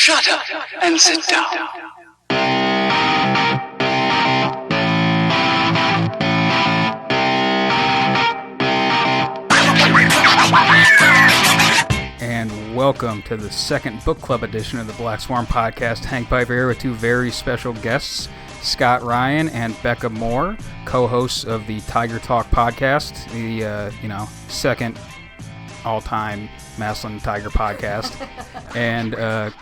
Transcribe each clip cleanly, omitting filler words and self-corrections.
Shut up and sit down. And welcome to the second book club edition of the BlackSwarm podcast. Hank Piper here with two very special guests, Scott Ryan and Becca Moore, co-hosts of the Tiger Talk podcast, the second all-time Massillon Tiger podcast, and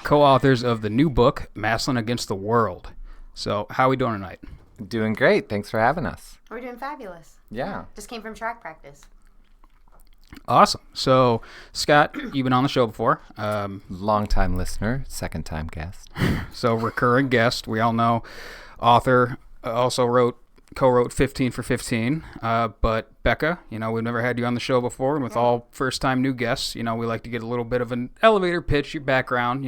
co-authors of the new book, Massillon Against the World. So, how are we doing tonight? Doing great. Thanks for having us. We're doing fabulous. Yeah. Just came from track practice. Awesome. So, Scott, you've been on the show before. Long-time listener, second-time guest. So, recurring guest. We all know author, also co-wrote 15 for 15. But Becca, we've never had you on the show before. And with all first-time new guests, we like to get a little bit of an elevator pitch, your background.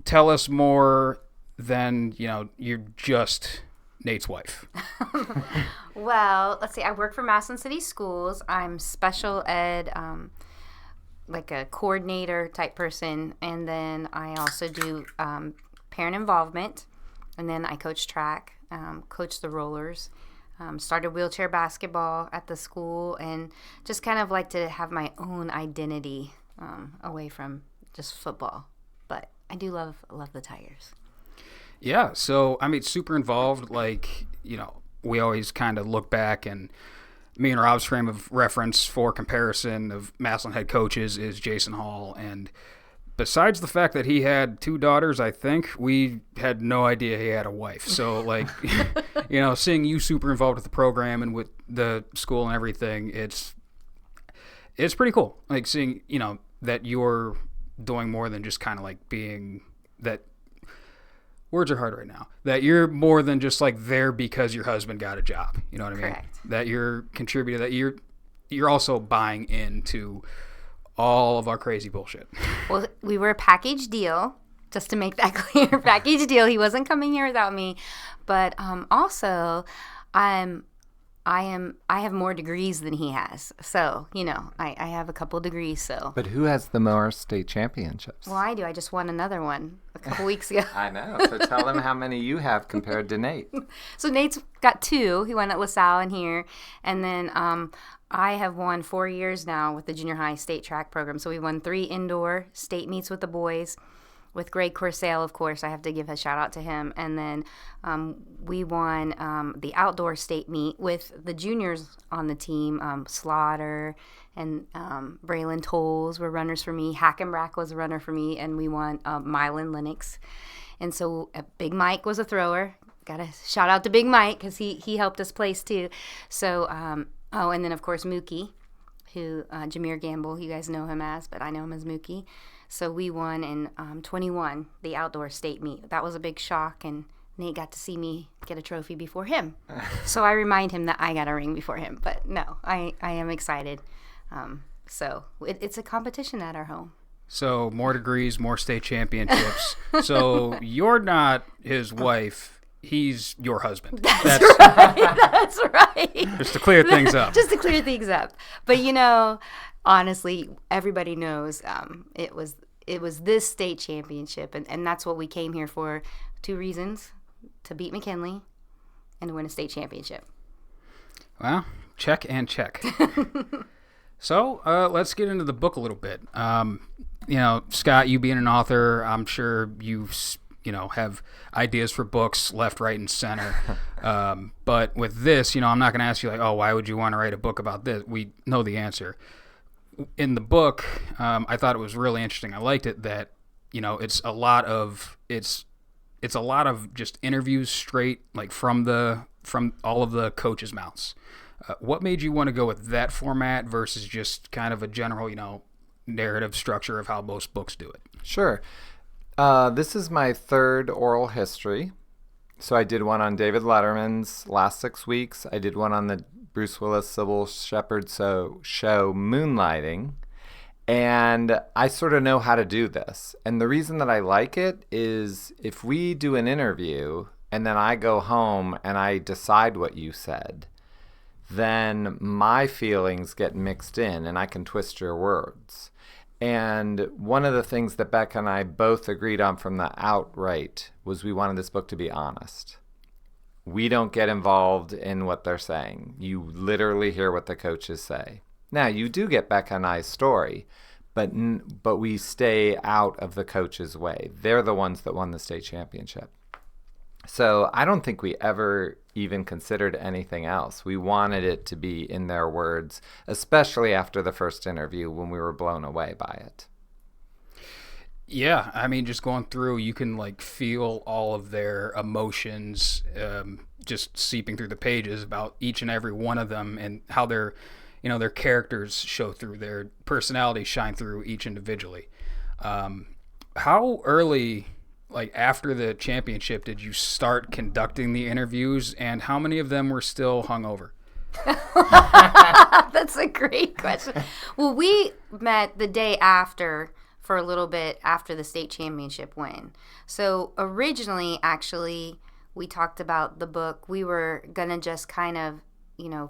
Tell us more than, you're just Nate's wife. Well, let's see. I work for Massillon City Schools. I'm special ed, like a coordinator type person. And then I also do parent involvement. And then I coach track, coach the rollers, started wheelchair basketball at the school, and just kind of like to have my own identity away from just football. But I do love the Tigers. Yeah, so, super involved. We always kind of look back, and me and Rob's frame of reference for comparison of Massillon head coaches is Jason Hall. And besides the fact that he had two daughters, I think, we had no idea he had a wife. So, seeing you super involved with the program and with the school and everything, it's pretty cool. Seeing, that you're doing more than just kind of being that. Words are hard right now. That you're more than just there because your husband got a job. You know what I mean? Correct. That you're contributing. That you're also buying into all of our crazy bullshit. Well, we were a package deal, just to make that clear. Package deal. He wasn't coming here without me, but also, I have more degrees than he has. So, I have a couple degrees. So. But who has the more state championships? Well, I do. I just won another one a couple weeks ago. I know. So tell them how many you have compared to Nate. So Nate's got 2. He won at LaSalle and here. And then I have won 4 years now with the junior high state track program. So we won 3 indoor state meets with the boys. With Greg Corsale, of course, I have to give a shout out to him. And then we won the outdoor state meet with the juniors on the team. Slaughter and Braylon Tolles were runners for me. Hackenbrack was a runner for me. And we won Milan Lennox. And so Big Mike was a thrower. Got to shout out to Big Mike because he helped us place too. So, and then, of course, Mookie, who Jameer Gamble, you guys know him as, but I know him as Mookie. So we won in 21, the outdoor state meet. That was a big shock, and Nate got to see me get a trophy before him. So I remind him that I got a ring before him. But no, I am excited. So it's a competition at our home. So more degrees, more state championships. So you're not his wife. He's your husband. That's right. That's right. Just to clear things up. Just to clear things up. But, honestly, everybody knows it was this state championship, and that's what we came here for. 2 reasons: to beat McKinley and to win a state championship. Well, check and check. So let's get into the book a little bit. Scott, you being an author, I'm sure you've have ideas for books left, right, and center. But with this, I'm not going to ask you why would you want to write a book about this? We know the answer. In the book, I thought it was really interesting. I liked it that, it's a lot of just interviews straight, from all of the coaches' mouths. What made you want to go with that format versus just kind of a general, narrative structure of how most books do it? Sure. This is my 3rd oral history. So I did one on David Letterman's Last 6 Weeks. I did one on the Bruce Willis, Sybil Shepherd show Moonlighting. And I sort of know how to do this. And the reason that I like it is if we do an interview and then I go home and I decide what you said, then my feelings get mixed in and I can twist your words. And one of the things that Becca and I both agreed on from the outright was we wanted this book to be honest. We don't get involved in what they're saying. You literally hear what the coaches say. Now, you do get Becca and I's story, but we stay out of the coaches' way. They're the ones that won the state championship. So I don't think we ever even considered anything else. We wanted it to be in their words, especially after the first interview when we were blown away by it. Yeah, I mean, just going through, you can like feel all of their emotions just seeping through the pages about each and every one of them, and how their characters show through, their personalities shine through each individually. How early, like after the championship, did you start conducting the interviews, and how many of them were still hungover? That's a great question. Well, we met the day after, for a little bit after the state championship win. So originally, actually, we talked about the book. We were going to just kind of,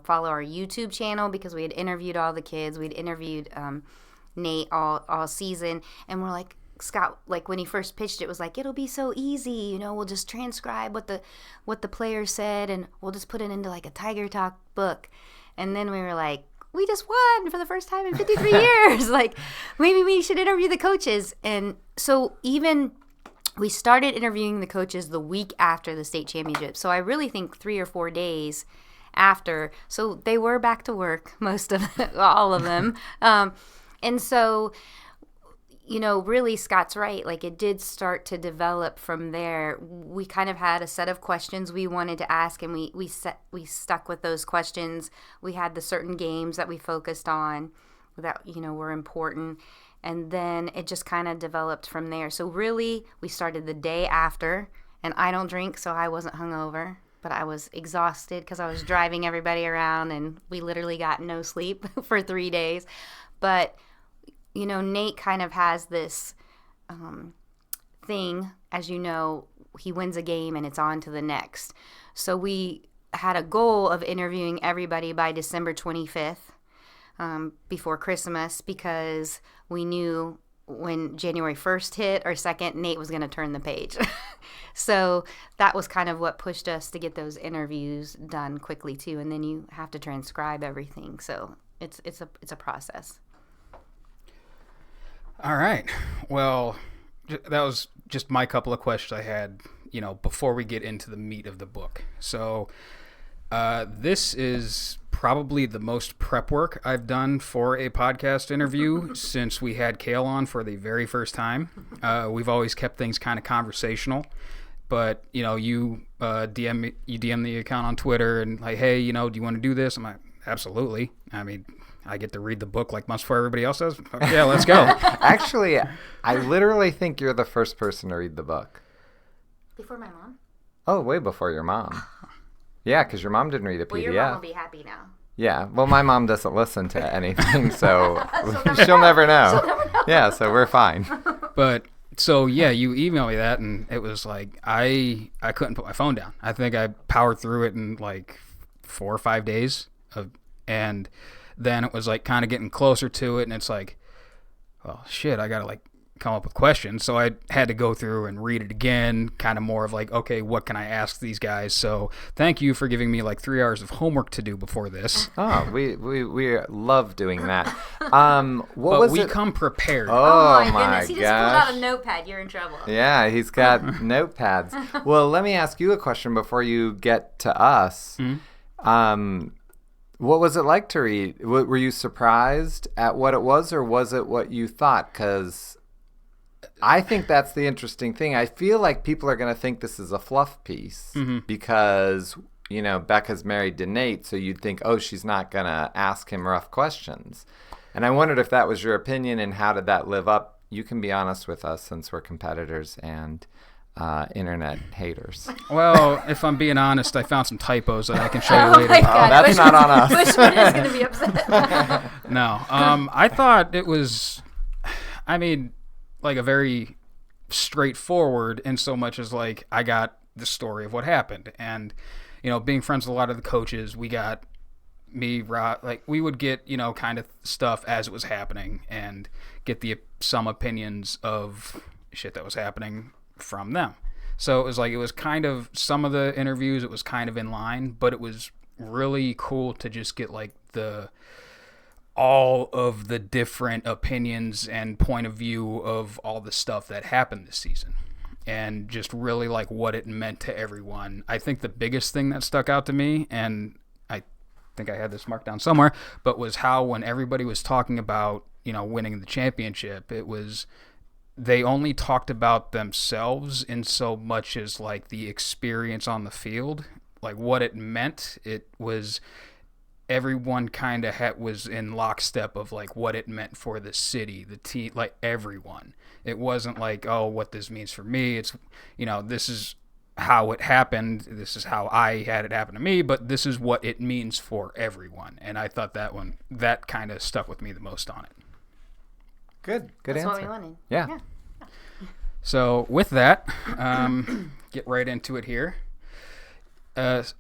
follow our YouTube channel, because we had interviewed all the kids. We'd interviewed Nate all season. And we're like, Scott, like when he first pitched it, was like, it'll be so easy. We'll just transcribe what the players said, and we'll just put it into like a Tiger Talk book. And then we were like, we just won for the first time in 53 years. Like, maybe we should interview the coaches. And so we started interviewing the coaches the week after the state championship. So I really think 3 or 4 days after. So they were back to work, most of them, all of them. And so, really Scott's right. Like, it did start to develop from there. We kind of had a set of questions we wanted to ask, and we stuck with those questions. We had the certain games that we focused on that, were important. And then it just kind of developed from there. So really, we started the day after, and I don't drink, so I wasn't hungover, but I was exhausted because I was driving everybody around, and we literally got no sleep for 3 days. But Nate kind of has this thing, as he wins a game and it's on to the next. So we had a goal of interviewing everybody by December 25th, before Christmas, because we knew when January 1st hit or 2nd, Nate was going to turn the page. So that was kind of what pushed us to get those interviews done quickly too. And then you have to transcribe everything. So it's a process. All right. Well, that was just my couple of questions I had, before we get into the meat of the book. So this is probably the most prep work I've done for a podcast interview since we had Kale on for the very first time. We've always kept things kind of conversational, but you DM the account on Twitter and like, hey, do you want to do this? I'm like, absolutely. I mean, I get to read the book like much before everybody else does. Yeah, let's go. Actually, I literally think you're the first person to read the book. Before my mom? Oh, way before your mom. Yeah, because your mom didn't read a PDF. Well, your mom will be happy now. Yeah, well, my mom doesn't listen to anything, so she'll never know. She'll never know. Yeah, so we're fine. But, so, yeah, you emailed me that, and it was like, I couldn't put my phone down. I think I powered through it in like 4 or 5 days. And then it was like kind of getting closer to it, and it's like, well, shit, I got to like come up with questions. So I had to go through and read it again, kind of more of like, okay, what can I ask these guys? So thank you for giving me like 3 hours of homework to do before this. Oh, we love doing that. We come prepared. Oh my goodness, he just pulled out a notepad. You're in trouble. Yeah, he's got notepads. Well, let me ask you a question before you get to us. Mm-hmm. What was it like to read? Were you surprised at what it was, or was it what you thought? Because I think that's the interesting thing. I feel like people are going to think this is a fluff piece because, Becca's married to Nate, so you'd think, oh, she's not going to ask him rough questions. And I wondered if that was your opinion, and how did that live up? You can be honest with us since we're competitors and internet haters. Well, if I'm being honest, I found some typos that I can show you later. Oh, that's not on us. Bushman is going to be upset. No. I thought it was, like a very straightforward, in so much as like I got the story of what happened. And, being friends with a lot of the coaches, we got we would get, kind of stuff as it was happening and get the some opinions of shit that was happening from them. So it was kind of, some of the interviews, it was kind of in line, but it was really cool to just get like all of the different opinions and point of view of all the stuff that happened this season, and just really like what it meant to everyone. I think the biggest thing that stuck out to me, and I think I had this marked down somewhere, but was how when everybody was talking about, winning the championship, they only talked about themselves in so much as like the experience on the field, like what it meant. It was, everyone kind of was in lockstep of like what it meant for the city, the team, like everyone. It wasn't like, oh, what this means for me. It's, this is how it happened. This is how I had it happen to me, but this is what it means for everyone. And I thought that kind of stuck with me the most on it. Good That's answer. what we wanted. Yeah. So with that, get right into it here.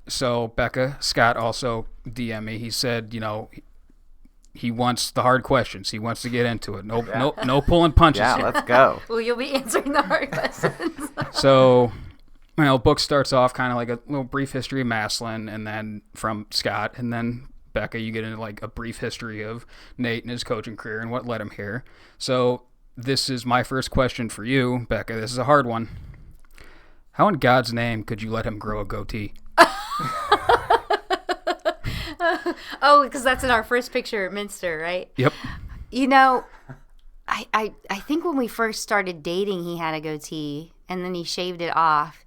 So Becca, Scott also DM'd me. He said, he wants the hard questions. He wants to get into it. No pulling punches. Yeah, here. let's go. Well, you'll be answering the hard questions. So, book starts off kind of like a little brief history of Massillon, and then from Scott, and then Becca, you get into like a brief history of Nate and his coaching career and what led him here. So this is my first question for you, Becca. This is a hard one. How in God's name could you let him grow a goatee? Oh, because that's in our first picture at Minster, right? Yep. I think when we first started dating, he had a goatee, and then he shaved it off.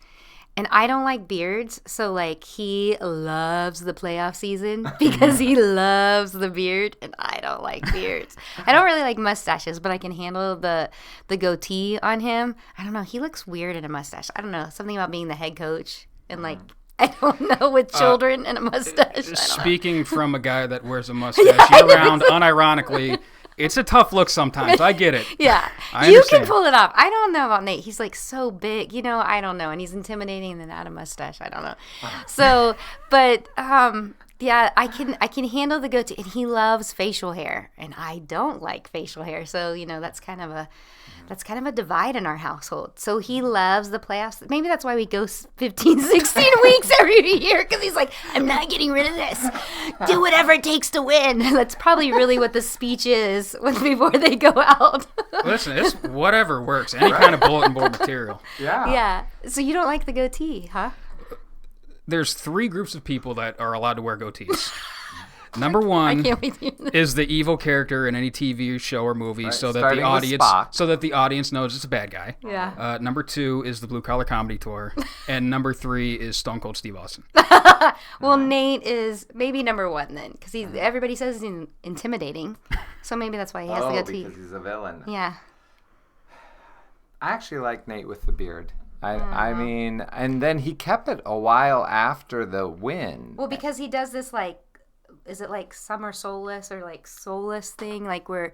And I don't like beards, so like he loves the playoff season because he loves the beard, and I don't like beards. I don't really like mustaches, but I can handle the goatee on him. I don't know. He looks weird in a mustache. I don't know. Something about being the head coach and like, I don't know, with children and a mustache. Speaking from a guy that wears a mustache year-round, unironically, it's a tough look sometimes. I get it. Yeah. You can pull it off. I don't know about Nate. He's like so big, I don't know. And he's intimidating and then out of mustache. I don't know. So, but yeah, I can handle the goatee. And he loves facial hair. And I don't like facial hair. So, that's kind of a divide in our household. So he loves the playoffs. Maybe that's why we go 15, 16 weeks every year, because he's like, I'm not getting rid of this. Do whatever it takes to win. That's probably really what the speech is before they go out. Listen, it's whatever works. Any kind of bulletin board material. Yeah. Yeah. So you don't like the goatee, huh? There's 3 groups of people that are allowed to wear goatees. Number one is the evil character in any TV show or movie, right, so that the audience knows it's a bad guy. Yeah. Number 2 is the Blue Collar Comedy Tour, and number 3 is Stone Cold Steve Austin. Well, Nate is maybe number 1 then, because everybody says he's intimidating, so maybe that's why he has the goatee. Because he's a villain. Yeah. I actually like Nate with the beard. I mean, and then he kept it a while after the win. Well, because he does this is it like summer soulless or like soulless thing, like where,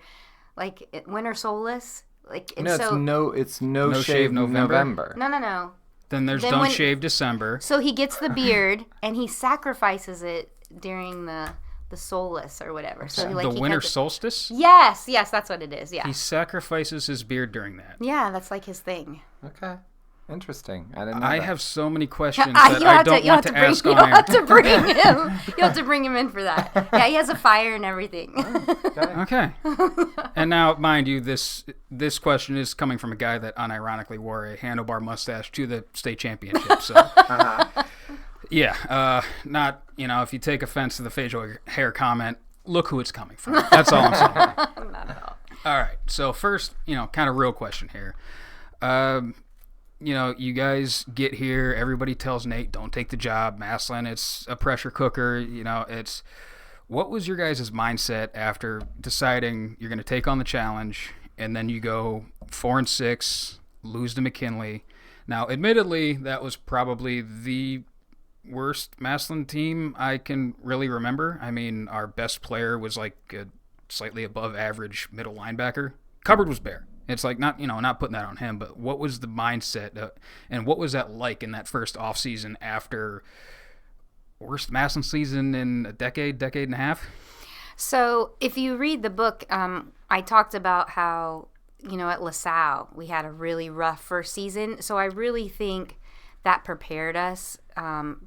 like winter soulless, like it's no shave November. No. Then there's Don't Shave December. So he gets the beard and he sacrifices it during the soulless or whatever. So the winter solstice? Yes, that's what it is. Yeah. He sacrifices his beard during that. Yeah, that's like his thing. Okay. Interesting. I didn't know I that. have so many questions that I don't want to ask on air. You have to bring him in for that. Yeah, he has a fire and everything. Okay. And now, mind you, this question is coming from a guy that unironically wore a handlebar mustache to the state championship. So, yeah, not, if you take offense to the facial hair comment, look who it's coming from. That's all I'm saying. Not at all. All right. So first, kind of real question here. You guys get here, everybody tells Nate, don't take the job. Massillon, it's a pressure cooker. What was your guys' mindset after deciding you're going to take on the challenge, and then you go 4-6, lose to McKinley? Now, admittedly, that was probably the worst Massillon team I can really remember. I mean, our best player was like a slightly above average middle linebacker. Cupboard was bare. It's like not putting that on him, but what was the mindset and what was that like in that first off season after worst Massillon season in a decade and a half? So if you read the book, I talked about how at LaSalle, we had a really rough first season. So I really think that prepared us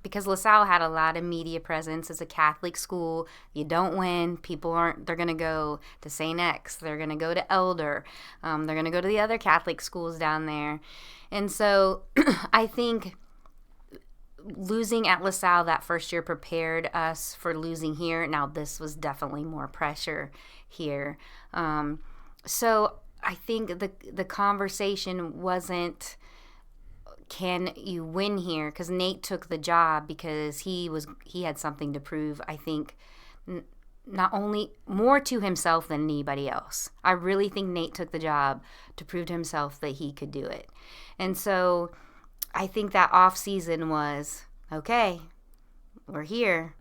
because LaSalle had a lot of media presence. It's a Catholic school. You don't win, they're going to go to St. X. They're going to go to Elder. They're going to go to the other Catholic schools down there. And so I think losing at LaSalle that first year prepared us for losing here. Now, this was definitely more pressure here. So I think the conversation wasn't, can you win here? Because Nate took the job because he had something to prove, I think, not only more to himself than anybody else. I really think Nate took the job to prove to himself that he could do it. And so I think that off season was, okay, we're here.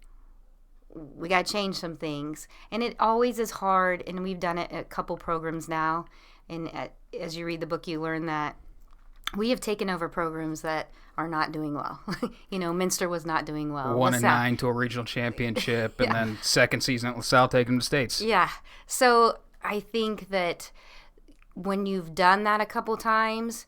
We got to change some things. And it always is hard, and we've done it at a couple programs now. And as you read the book, you learn that we have taken over programs that are not doing well. Minster was not doing well. 1-9 to a regional championship, and then second season at LaSalle taking them to states. Yeah. So I think that when you've done that a couple times,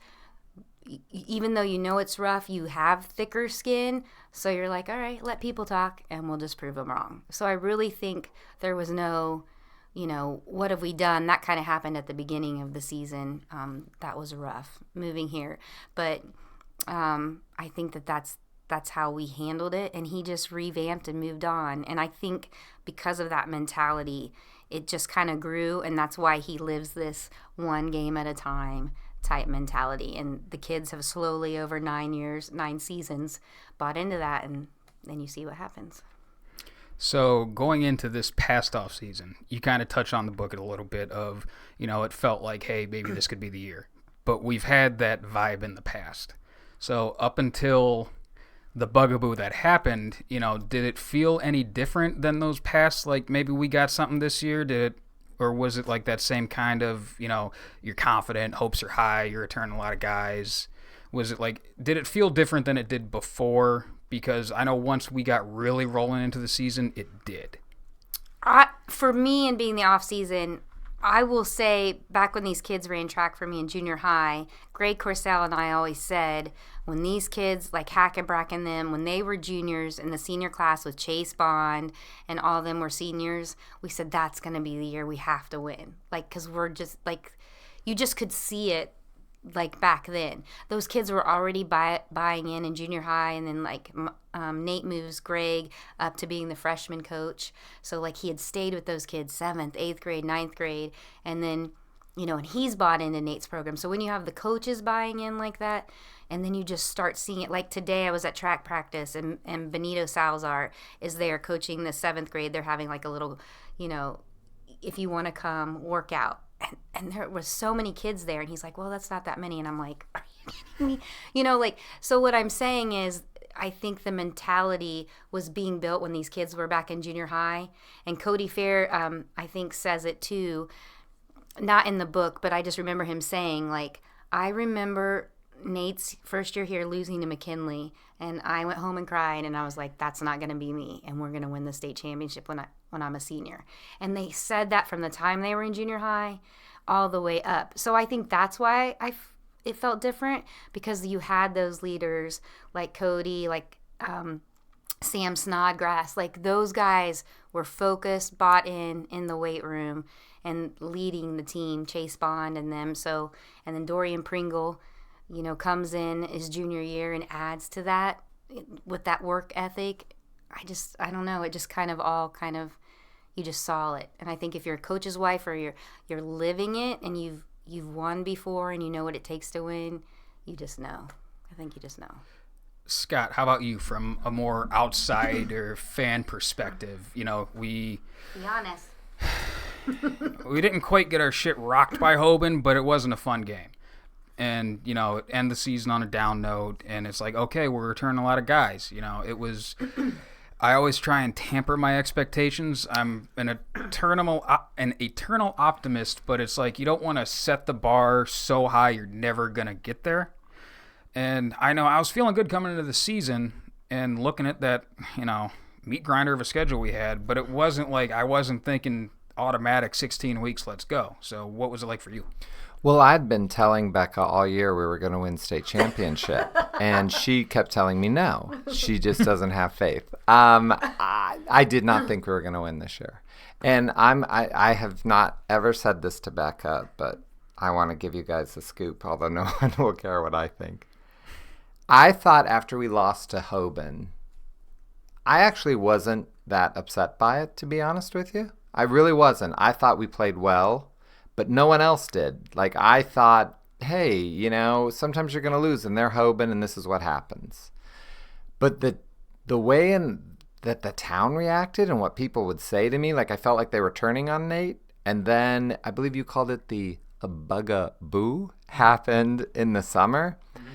even though it's rough, you have thicker skin. So you're like, all right, let people talk, and we'll just prove them wrong. So I really think there was no, what have we done? That kind of happened at the beginning of the season. That was rough moving here. But I think that's how we handled it, and he just revamped and moved on. And I think because of that mentality, it just kind of grew, and that's why he lives this one game at a time type mentality. And the kids have slowly over 9 seasons bought into that, and then you see what happens. So going into this past off season, you kind of touch on the book a little bit of, it felt like, hey, maybe this could be the year. But we've had that vibe in the past. So up until the bugaboo that happened, did it feel any different than those past? Like maybe we got something this year, or was it like that same kind of, you're confident, hopes are high, you're returning a lot of guys? Was it like, did it feel different than it did before? Because I know once we got really rolling into the season, it did. For me, and being the off season, I will say back when these kids ran track for me in junior high, Greg Corsell and I always said, when these kids like Hackenbrack and them, when they were juniors in the senior class with Chase Bond and all of them were seniors, we said that's going to be the year we have to win. Like, because we're just like, you just could see it. Like back then, those kids were already buying in junior high, and then like Nate moves Greg up to being the freshman coach. So like he had stayed with those kids 7th, 8th grade, 9th grade, and then and he's bought into Nate's program. So when you have the coaches buying in like that, and then you just start seeing it. Like today, I was at track practice, and Benito Salazar is there coaching the 7th grade. They're having like a little, if you want to come work out. And there was so many kids there, and he's like, well, that's not that many. And I'm like, are you kidding me? So what I'm saying is I think the mentality was being built when these kids were back in junior high. And Cody Fair, I think, says it too, not in the book, but I just remember him saying, like, I remember Nate's first year here losing to McKinley, and I went home and cried, and I was like, that's not going to be me, and we're going to win the state championship when I'm a senior. And they said that from the time they were in junior high all the way up. So I think that's why it felt different, because you had those leaders like Cody, like Sam Snodgrass, like those guys were focused, bought in the weight room and leading the team, Chase Bond and them. So, and then Dorian Pringle, comes in his junior year and adds to that with that work ethic. I don't know. It just you just saw it. And I think if you're a coach's wife or you're living it and you've won before and you know what it takes to win, you just know. I think you just know. Scott, how about you from a more outsider fan perspective? Be honest. We didn't quite get our shit rocked by Hoban, but it wasn't a fun game. And, end the season on a down note, and it's like, okay, we're returning a lot of guys. It was... I always try and tamper my expectations. I'm an eternal optimist, but it's like you don't want to set the bar so high you're never going to get there. And I know I was feeling good coming into the season and looking at that, meat grinder of a schedule we had, but it wasn't like I wasn't thinking automatic 16 weeks, let's go. So what was it like for you? Well, I'd been telling Becca all year we were going to win state championship, and she kept telling me no. She just doesn't have faith. I did not think we were going to win this year. And I have not ever said this to Becca, but I want to give you guys the scoop, although no one will care what I think. I thought after we lost to Hoban, I actually wasn't that upset by it, to be honest with you. I really wasn't. I thought we played well, but no one else did. Like, I thought, hey, you know, sometimes you're going to lose, and they're Hoban, and this is what happens. But the way that the town reacted and what people would say to me, like, I felt like they were turning on Nate. And then I believe you called it the bugaboo happened in the summer. Mm-hmm.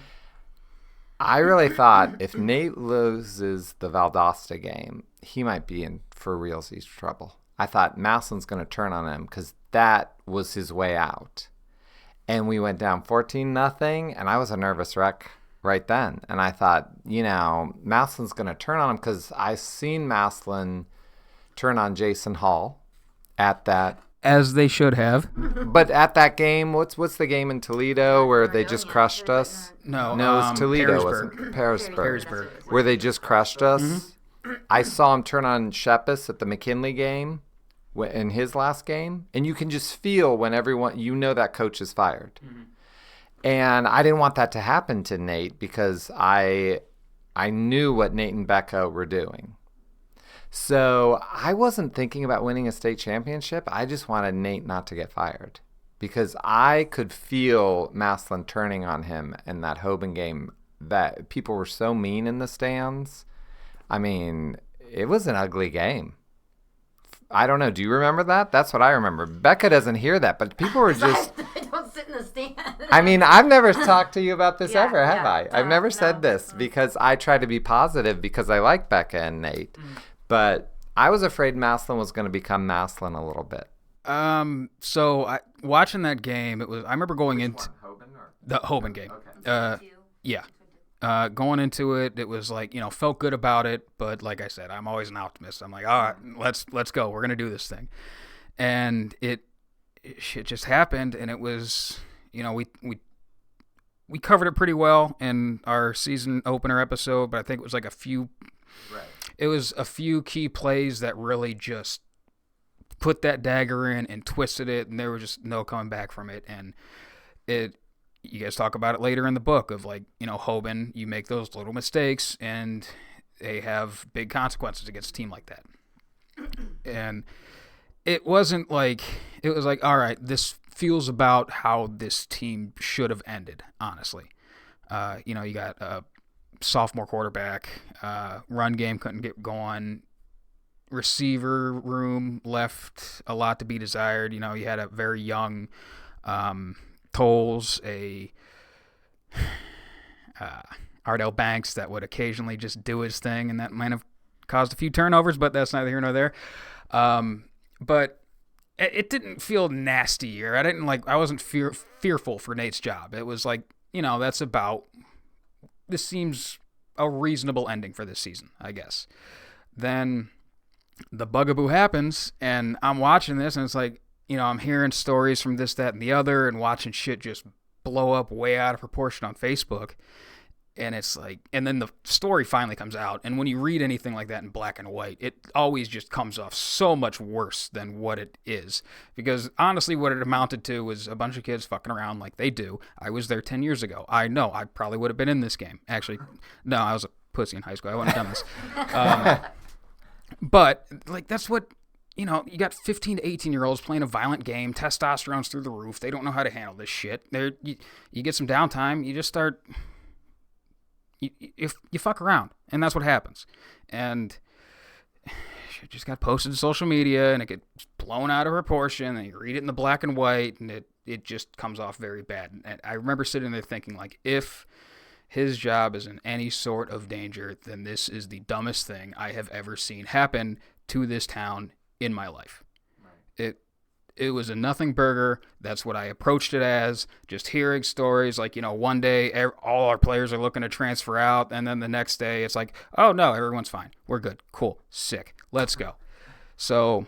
I really thought if Nate loses the Valdosta game, he might be in for realsies trouble. I thought Massillon's going to turn on him because that was his way out. And we went down 14-0, and I was a nervous wreck right then. And I thought, you know, Massillon's going to turn on him because I seen Massillon turn on Jason Hall at that. As they should have. But at that game, what's the game in Toledo where they just crushed us? No, it was Toledo, wasn't it? Pearisburg. Where they just crushed us. Mm-hmm. I saw him turn on Shepis at the McKinley game in his last game, and you can just feel when everyone, you know, that coach is fired. Mm-hmm. And I didn't want that to happen to Nate because I knew what Nate and Becca were doing. So I wasn't thinking about winning a state championship. I just wanted Nate not to get fired because I could feel Massillon turning on him in that Hoban game. That people were so mean in the stands. I mean, it was an ugly game. I don't know. Do you remember that? That's what I remember. Becca doesn't hear that, but people were just... I don't sit in the stand. I mean, I've never talked to you about this ever, have I? I've never said this because I try to be positive because I like Becca and Nate. Mm. But I was afraid Massillon was going to become Massillon a little bit. So watching that game, I remember going into the Hoban game. Okay. Yeah. Going into it, it was like, you know, felt good about it, but like I said, I'm always an optimist. I'm like, all right, let's go. We're gonna do this thing, and shit just happened, and it was, you know, we covered it pretty well in our season opener episode, but I think it was like a few key plays that really just put that dagger in and twisted it, and there was just no coming back from it, and you guys talk about it later in the book of, like, you know, Hoban, you make those little mistakes and they have big consequences against a team like that. And it was like, all right, this feels about how this team should have ended, honestly. You know, you got a sophomore quarterback, run game couldn't get going, receiver room left a lot to be desired. You know, you had a very young Tolles, Ardell Banks that would occasionally just do his thing, and that might have caused a few turnovers, but that's neither here nor there. But it didn't feel nasty, or I wasn't fearful for Nate's job. It was like, you know, this seems a reasonable ending for this season, I guess. Then the bugaboo happens, and I'm watching this, and it's like, you know, I'm hearing stories from this, that, and the other, and watching shit just blow up way out of proportion on Facebook. And it's like, and then the story finally comes out. And when you read anything like that in black and white, it always just comes off so much worse than what it is. Because honestly, what it amounted to was a bunch of kids fucking around like they do. I was there 10 years ago. I know. I probably would have been in this game. Actually, no, I was a pussy in high school. I wouldn't have done this. But, like, that's what... You know, you got 15 to 18-year-olds playing a violent game. Testosterone's through the roof. They don't know how to handle this shit. You get some downtime. You just start... You fuck around. And that's what happens. And shit just got posted to social media, and it gets blown out of proportion. And you read it in the black and white, and it just comes off very bad. And I remember sitting there thinking, like, if his job is in any sort of danger, then this is the dumbest thing I have ever seen happen to this town in my life. Right. It was a nothing burger. That's what I approached it as. Just hearing stories like, you know, one day all our players are looking to transfer out, and then the next day it's like, oh no, everyone's fine. We're good. Cool. Sick. Let's go. So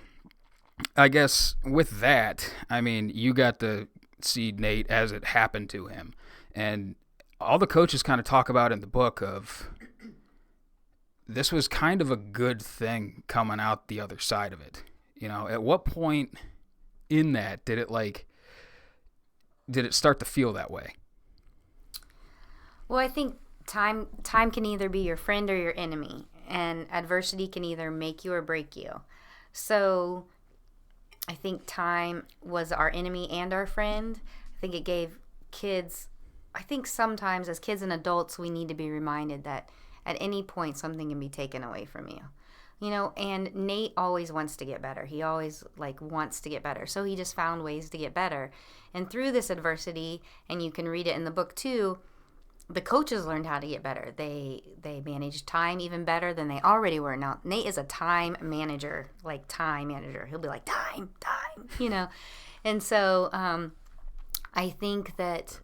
I guess with that, I mean, you got the see Nate as it happened to him. And all the coaches kind of talk about in the book of this was kind of a good thing coming out the other side of it. You know, at what point in that did it start to feel that way? Well, I think time can either be your friend or your enemy, and adversity can either make you or break you. So I think time was our enemy and our friend. I think it gave kids, I think sometimes as kids and adults, we need to be reminded that at any point something can be taken away from you. You know, and Nate always wants to get better. He always wants to get better. So he just found ways to get better. And through this adversity, and you can read it in the book too, the coaches learned how to get better. They managed time even better than they already were. Now, Nate is a time manager, He'll be like, time, you know. And so I think that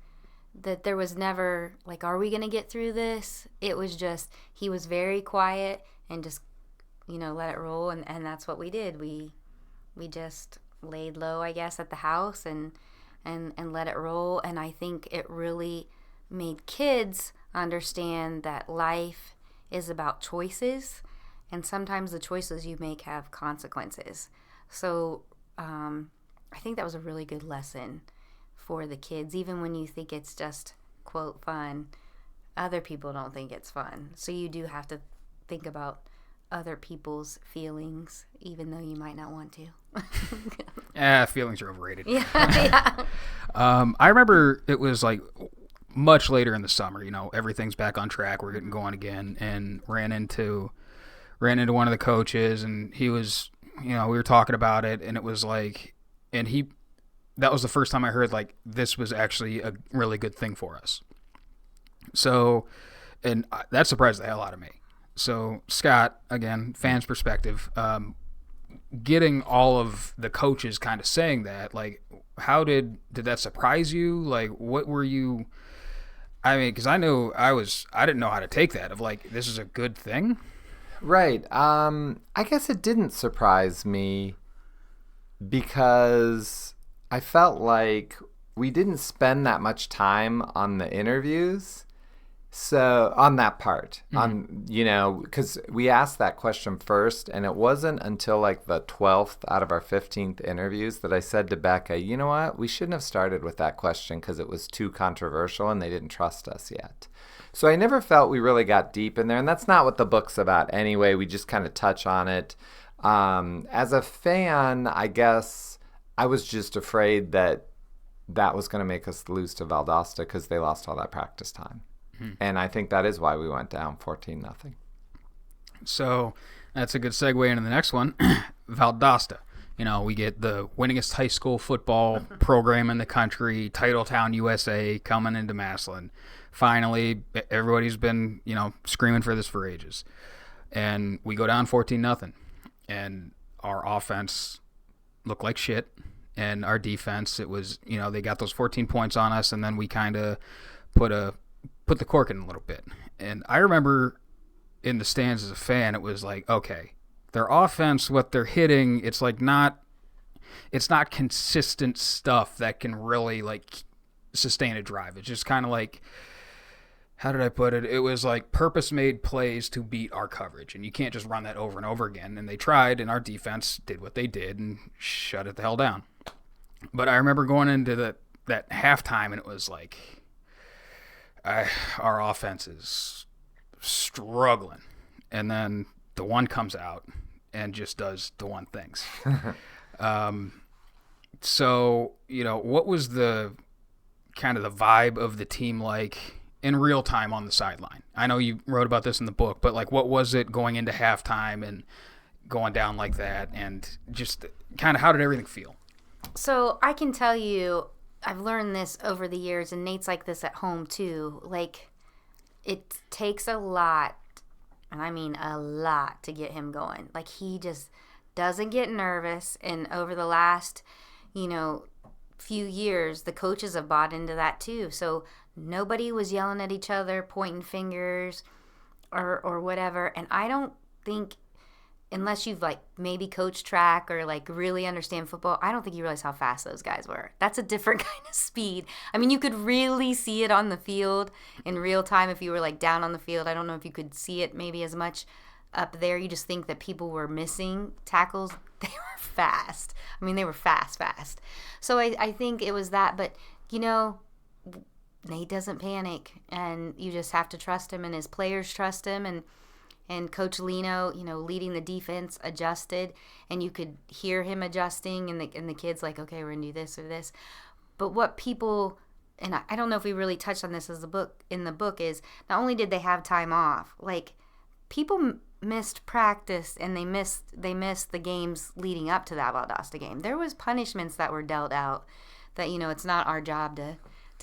there was never, are we going to get through this? It was just, he was very quiet and just, let it roll. And that's what we did. We just laid low, I guess, at the house and let it roll. And I think it really made kids understand that life is about choices, and sometimes the choices you make have consequences. So I think that was a really good lesson for the kids. Even when you think it's just, quote, fun, other people don't think it's fun. So you do have to think about other people's feelings, even though you might not want to. Feelings are overrated. Yeah. I remember it was much later in the summer, everything's back on track. We're getting going again, and ran into one of the coaches, and he was, we were talking about it, and it was that was the first time I heard this was actually a really good thing for us. So, and that surprised the hell out of me. So Scott, again, fan's perspective, getting all of the coaches kind of saying that, how did that surprise you? What were you? I mean, because I didn't know how to take that of this is a good thing. Right. I guess it didn't surprise me because I felt like we didn't spend that much time on the interviews. So on that part, because we asked that question first, and it wasn't until the 12th out of our 15th interviews that I said to Becca, you know what, we shouldn't have started with that question because it was too controversial and they didn't trust us yet. So I never felt we really got deep in there, and that's not what the book's about anyway. We just kind of touch on it. As a fan, I guess I was just afraid that was going to make us lose to Valdosta because they lost all that practice time. And I think that is why we went down 14-0. So that's a good segue into the next one. Valdosta. We get the winningest high school football program in the country, Titletown, USA, coming into Massillon. Finally, everybody's been, screaming for this for ages. And we go down 14-0. And our offense looked like shit. And our defense, it was, they got those 14 points on us, and then we kind of put the cork in a little bit. And I remember in the stands as a fan, it was okay, their offense, what they're hitting, it's not consistent stuff that can really sustain a drive. It's just kind of how did I put it? It was purpose-made plays to beat our coverage, and you can't just run that over and over again. And they tried, and our defense did what they did and shut it the hell down. But I remember going into that halftime, and it was our offense is struggling. And then the one comes out and just does the one things. So, what was the kind of the vibe of the team in real time on the sideline? I know you wrote about this in the book, but what was it going into halftime and going down like that? And just kind of how did everything feel? So I can tell you, I've learned this over the years, and Nate's like this at home too. It takes a lot, and I mean a lot, to get him going. He just doesn't get nervous, and over the last, few years, the coaches have bought into that too. So nobody was yelling at each other, pointing fingers, or whatever. And I don't think unless you've like maybe coached track or like really understand football, I don't think you realize how fast those guys were. That's a different kind of speed. I mean, you could really see it on the field in real time if you were like down on the field. I don't know if you could see it maybe as much up there. You just think that people were missing tackles. They were fast. I mean, they were fast. So I think it was that. But, you know, Nate doesn't panic, and you just have to trust him, and his players trust him, and Coach Lino, you know, leading the defense, adjusted, and you could hear him adjusting, and the kids like, okay, we're gonna do this or this. But what people, and I don't know if we really touched on this in the book, is not only did they have time off, like people missed practice and they missed the games leading up to that Valdosta game. There was punishments that were dealt out that, you know, it's not our job to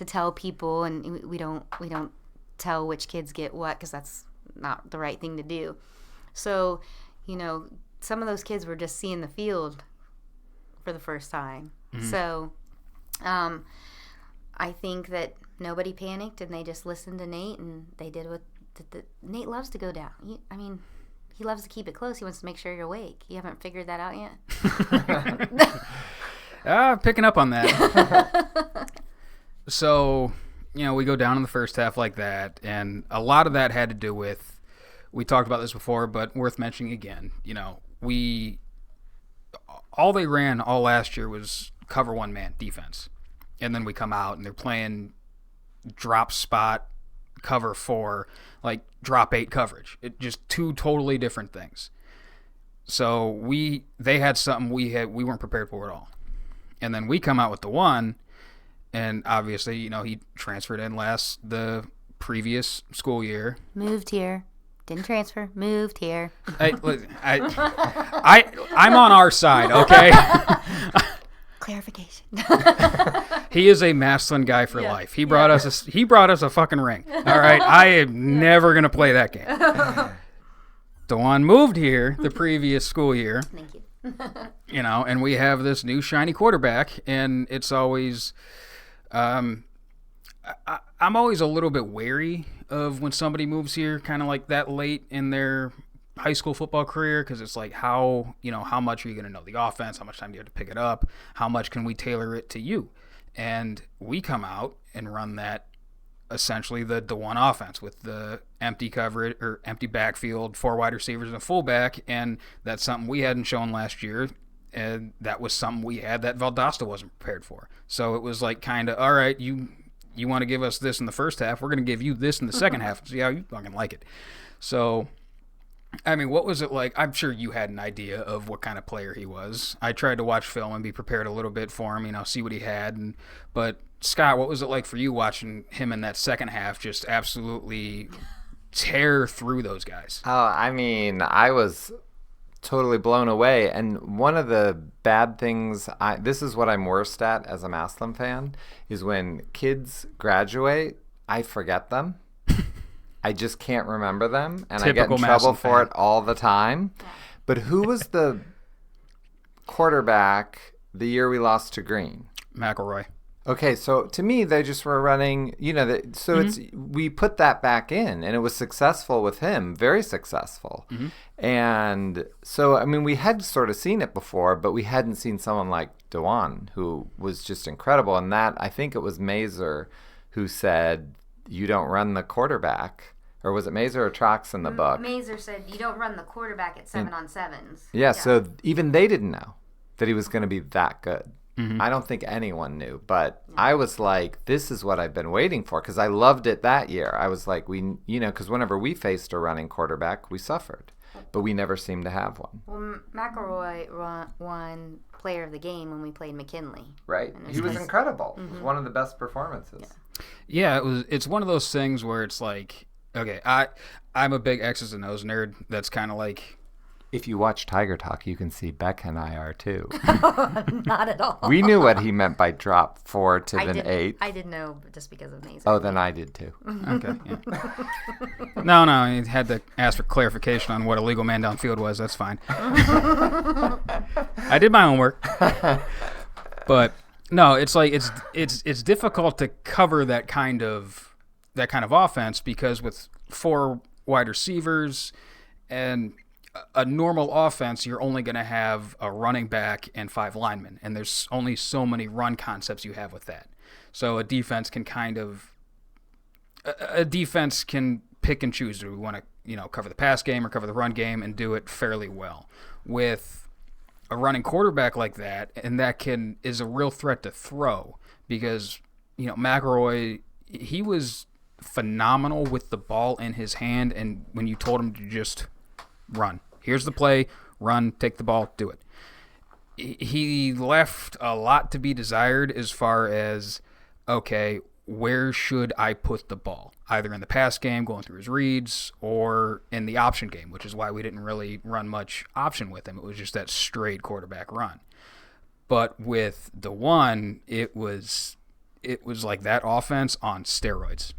tell people, and we don't tell which kids get what, because that's not the right thing to do. So, you know, some of those kids were just seeing the field for the first time. Mm-hmm. So I think that nobody panicked, and they just listened to Nate, and they did what Nate loves to go down. He loves to keep it close. He wants to make sure you're awake. You haven't figured that out yet? Picking up on that. So, you know, we go down in the first half like that, and a lot of that had to do with, we talked about this before, but worth mentioning again, you know, all they ran all last year was cover one man defense. And then we come out and they're playing drop spot, cover 4, like drop 8 coverage. It just two totally different things. So they had something we weren't prepared for at all. And then we come out with the one, and obviously, you know, he transferred in the previous school year. Moved here. Didn't transfer. Moved here. I'm on our side, okay? Clarification. He is a Massillon guy for life. He brought us a fucking ring. All right, I am never gonna play that game. Dewan moved here the previous school year. Thank you. You know, and we have this new shiny quarterback, and it's always, I'm always a little bit wary of when somebody moves here, kind of like that late in their high school football career, because it's like, how much are you going to know the offense? How much time do you have to pick it up? How much can we tailor it to you? And we come out and run that, essentially the one offense with the empty coverage or empty backfield, 4 wide receivers and a fullback, and that's something we hadn't shown last year, and that was something we had that Valdosta wasn't prepared for. So it was like, kind of, all right, you want to give us this in the first half, we're going to give you this in the second half and see how you fucking like it. So, I mean, what was it like? I'm sure you had an idea of what kind of player he was. I tried to watch film and be prepared a little bit for him, you know, see what he had. But Scott, what was it like for you watching him in that second half just absolutely tear through those guys? Oh, I mean, I was totally blown away. And one of the bad things, this is what I'm worst at as a Massillon fan, is when kids graduate, I forget them. I just can't remember them, and I get in trouble for it all the time. Yeah. But who was the quarterback the year we lost to Green? McElroy. Okay, so to me, they just were running, you know, we put that back in, and it was successful with him, very successful. Mm-hmm. And so, I mean, we had sort of seen it before, but we hadn't seen someone like Dewan, who was just incredible. And that, I think it was Mazer who said, you don't run the quarterback. Or was it Mazer or Trox in the book? Mazer said, you don't run the quarterback at 7-on-7s. Yeah, so even they didn't know that he was going to be that good. Mm-hmm. I don't think anyone knew. But I was like, this is what I've been waiting for, because I loved it that year. I was like, because whenever we faced a running quarterback, we suffered. But we never seemed to have one. Well, McElroy won player of the game when we played McKinley. Right. He was incredible. Mm-hmm. It was one of the best performances. Yeah, it's one of those things where it's like, okay, I'm a big X's and O's nerd. That's kind of like, if you watch Tiger Talk, you can see Becca and I are too. Not at all. We knew what he meant by drop 4 to an 8. I did know just because of Mason. Oh, then I did too. Okay. Yeah. No, he had to ask for clarification on what a legal man downfield was. That's fine. I did my homework. But no, it's like it's difficult to cover that kind of offense, because with 4 wide receivers, and a normal offense, you're only going to have a running back and 5 linemen, and there's only so many run concepts you have with that. So a defense can pick and choose. Do we want to, cover the pass game or cover the run game and do it fairly well? With a running quarterback like that, and that is a real threat to throw, because, McElroy, he was phenomenal with the ball in his hand, and when you told him to just run. Here's the play, run, take the ball, do it. He left a lot to be desired as far as, okay, where should I put the ball? Either in the pass game, going through his reads, or in the option game, which is why we didn't really run much option with him. It was just that straight quarterback run. But with the one, it was like that offense on steroids.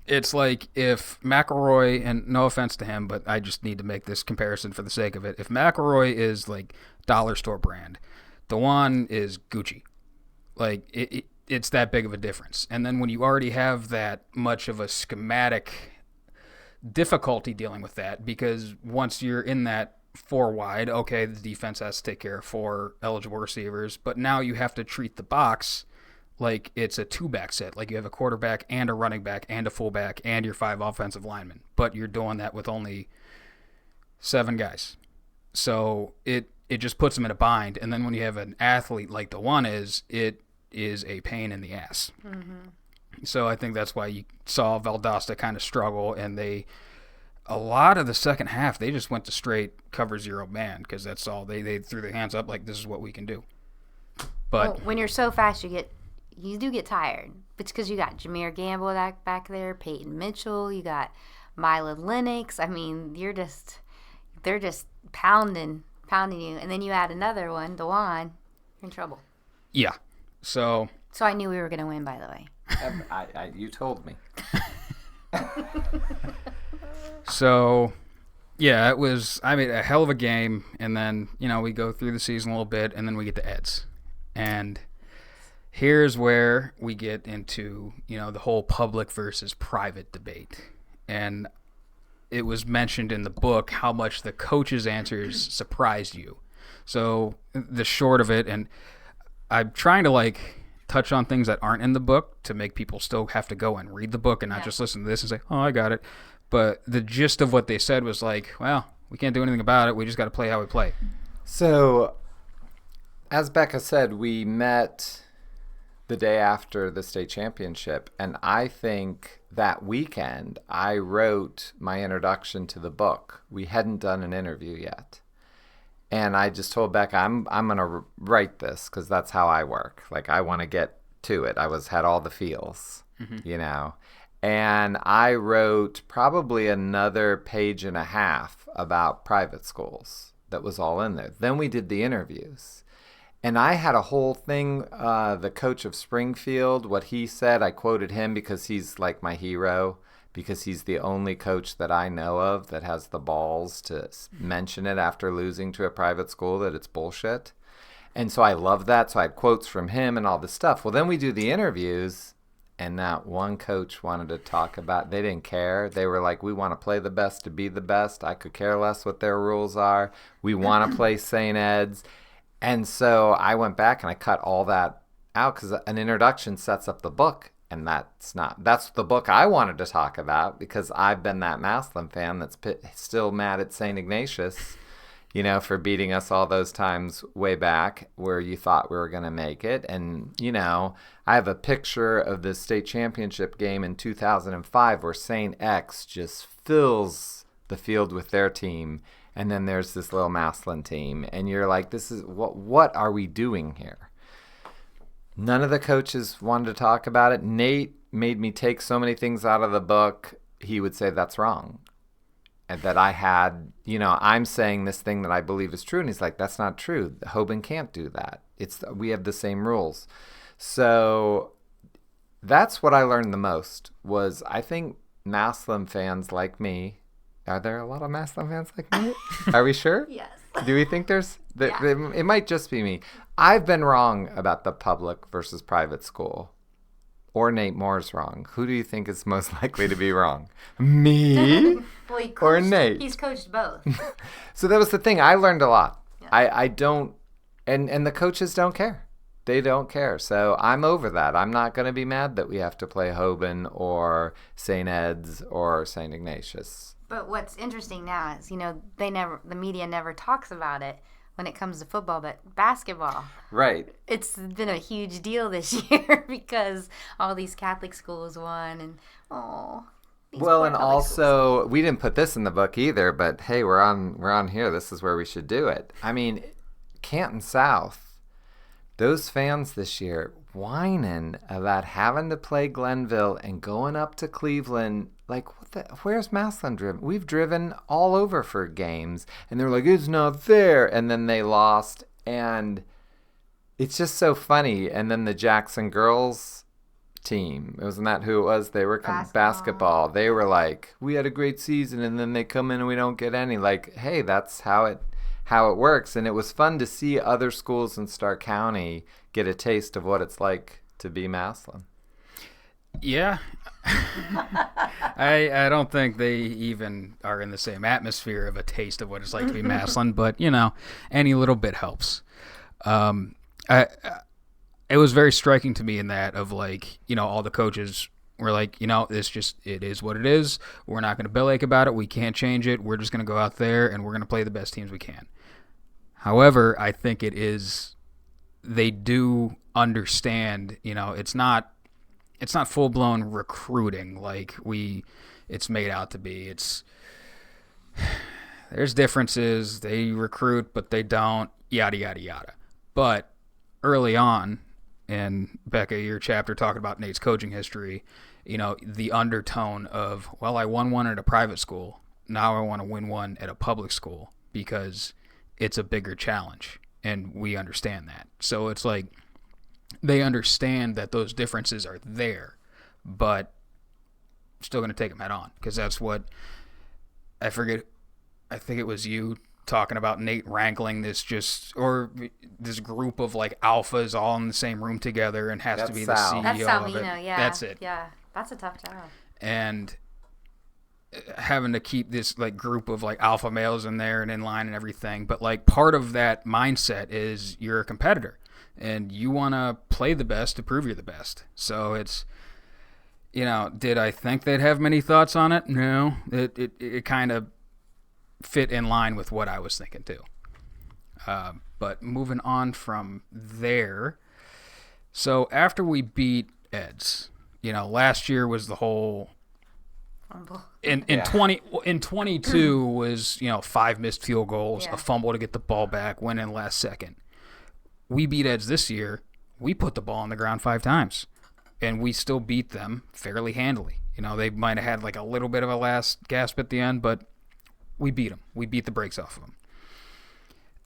It's like if McElroy, and no offense to him, but I just need to make this comparison for the sake of it. If McElroy is like dollar store brand, the one is Gucci. Like it's that big of a difference. And then when you already have that much of a schematic difficulty dealing with that, because once you're in that 4 wide, okay, the defense has to take care of 4 eligible receivers, but now you have to treat the box like it's a 2-back set. Like you have a quarterback and a running back and a fullback and your 5 offensive linemen, but you're doing that with only 7 guys. So it just puts them in a bind. And then when you have an athlete like the one is, it is a pain in the ass. Mm-hmm. So I think that's why you saw Valdosta kind of struggle, and a lot of the second half, they just went to straight cover 0 man, because that's all. They threw their hands up like, this is what we can do. But when you're so fast, you do get tired. It's because you got Jameer Gamble back there, Peyton Mitchell, you got Mila Lennox. I mean, they're just pounding you, and then you add another one, Dewan, you're in trouble. Yeah. So I knew we were going to win, by the way. You told me. So, yeah, it was, a hell of a game. And then, we go through the season a little bit, and then we get to Eds. And here's where we get into, the whole public versus private debate. And it was mentioned in the book how much the coach's answers surprised you. So the short of it, and I'm trying to touch on things that aren't in the book to make people still have to go and read the book and not just listen to this and say, oh, I got it. But the gist of what they said was well, we can't do anything about it. We just got to play how we play. So, as Becca said, we met the day after the state championship, and I think that weekend I wrote my introduction to the book. We hadn't done an interview yet. And I just told Becca, I'm going to write this because that's how I work. I want to get to it. Had all the feels, And I wrote probably another page and a half about private schools. That was all in there. Then we did the interviews. And I had a whole thing, the coach of Springfield, what he said, I quoted him because he's like my hero, because he's the only coach that I know of that has the balls to mention it after losing to a private school, that it's bullshit. And so I love that. So I had quotes from him and all this stuff. Well, then we do the interviews, and that one coach wanted to talk about, they didn't care. They were like, we want to play the best to be the best. I could care less what their rules are. We want to play St. Ed's. And so I went back and I cut all that out because an introduction sets up the book. And that's the book I wanted to talk about, because I've been that Massillon fan that's still mad at St. Ignatius, for beating us all those times way back where you thought we were going to make it. And, I have a picture of the state championship game in 2005 where St. X just fills the field with their team. And then there's this little Massillon team. And you're like, this is what are we doing here? None of the coaches wanted to talk about it. Nate made me take so many things out of the book. He would say that's wrong. And that I had, I'm saying this thing that I believe is true. And he's like, that's not true. Hoban can't do that. We have the same rules. So that's what I learned the most was I think Massillon fans like me. Are there a lot of Massillon fans like me? Are we sure? Yes. Do we think it might just be me. I've been wrong about the public versus private school. or Nate Moore's wrong? Who do you think is most likely to be wrong? Me Well, or Nate? He's coached both. So that was the thing. I learned a lot. Yeah. I don't, and the coaches don't care. They don't care. So I'm over that. I'm not going to be mad that we have to play Hoban or St. Ed's or St. Ignatius. But what's interesting now is, the media never talks about it when it comes to football, but basketball. Right. It's been a huge deal this year because all these Catholic schools won, and Well, and also we didn't put this in the book either, but hey, we're on here. This is where we should do it. I mean, Canton South, those fans this year whining about having to play Glenville and going up to Cleveland. Like, where's Massillon driven? We've driven all over for games, and they're like, it's not fair. And then they lost, and it's just so funny. And then the Jackson girls team, wasn't that who it was? They were basketball. They were like, we had a great season, and then they come in and we don't get any. Like, hey, that's how it works. And it was fun to see other schools in Stark County get a taste of what it's like to be Massillon. Yeah. I don't think they even are in the same atmosphere of a taste of what it's like to be Massillon, but any little bit helps. It was very striking to me in that of like, all the coaches were like, it is what it is. We're not going to bellyache about it. We can't change it. We're just going to go out there and we're going to play the best teams we can. However, I think they do understand, it's not full-blown recruiting like it's made out to be. There's differences. They recruit, but they don't, yada, yada, yada. But early on, and Becca, your chapter talking about Nate's coaching history, the undertone of, well, I won one at a private school. Now I want to win one at a public school because it's a bigger challenge, and we understand that. So it's like they understand that those differences are there, but still going to take them head on because that's what I forget. I think it was you talking about Nate wrangling this group of like alphas all in the same room together and has to be the CEO. That's of it. Yeah. That's it. Yeah, that's a tough job. And having to keep this like group of like alpha males in there and in line and everything, but like part of that mindset is you're a competitor and you want to play the best to prove you're the best. So it's, did I think they'd have many thoughts on it? No, it kind of fit in line with what I was thinking too. But moving on from there, so after we beat Ed's, last year was the whole. In 22 was 5 missed field goals, a fumble to get the ball back, went in last second. We beat Ed's this year. We put the ball on the ground 5 times, and we still beat them fairly handily. They might have had like a little bit of a last gasp at the end, but we beat them. We beat the brakes off of them.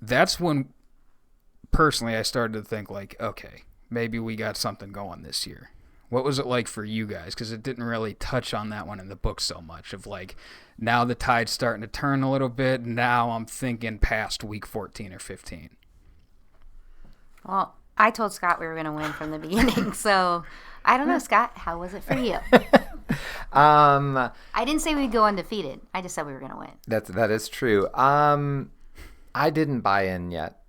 That's when, personally, I started to think like, okay, maybe we got something going this year. What was it like for you guys? Because it didn't really touch on that one in the book so much of like, now the tide's starting to turn a little bit. Now I'm thinking past week 14 or 15. Well, I told Scott we were going to win from the beginning. So I don't know, Scott, how was it for you? I didn't say we'd go undefeated. I just said we were going to win. That is true. I didn't buy in yet.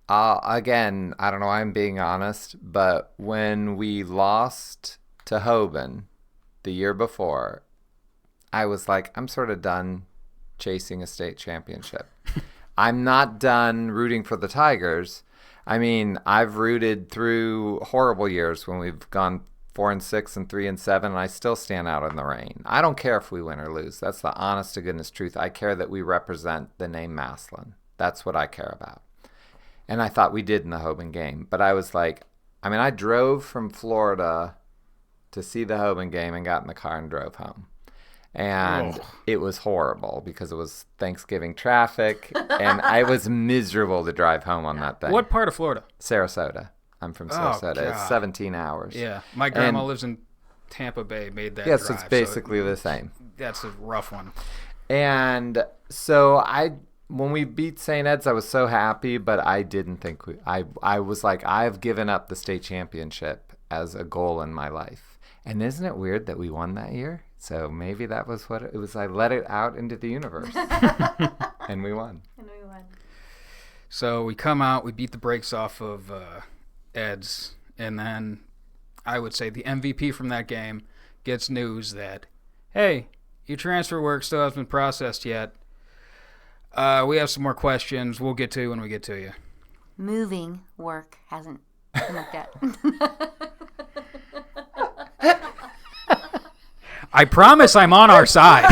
Again, I don't know, I'm being honest, but when we lost to Hoban the year before, I was like, I'm sort of done chasing a state championship. I'm not done rooting for the Tigers. I mean, I've rooted through horrible years when we've gone 4-6 and 3-7, and I still stand out in the rain. I don't care if we win or lose. That's the honest to goodness truth. I care that we represent the name Massillon. That's what I care about. And I thought we did in the Hoban game. But I was like, I drove from Florida to see the Hoban game and got in the car and drove home. And it was horrible because it was Thanksgiving traffic. And I was miserable to drive home on that thing. What part of Florida? Sarasota. I'm from Sarasota. It's 17 hours. Yeah. My grandma lives in Tampa Bay, made that drive. Yes, it's basically the same. That's a rough one. And so when we beat St. Ed's, I was so happy, but I didn't think I was like, I've given up the state championship as a goal in my life. And isn't it weird that we won that year? So maybe that was what it was. I let it out into the universe. And we won. So we come out, we beat the brakes off of Ed's, and then I would say the MVP from that game gets news that, hey, your transfer work still hasn't been processed yet. We have some more questions we'll get to when we get to you. Moving work hasn't been looked at. I promise I'm on our side.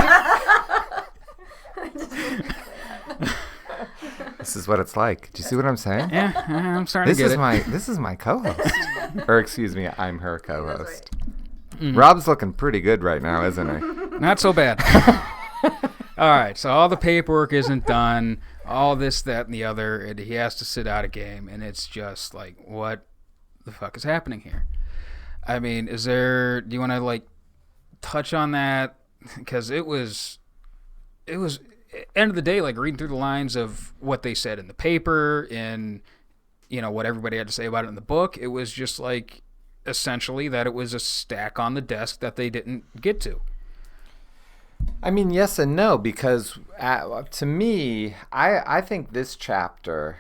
This is what it's like. Do you see what I'm saying? Yeah, I'm starting to get it. This is my co-host. Or excuse me, I'm her co-host. Right. Rob's looking pretty good right now, isn't he? Not so bad. All right, so all the paperwork isn't done, all this, that, and the other, and he has to sit out a game, and it's just like, what the fuck is happening here? I mean, do you want to, touch on that? Because it was, end of the day, reading through the lines of what they said in the paper and, what everybody had to say about it in the book, it was just essentially that it was a stack on the desk that they didn't get to. I mean, yes and no, because to me, I think this chapter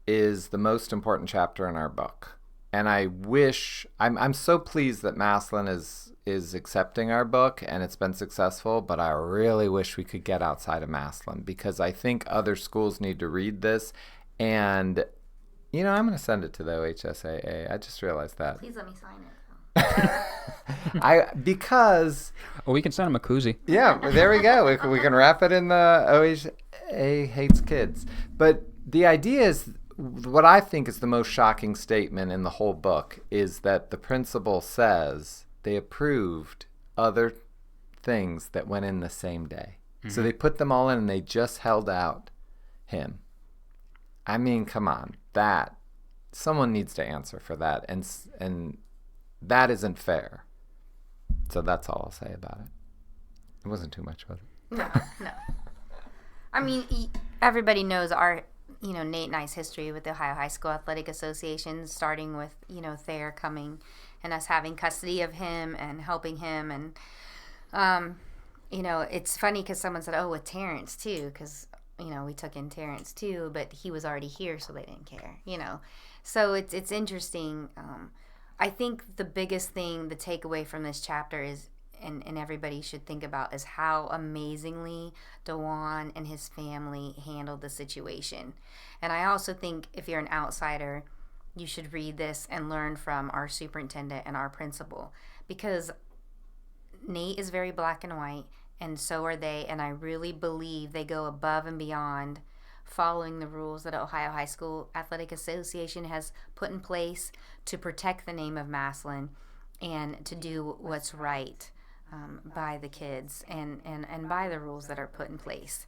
is the most important chapter in our book. And I wish, I'm so pleased that Massillon is accepting our book and it's been successful, but I really wish we could get outside of Massillon because I think other schools need to read this. And, I'm going to send it to the OHSAA. I just realized that. Please let me sign it. Because we can send him a koozie. Yeah, there we go. We can wrap it in the OHA hates kids. But the idea is, what I think is the most shocking statement in the whole book is that the principal says they approved other things that went in the same day. Mm-hmm. So they put them all in and they just held out him. I mean, come on. Someone needs to answer for that. And that isn't fair. So that's all I'll say about it. It wasn't too much, was it? No. I mean, everybody knows our, Nate and I's history with the Ohio High School Athletic Association, starting with, Thayer coming and us having custody of him and helping him. And, it's funny because someone said, with Terrence too, because, we took in Terrence too, but he was already here, so they didn't care, So it's interesting. I think the biggest thing, the takeaway from this chapter is, and everybody should think about, is how amazingly DeJuan and his family handled the situation. And I also think if you're an outsider, you should read this and learn from our superintendent and our principal, because Nate is very black and white, and so are they, and I really believe they go above and beyond following the rules that Ohio High School Athletic Association has put in place to protect the name of Massillon and to do what's right by the kids and by the rules that are put in place.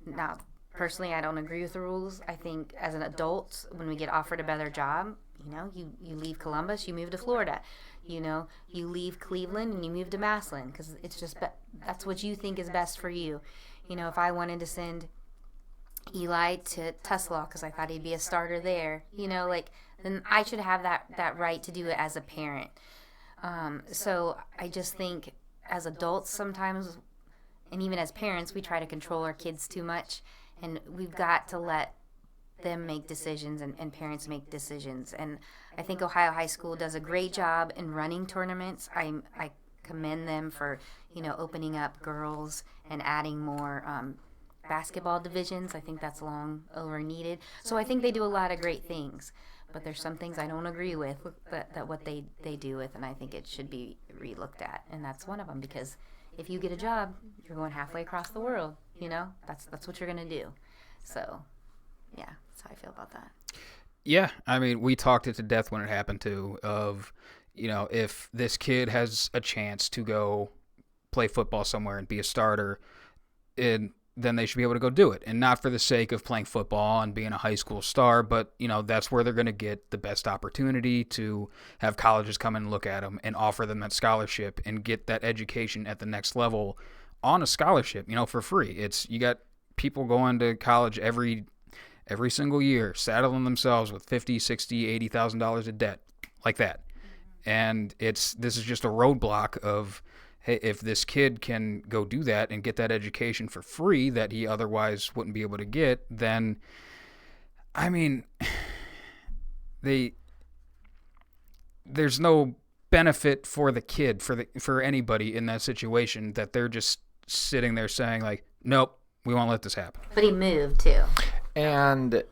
Now, personally, I don't agree with the rules. I think as an adult, when we get offered a better job, you leave Columbus, you move to Florida. You leave Cleveland and you move to Massillon because it's just that's what you think is best for you. If I wanted to send Eli to Tuslaw because I thought he'd be a starter there, then I should have that right to do it as a parent. So I just think as adults sometimes, and even as parents, we try to control our kids too much, and we've got to let them make decisions and parents make decisions. And I think Ohio High School does a great job in running tournaments. I commend them for, opening up girls and adding more basketball divisions. I think that's long over needed. So I think they do a lot of great things. But there's some things I don't agree with that what they do with, and I think it should be re-looked at. And that's one of them, because if you get a job, you're going halfway across the world. That's what you're going to do. So, yeah, that's how I feel about that. Yeah, I mean, we talked it to death when it happened too, of, if this kid has a chance to go play football somewhere and be a starter, then they should be able to go do it. And not for the sake of playing football and being a high school star, but, that's where they're going to get the best opportunity to have colleges come and look at them and offer them that scholarship and get that education at the next level on a scholarship, for free. You got people going to college every single year, saddling themselves with $50,000, $60,000, $80,000 of debt like that. And this is just a roadblock of, hey, if this kid can go do that and get that education for free that he otherwise wouldn't be able to get, then, I mean, there's no benefit for the kid, for anybody in that situation, that they're just sitting there saying, like, nope, we won't let this happen. But he moved too. And,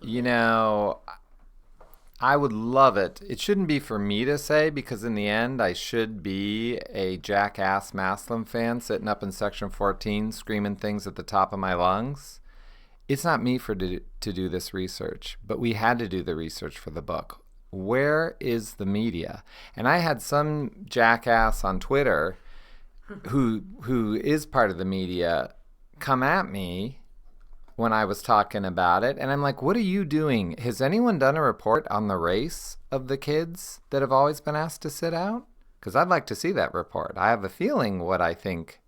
I would love it. It shouldn't be for me to say, because in the end, I should be a jackass Massillon fan sitting up in Section 14 screaming things at the top of my lungs. It's not me to do this research, but we had to do the research for the book. Where is the media? And I had some jackass on Twitter who is part of the media come at me when I was talking about it, and I'm like, what are you doing? Has anyone done a report on the race of the kids that have always been asked to sit out? Because I'd like to see that report. I have a feeling what I think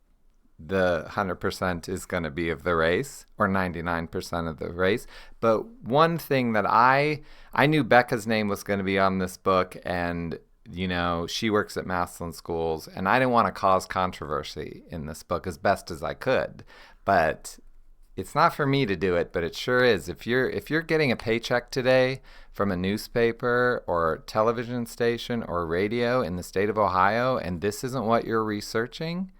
the 100% is going to be of the race, or 99% of the race. But one thing that I knew Becca's name was going to be on this book, and she works at Massillon schools, and I didn't want to cause controversy in this book as best as I could. But it's not for me to do it, but it sure is. If you're getting a paycheck today from a newspaper or television station or radio in the state of Ohio, and this isn't what you're researching,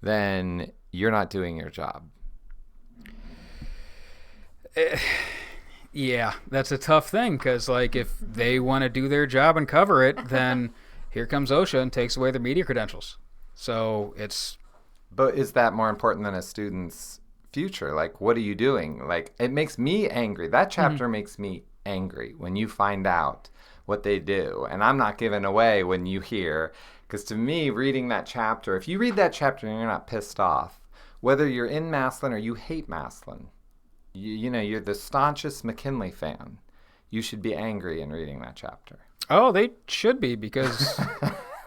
then you're not doing your job. Yeah, that's a tough thing, because, like, if they want to do their job and cover it, then here comes OSHA and takes away their media credentials. So it's... But is that more important than a student's future? Like, what are you doing? Like, it makes me angry. That chapter makes me angry when you find out what they do. And I'm not giving away when you hear, because to me, reading that chapter, if you read that chapter and you're not pissed off, whether you're in Massillon or you hate Massillon, you're the staunchest McKinley fan, you should be angry in reading that chapter. Oh, they should be, because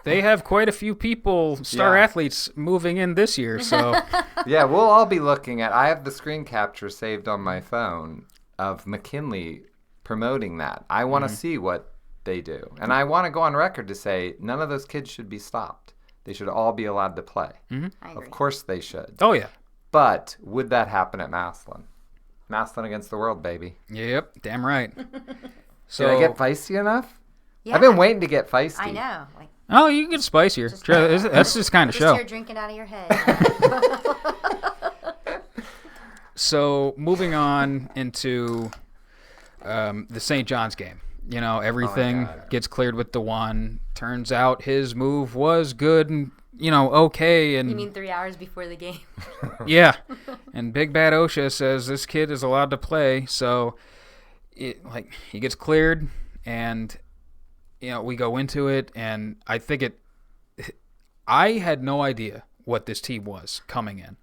they have quite a few people, star athletes, moving in this year. So yeah, we'll all be looking at, I have the screen capture saved on my phone of McKinley promoting that. I want to see what they do. And I want to go on record to say none of those kids should be stopped. They should all be allowed to play. I agree. Of course they should. Oh, yeah. But would that happen at Massillon? Massillon against the world, baby. Yep, damn right. So, did I get feisty enough? Yeah. I've been waiting to get feisty. I know. Like, oh, you can get spicier. That's just kind of show. You're drinking out of your head. So moving on into the St. John's game. Everything gets cleared with DeJuan. Turns out his move was good and, okay. And You mean 3 hours before the game? yeah. And Big Bad OSHA says this kid is allowed to play. So, he gets cleared, and, we go into it, and I think I had no idea what this team was coming in.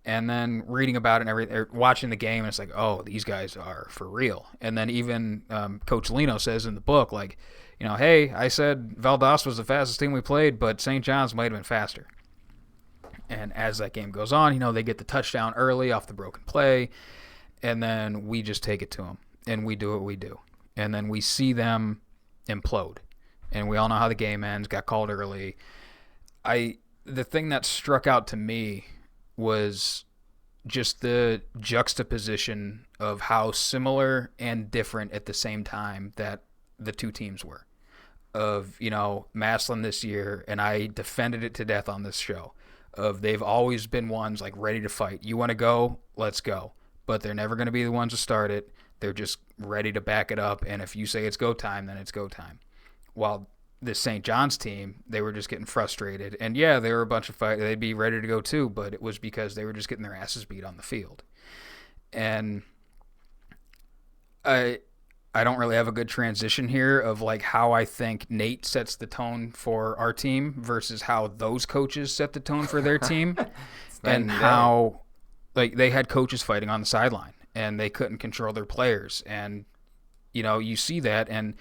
And then reading about it and everything, watching the game, and it's like, oh, these guys are for real. And then even Coach Lino says in the book, like, hey, I said Valdosta was the fastest team we played, but St. John's might have been faster. And as that game goes on, they get the touchdown early off the broken play, and then we just take it to them, and we do what we do. And then we see them implode. And we all know how the game ends, got called early. The thing that struck out to me was just the juxtaposition of how similar and different at the same time that the two teams were. Of, Massillon this year, and I defended it to death on this show, of they've always been ones like ready to fight. You want to go? Let's go. But they're never going to be the ones to start it. They're just ready to back it up, and if you say it's go time, then it's go time. While this St. John's team, they were just getting frustrated. And yeah, they were a bunch of fight. They'd be ready to go too, but it was because they were just getting their asses beat on the field. And I don't really have a good transition here of like how I think Nate sets the tone for our team versus how those coaches set the tone for their team. And how like they had coaches fighting on the sideline and they couldn't control their players. And, you see that, and,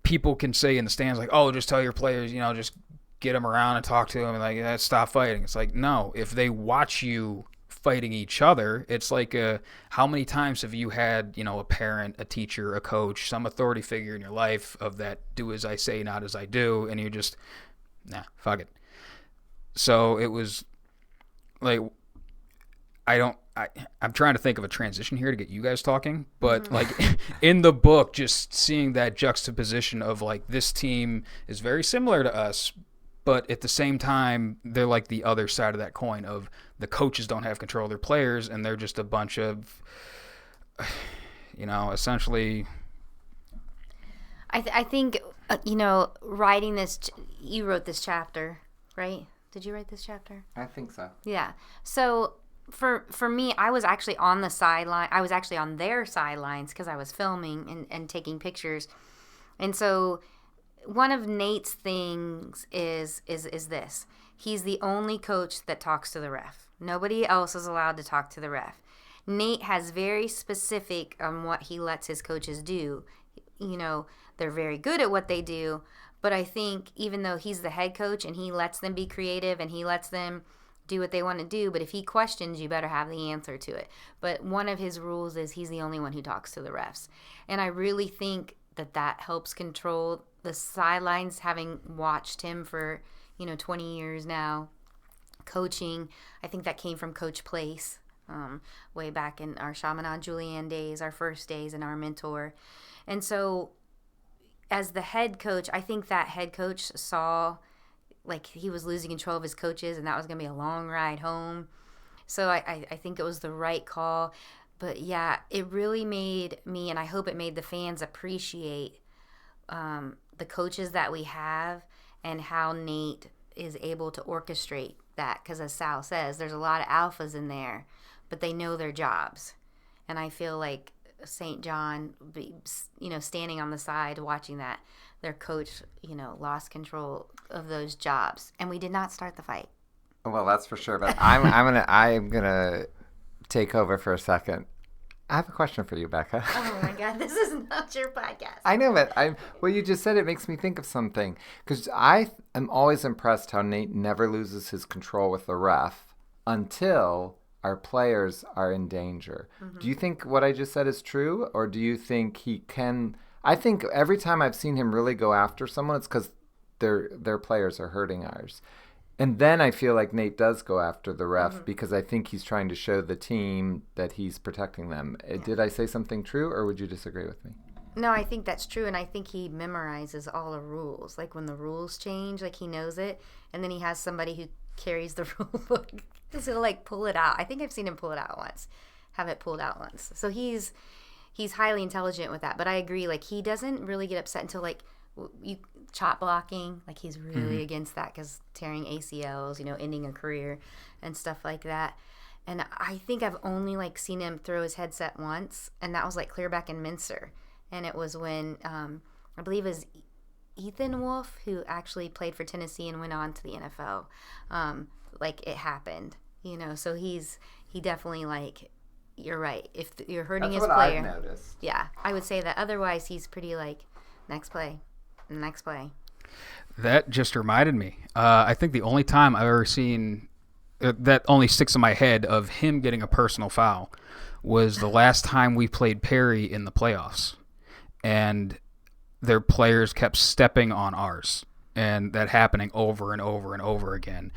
people can say in the stands like, oh, just tell your players, just get them around and talk to them and like, stop fighting. It's like, no, if they watch you fighting each other. It's like how many times have you had, a parent, a teacher, a coach, some authority figure in your life of that do as I say, not as I do, and you're just, nah, fuck it. So it was like, I'm trying to think of a transition here to get you guys talking, but like in the book, just seeing that juxtaposition of like this team is very similar to us, but at the same time, they're like the other side of that coin of the coaches don't have control of their players and they're just a bunch of, essentially. I think, writing this, you wrote this chapter, right? Did you write this chapter? I think so. Yeah. So for me, I was actually on the sideline. I was actually on their sidelines because I was filming and taking pictures. And so one of Nate's things is this. He's the only coach that talks to the ref. Nobody else is allowed to talk to the ref. Nate has very specific on what he lets his coaches do. They're very good at what they do. But I think even though he's the head coach and he lets them be creative and he lets them do what they want to do, but if he questions, you better have the answer to it. But one of his rules is he's the only one who talks to the refs. And I really think that helps control the sidelines, having watched him for, 20 years now, coaching. I think that came from Coach Place way back in our Chaminade Julienne days, our first days, and our mentor. And so as the head coach, I think that head coach saw like he was losing control of his coaches and that was going to be a long ride home. So I think it was the right call. But yeah, it really made me, and I hope it made the fans appreciate the coaches that we have and how Nate is able to orchestrate that. Because as Sal says, there's a lot of alphas in there, but they know their jobs. And I feel like St. John, standing on the side watching that, their coach, lost control of those jobs, and we did not start the fight. Well, that's for sure. But I'm gonna take over for a second. I have a question for you, Becca. Oh my God, this is not your podcast. I know, but what you just said, it makes me think of something, because I am always impressed how Nate never loses his control with the ref until our players are in danger. Mm-hmm. Do you think what I just said is true, or do you think he can? I think every time I've seen him really go after someone, it's because their players are hurting ours. And then I feel like Nate does go after the ref because I think he's trying to show the team that he's protecting them. Yeah. Did I say something true, or would you disagree with me? No, I think that's true, and I think he memorizes all the rules. Like when the rules change, like he knows it, and then he has somebody who carries the rule book to like pull it out. I think I've seen him pull it out once, have it pulled out once. So he's highly intelligent with that. But I agree, like he doesn't really get upset until like you chop blocking. Like he's really against that because tearing ACLs, ending a career and stuff like that. And I think I've only like seen him throw his headset once, and that was like clear back in Minster. And it was when I believe it was Ethan Wolf, who actually played for Tennessee and went on to the NFL. Like it happened, So he definitely like, you're right. If you're hurting That's his what player, I've noticed. Yeah, I would say that. Otherwise, he's pretty like next play. That just reminded me. I think the only time I've ever seen that only sticks in my head of him getting a personal foul was the last time we played Perry in the playoffs, and their players kept stepping on ours, and that happening over and over and over again.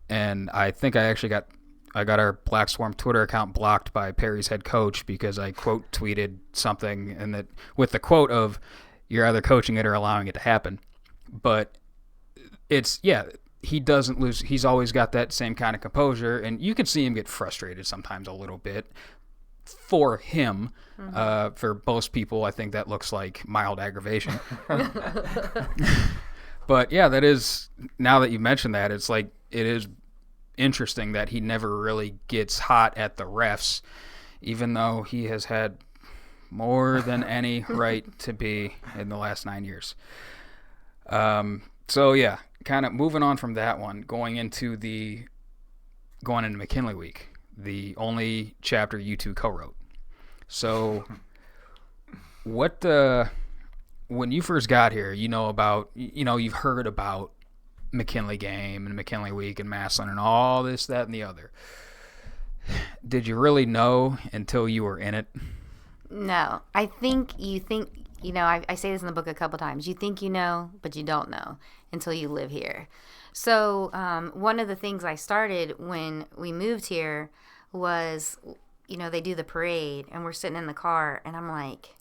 And I think I got our BlackSwarm Twitter account blocked by Perry's head coach because I quote tweeted something and that with the quote of, "You're either coaching it or allowing it to happen." But he doesn't lose. He's always got that same kind of composure, and you can see him get frustrated sometimes a little bit. For him, for most people, I think that looks like mild aggravation. But yeah, that is, now that you mention that, it's like, it is interesting that he never really gets hot at the refs, even though he has had more than any right to be in the last 9 years. So yeah, kind of moving on from that one, going into McKinley Week, the only chapter you two co-wrote. So what, when you first got here, you've heard about McKinley game and McKinley Week and Massillon and all this, that, and the other. Did you really know until you were in it? No, I think I say this in the book a couple times. You think you know, but you don't know until you live here. So one of the things I started when we moved here was, they do the parade and we're sitting in the car and I'm like,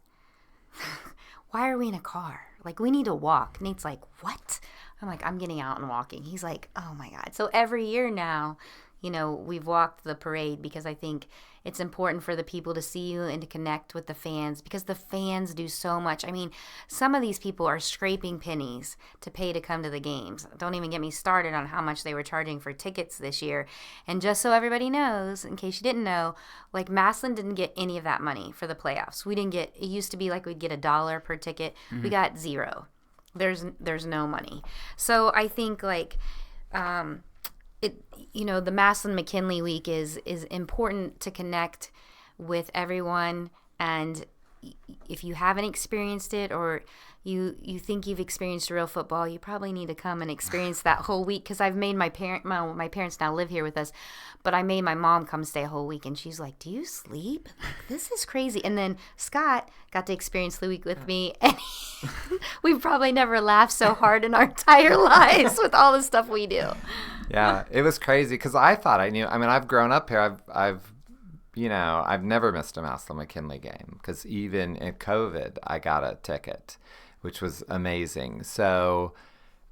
why are we in a car? Like, we need to walk. Nate's like, what? I'm like, I'm getting out and walking. He's like, oh my God. So every year now, we've walked the parade because I think it's important for the people to see you and to connect with the fans because the fans do so much. I mean, some of these people are scraping pennies to pay to come to the games. Don't even get me started on how much they were charging for tickets this year. And just so everybody knows, in case you didn't know, like Massillon didn't get any of that money for the playoffs. It used to be like we'd get $1 per ticket. Mm-hmm. We got $0. There's no money. So I think like, the Massillon McKinley week is important to connect with everyone. And if you haven't experienced it or you think you've experienced real football, you probably need to come and experience that whole week. Because I've made my parents now live here with us, but I made my mom come stay a whole week, and she's like, "Do you sleep? Like, this is crazy." And then Scott got to experience the week with me, and we've probably never laughed so hard in our entire lives with all the stuff we do. Yeah, it was crazy because I thought I knew. I mean, I've grown up here. I've never missed a Massillon McKinley game because even in COVID, I got a ticket, which was amazing. So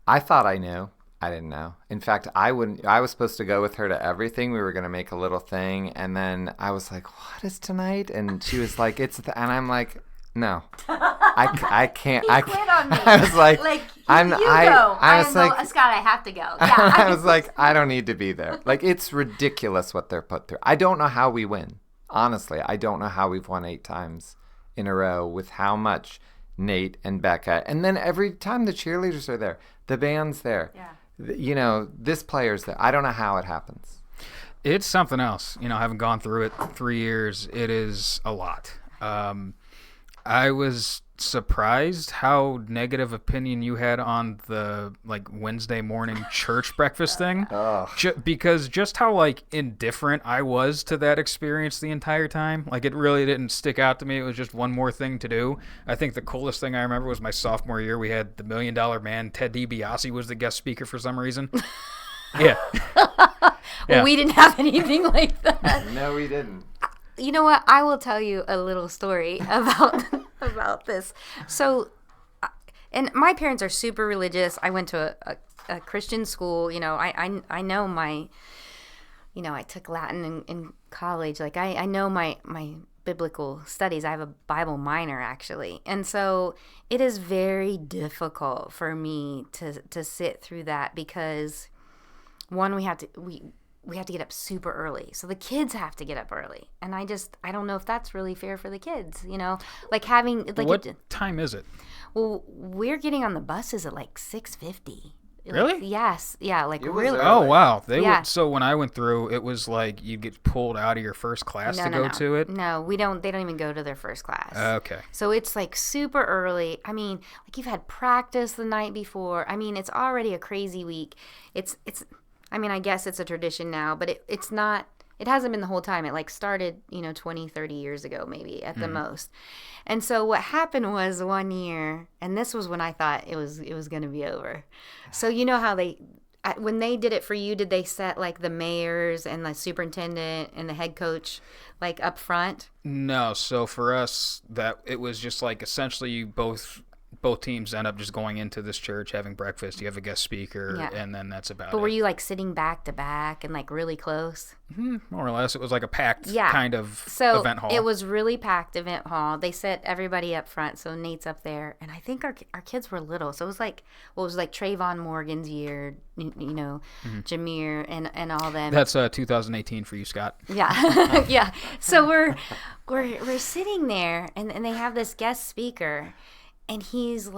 I thought I knew. I didn't know. In fact, I was supposed to go with her to everything. We were going to make a little thing. And then I was like, what is tonight? And she was like, and I'm like, no, I can't. He quit on me. I was like, go. I was like, Scott, I have to go. Yeah. I was like, I don't need to be there. Like, it's ridiculous what they're put through. I don't know how we win. Honestly, I don't know how we've won 8 times in a row with how much Nate and Becca. And then every time the cheerleaders are there, the band's there. Yeah. This player's there. I don't know how it happens. It's something else. Having gone through it 3 years, it is a lot. I was surprised how negative opinion you had on the Wednesday morning church breakfast thing. Because just how indifferent I was to that experience the entire time. It really didn't stick out to me. It was just one more thing to do. I think the coolest thing I remember was my sophomore year. We had the $1 Million Man. Ted DiBiase was the guest speaker for some reason. Yeah. Well, we didn't have anything like that. No, we didn't. You know what? I will tell you a little story about this. So, and my parents are super religious. I went to a Christian school. I know my, I took Latin in college. I know my biblical studies. I have a Bible minor, actually. And so it is very difficult for me to sit through that because, one, we have to get up super early. So the kids have to get up early. And I don't know if that's really fair for the kids, What time is it? Well, we're getting on the buses at 6:50. Really? Yes. Yeah, really. Oh, wow. So when I went through, it was you'd get pulled out of your first class to to it? No, they don't even go to their first class. Okay. So it's super early. I mean, you've had practice the night before. I mean, it's already a crazy week. I guess it's a tradition now, but it's not, it hasn't been the whole time. It started, 20, 30 years ago, maybe at the most. And so what happened was one year, and this was when I thought it was going to be over. So how when they did it for you, did they set the mayors and the superintendent and the head coach up front? No. So for us, that it was just essentially you both teams end up just going into this church, having breakfast. You have a guest speaker, and then that's about it. But were you sitting back to back and really close? Mm-hmm. More or less. It was a packed kind of event hall. It was really packed event hall. They set everybody up front, so Nate's up there. And I think our kids were little. So it was it was Trayvon Morgan's year, mm-hmm. Jameer and all them. That's 2018 for you, Scott. Yeah. Yeah. So we're sitting there, and they have this guest speaker. And he's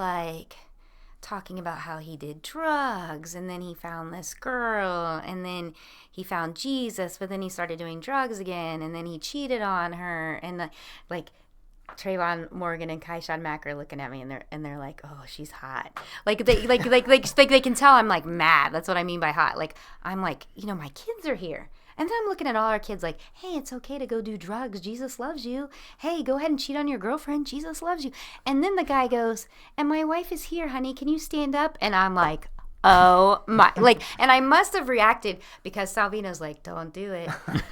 talking about how he did drugs, and then he found this girl, and then he found Jesus, but then he started doing drugs again, and then he cheated on her, and Trayvon Morgan and Kaishan Mack are looking at me and they're like, oh, she's hot. Like they can tell I'm like mad. That's what I mean by hot. Like I'm like, my kids are here. And then I'm looking at all our kids like, hey, it's okay to go do drugs. Jesus loves you. Hey, go ahead and cheat on your girlfriend. Jesus loves you. And then the guy goes, and my wife is here, honey. Can you stand up? And I'm like, oh my, and I must have reacted because Salvino's like, don't do it.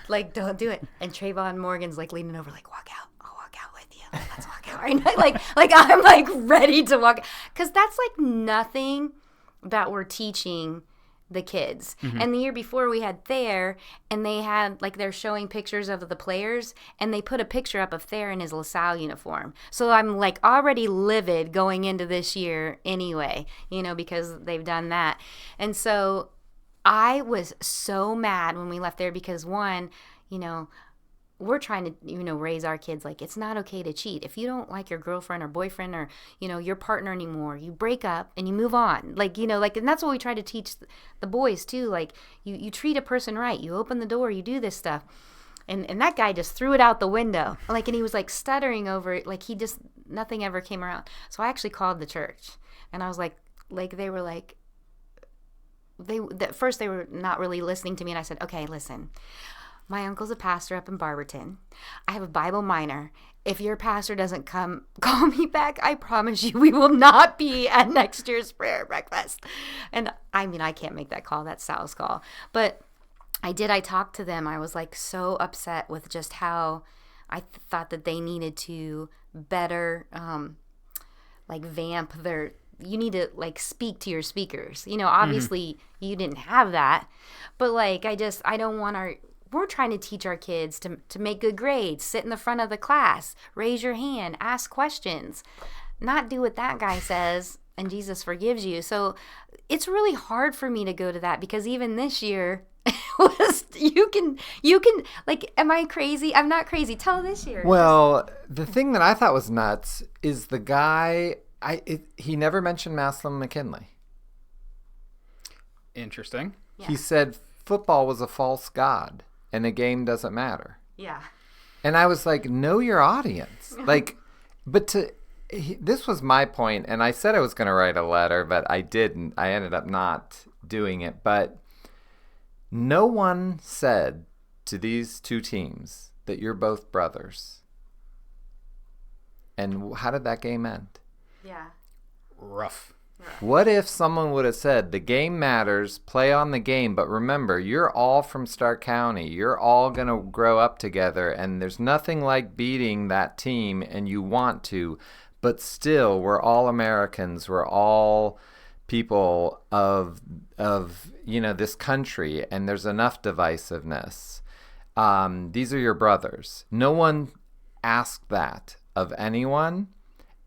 Like, don't do it. And Trayvon Morgan's like leaning over like, walk out. I'll walk out with you. Let's walk out right now. Like I'm like ready to walk. Because that's like nothing that we're teaching the kids. And the year before we had Thayer, and they had they're showing pictures of the players, and they put a picture up of Thayer in his LaSalle uniform. So I'm like already livid going into this year anyway, because they've done that. And so I was so mad when we left there because one, we're trying to, raise our kids like it's not okay to cheat. If you don't like your girlfriend or boyfriend or, your partner anymore, you break up and you move on. And that's what we try to teach the boys too. Like you treat a person right. You open the door, you do this stuff. And that guy just threw it out the window. And he was stuttering over it. Nothing ever came around. So I actually called the church and I was they were at first they were not really listening to me. And I said, okay, listen. My uncle's a pastor up in Barberton. I have a Bible minor. If your pastor doesn't come call me back, I promise you we will not be at next year's prayer breakfast. And I mean, I can't make that call. That's Sal's call. But I talked to them. I was so upset with just how I thought that they needed to better vamp their, you need to speak to your speakers. Obviously you didn't have that. But I don't want we're trying to teach our kids to make good grades, sit in the front of the class, raise your hand, ask questions, not do what that guy says and Jesus forgives you. So it's really hard for me to go to that because even this year you can am I crazy? I'm not crazy. Tell this year. Well, the thing that I thought was nuts is the guy, he never mentioned Massillon McKinley. Interesting. Yeah. He said football was a false god. And the game doesn't matter. Yeah. And I was like, know your audience. This was my point, and I said I was going to write a letter, but I didn't. I ended up not doing it. But no one said to these two teams that you're both brothers. And how did that game end? Yeah. Rough. What if someone would have said, the game matters, play on the game, but remember, you're all from Stark County. You're all going to grow up together, and there's nothing like beating that team, and you want to, but still, we're all Americans. We're all people of this country, and there's enough divisiveness. These are your brothers. No one asked that of anyone.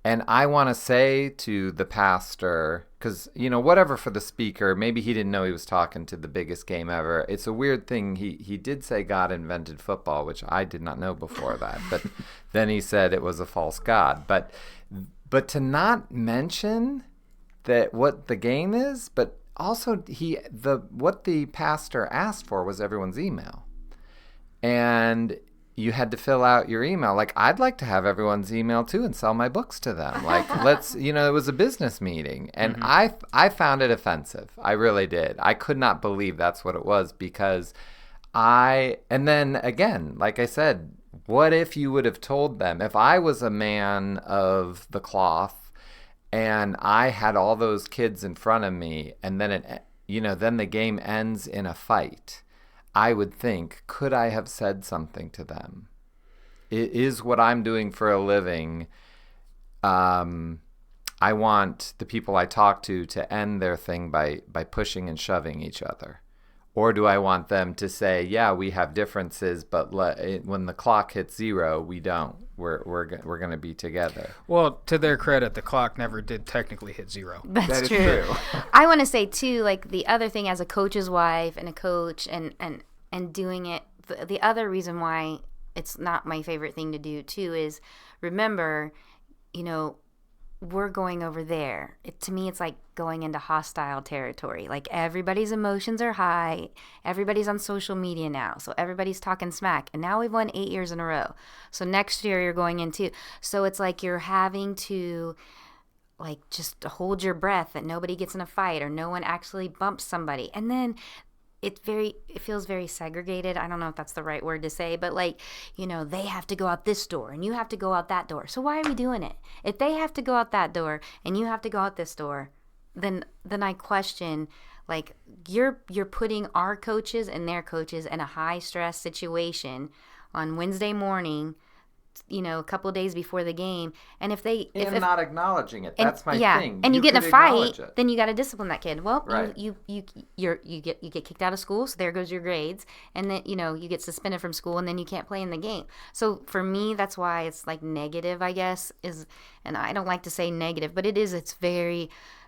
And I want to say to the pastor, because, whatever for the speaker, maybe he didn't know he was talking to the biggest game ever. It's a weird thing. He did say God invented football, which I did not know before that. But then he said it was a false god. But to not mention that what the game is, but also what the pastor asked for was everyone's email. And you had to fill out your email. I'd like to have everyone's email too and sell my books to them. It was a business meeting. And I found it offensive. I really did. I could not believe that's what it was because and then again, like I said, what if you would have told them, if I was a man of the cloth and I had all those kids in front of me and then then the game ends in a fight, I would think, could I have said something to them? It is what I'm doing for a living. I want the people I talk to end their thing by pushing and shoving each other. Or do I want them to say, yeah, we have differences, but when the clock hits 0, we don't. We're going to be together. Well, to their credit, the clock never did technically hit 0. That's That true. is true. I want to say too, the other thing as a coach's wife and a coach and doing it, the other reason why it's not my favorite thing to do too is remember, we're going over there. To me, it's like going into hostile territory. Like everybody's emotions are high. Everybody's on social media now. So everybody's talking smack. And now we've won 8 years in a row. So next year you're going into. So it's like you're having to like just hold your breath that nobody gets in a fight or no one actually bumps somebody. And then it feels very segregated. I don't know if that's the right word to say, but like, they have to go out this door and you have to go out that door. So why are we doing it? If they have to go out that door and you have to go out this door, then I question, like, you're putting our coaches and their coaches in a high stress situation on Wednesday morning, a couple of days before the game, and if not acknowledging it, that's my thing. And you get in a fight, it. then you got to discipline that kid. Well, right. you get kicked out of school, so there goes your grades, and then you get suspended from school, and then you can't play in the game. So for me, that's why it's like negative, I guess, and I don't like to say negative, but it is. It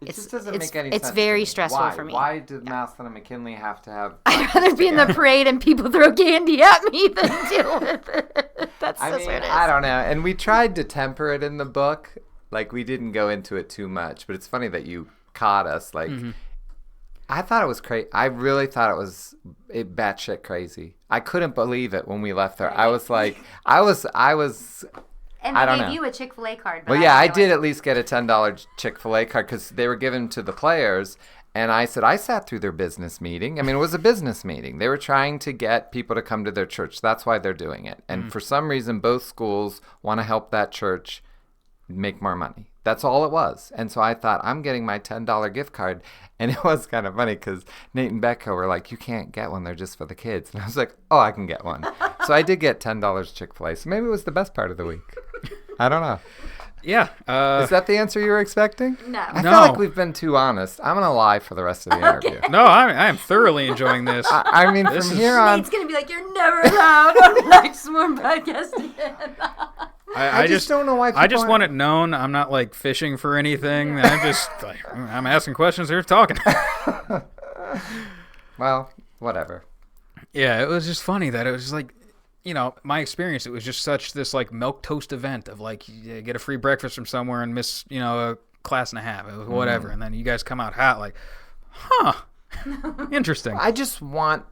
just doesn't make any sense. It's very stressful for me. Why did Massillon and McKinley have to have? I'd rather be in the parade and people throw candy at me than deal with it. That's what it is. I don't know. And we tried to temper it in the book. Like, we didn't go into it too much. But it's funny that you caught us. Like, I thought it was crazy. I really thought it was batshit crazy. I couldn't believe it when we left there. I was like, I was. And I they don't gave know. you a Chick-fil-A card. Well, yeah, I did at least get a $10 Chick-fil-A card because they were given to the players. And I said, I sat through their business meeting. I mean, it was a business meeting. They were trying to get people to come to their church. That's why they're doing it. And for some reason, both schools want to help that church make more money. That's all it was. And so I thought, I'm getting my $10 gift card. And it was kind of funny because Nate and Becca were like, you can't get one. They're just for the kids. And I was like, oh, I can get one. So I did get $10 Chick-fil-A. So maybe it was the best part of the week. I don't know. Yeah. Is that the answer you were expecting? No. I feel like we've been too honest. I'm going to lie for the rest of the interview. No, I am thoroughly enjoying this. I mean, from here on. Nate's going to be like, you're never allowed on BlackSwarm podcast again. I just don't know why people I just want it known. I'm not like fishing for anything. I'm just like, I'm asking questions. They're talking. Well, whatever. Yeah, it was just funny that it was just like, my experience, it was just such this like milquetoast event of like, you get a free breakfast from somewhere and miss, a class and a half. It was whatever. And then you guys come out hot like, interesting. I just want,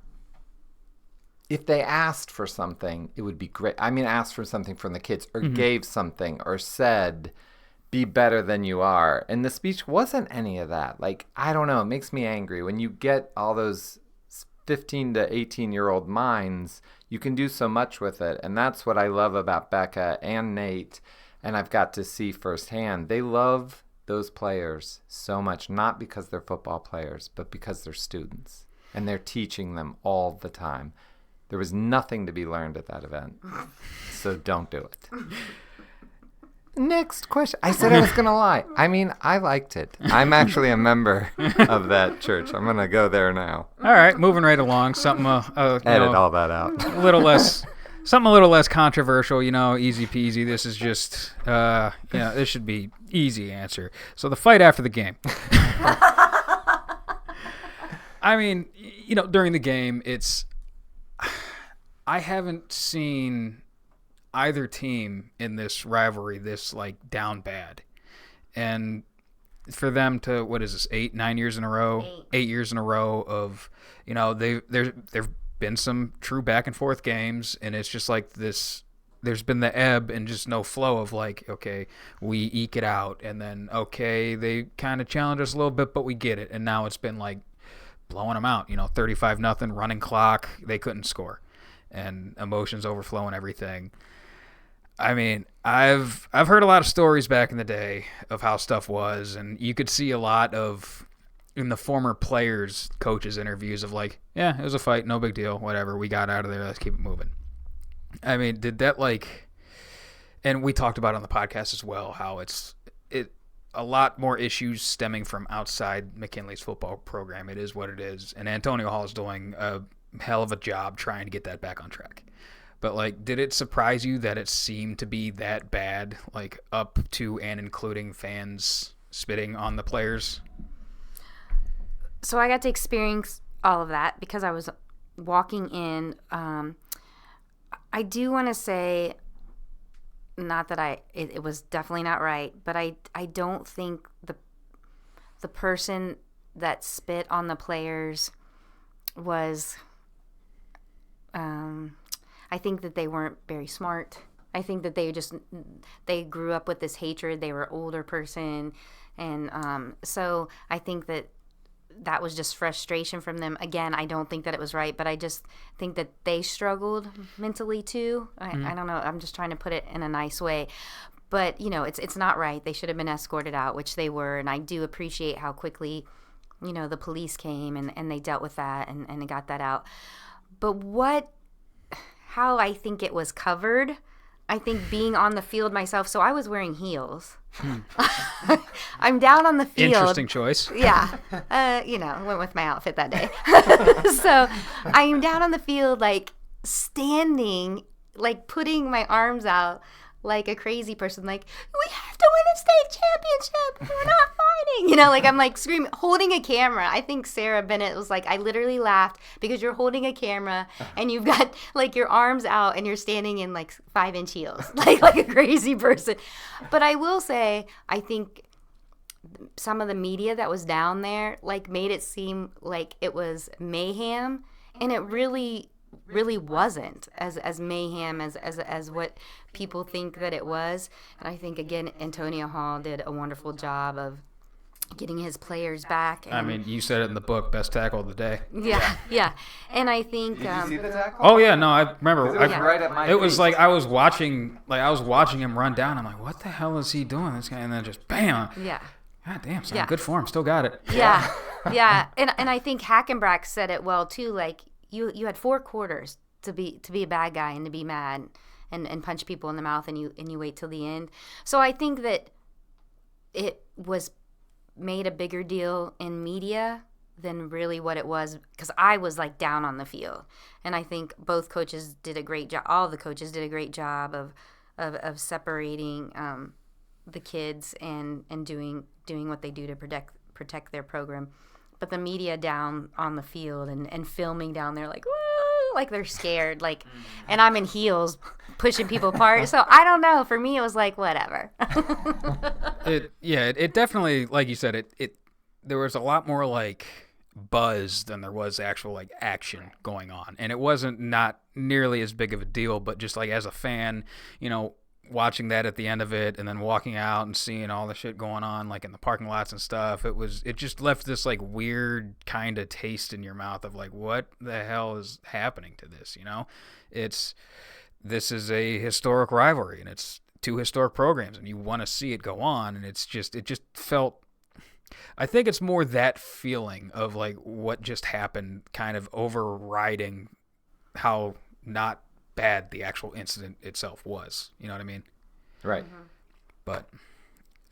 if they asked for something, it would be great. I mean, asked for something from the kids or gave something or said, be better than you are. And the speech wasn't any of that. Like, I don't know. It makes me angry. When you get all those 15 to 18-year-old minds, you can do so much with it. And that's what I love about Becca and Nate. And I've got to see firsthand. They love those players so much, not because they're football players, but because they're students. And they're teaching them all the time. There was nothing to be learned at that event. So don't do it. Next question. I said I was going to lie. I mean, I liked it. I'm actually a member of that church. I'm going to go there now. All right, moving right along. Something edit all that out. Something a little less controversial, easy peasy. This is just this should be easy answer. So the fight after the game. I mean, during the game, I haven't seen either team in this rivalry this like down bad, and for them to, what is this, 8 years in a row 8 years in a row of there've been some true back and forth games, and it's just like this, there's been the ebb and just no flow of like, okay, we eke it out, and then okay, they kind of challenge us a little bit, but we get it, and now it's been like blowing them out, 35-0 running clock, they couldn't score, and emotions overflowing everything. I mean, I've heard a lot of stories back in the day of how stuff was, and you could see a lot of in the former players' coaches' interviews of like, yeah, it was a fight, no big deal, whatever, we got out of there, let's keep it moving. I mean, did that like, and we talked about it on the podcast as well, how it's a lot more issues stemming from outside McKinley's football program. It is what it is, and Antonio Hall is doing a hell of a job trying to get that back on track. But, like, did it surprise you that it seemed to be that bad, like, up to and including fans spitting on the players? So I got to experience all of that because I was walking in. I do want to say not that it was definitely not right, but I don't think the person that spit on the players was, I think that they weren't very smart. I think that they grew up with this hatred. They were an older person. And so I think that was just frustration from them. Again, I don't think that it was right, but I just think that they struggled mentally too. I don't know. I'm just trying to put it in a nice way. But, it's not right. They should have been escorted out, which they were. And I do appreciate how quickly, the police came and they dealt with that and got that out. But how I think it was covered, I think being on the field myself, so I was wearing heels. I'm down on the field. Interesting choice. Yeah. Went with my outfit that day. So I'm down on the field, like standing, like putting my arms out like a crazy person, like, we have to win a state championship. We're not fighting. Like I'm like screaming, holding a camera. I think Sarah Bennett was like, I literally laughed because you're holding a camera and you've got like your arms out and you're standing in like 5-inch heels, like a crazy person. But I will say, I think some of the media that was down there like made it seem like it was mayhem, and it really wasn't as mayhem as what people think that it was. And I think, again, Antonio Hall did a wonderful job of getting his players back. And, you said it in the book, best tackle of the day. Yeah. And I think... Did you see the tackle? Oh, yeah, no, I remember. It was right at my It was feet. like I was watching him run down. I'm like, what the hell is he doing, this guy? And then just bam. Yeah. God damn, son, Yeah. good for him. Still got it. Yeah. And I think Hackenbrack said it well, too. Like, you had 4 quarters to be a bad guy and to be mad and punch people in the mouth, and you wait till the end. So I think that it was made a bigger deal in media than really what it was, because I was like down on the field, and I think both coaches did a great job. All the coaches did a great job of separating the kids and doing what they do to protect their program. But the media down on the field and filming down there, like, woo, like they're scared, like, and I'm in heels pushing people apart. So I don't know. For me, it was like, whatever. It definitely, like you said, there was a lot more like buzz than there was actual like action going on, and it wasn't not nearly as big of a deal. But just like as a fan, watching that at the end of it and then walking out and seeing all the shit going on like in the parking lots and stuff, it just left this like weird kind of taste in your mouth of like, what the hell is happening to this? This is a historic rivalry, and it's 2 historic programs, and you want to see it go on, and it just felt, I think it's more that feeling of like what just happened kind of overriding how not bad the actual incident itself was. You know what I mean? Right. But,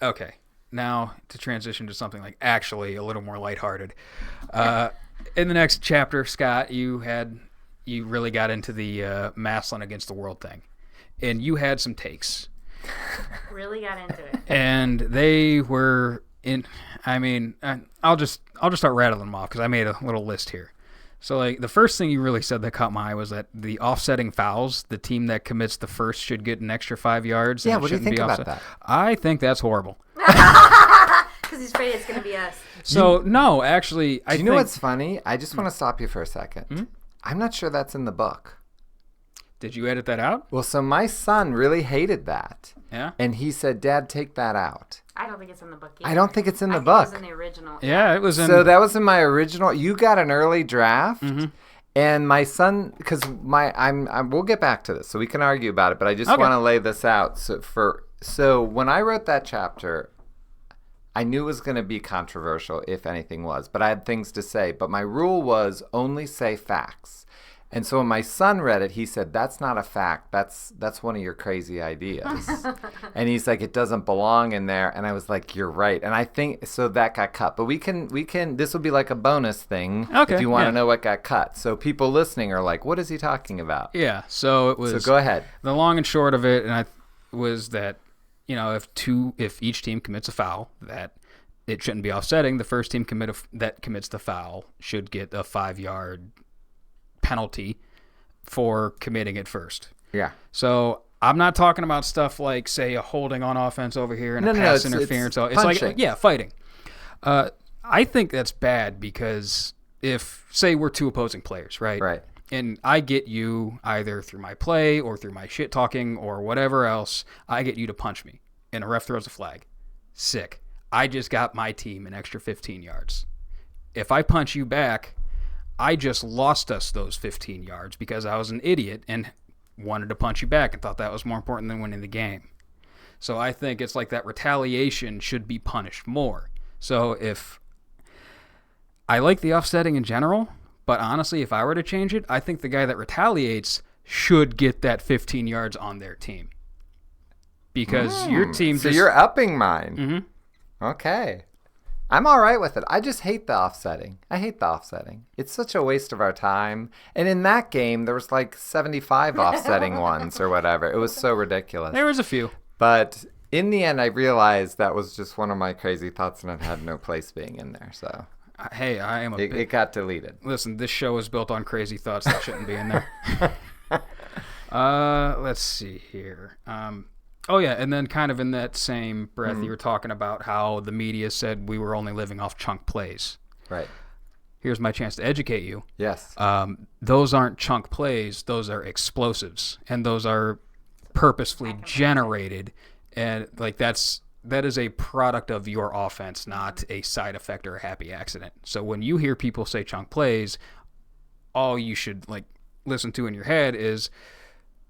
okay. Now, to transition to something like actually a little more lighthearted. In the next chapter, Scott, you really got into the Massillon Against the World thing. And you had some takes. Really got into it. And they were I'll just start rattling them off because I made a little list here. So, like, the first thing you really said that caught my eye was that the offsetting fouls, the team that commits the first should get an extra 5 yards. Yeah, and what do you think about that? I think that's horrible. Because he's afraid it's going to be us. So, no, actually, I think... Do you know what's funny? I just want to stop you for a second. I'm not sure that's in the book. Did you edit that out? Well, so my son really hated that. Yeah? And he said, Dad, take that out. I don't think it's in the book either. I don't think it's in the I book. think it was in the original. Yeah, it was in... So that was in my original. You got an early draft. And my son, because we'll get back to this, so we can argue about it, but I just want to lay this out. So when I wrote that chapter, I knew it was going to be controversial, if anything was, but I had things to say. But my rule was only say facts. And so when my son read it, he said, "That's not a fact. That's one of your crazy ideas." And he's like, "It doesn't belong in there." And I was like, "You're right." And I think so that got cut. But we can this will be like a bonus thing if you want to know what got cut. So people listening are like, "What is he talking about?" Yeah. So it was. So go ahead. The long and short of it, was that if each team commits a foul, that it shouldn't be offsetting. The first team that commits the foul should get a 5-yard penalty for committing it first. Yeah. So I'm not talking about stuff like, say, a holding on offense over here and a pass interference. It's punching. like, fighting. I think that's bad because if, say, we're two opposing players, right? Right. And I get you either through my play or through my shit talking or whatever else, I get you to punch me, and a ref throws a flag. Sick. I just got my team an extra 15 yards. If I punch you back, I just lost us those 15 yards because I was an idiot and wanted to punch you back and thought that was more important than winning the game. So I think it's like that retaliation should be punished more. So if I like the offsetting in general, but honestly, if I were to change it, I think the guy that retaliates should get that 15 yards on their team. Because your team So you're upping mine. Mm-hmm. Okay. I'm all right with it. I just hate the offsetting. I hate the offsetting. It's such a waste of our time. And in that game, there was like 75 offsetting ones or whatever. It was so ridiculous. There was a few. But in the end, I realized that was just one of my crazy thoughts and it had no place being in there. So Hey, I am it got deleted. Listen, this show is built on crazy thoughts that shouldn't be in there. Let's see here. Oh, yeah, and then kind of in that same breath, you were talking about how the media said we were only living off chunk plays. Right. Here's my chance to educate you. Yes. Those aren't chunk plays. Those are explosives, and those are purposefully generated, and like that is a product of your offense, not a side effect or a happy accident. So when you hear people say chunk plays, all you should like listen to in your head is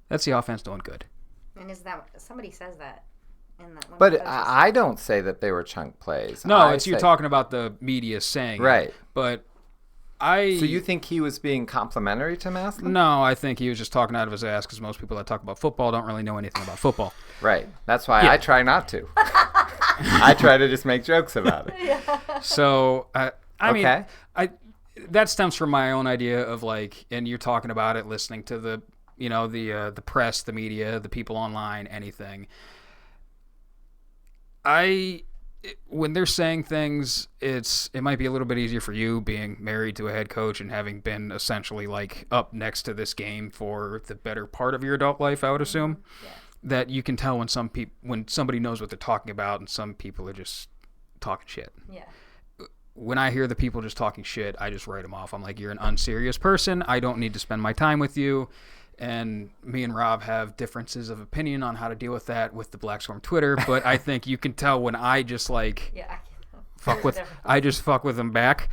that's the offense doing good. And is that somebody says that in that one? But I don't say that they were chunk plays. No, you're talking about the media saying right. It. But So you think he was being complimentary to Massillon? No, I think he was just talking out of his ass because most people that talk about football don't really know anything about football. Right. That's why I try not to. I try to just make jokes about it. Yeah. So I mean, that stems from my own idea of like, and you're talking about it, listening to the the press, the media, the people online, anything. When they're saying things, it might be a little bit easier for you being married to a head coach and having been essentially like up next to this game for the better part of your adult life, I would assume. Yeah. That you can tell when somebody knows what they're talking about and some people are just talking shit. Yeah. When I hear the people just talking shit, I just write them off. I'm like, you're an unserious person. I don't need to spend my time with you. And me and Rob have differences of opinion on how to deal with that with the BlackSwarm Twitter, but I think you can tell when I just like fuck with them back.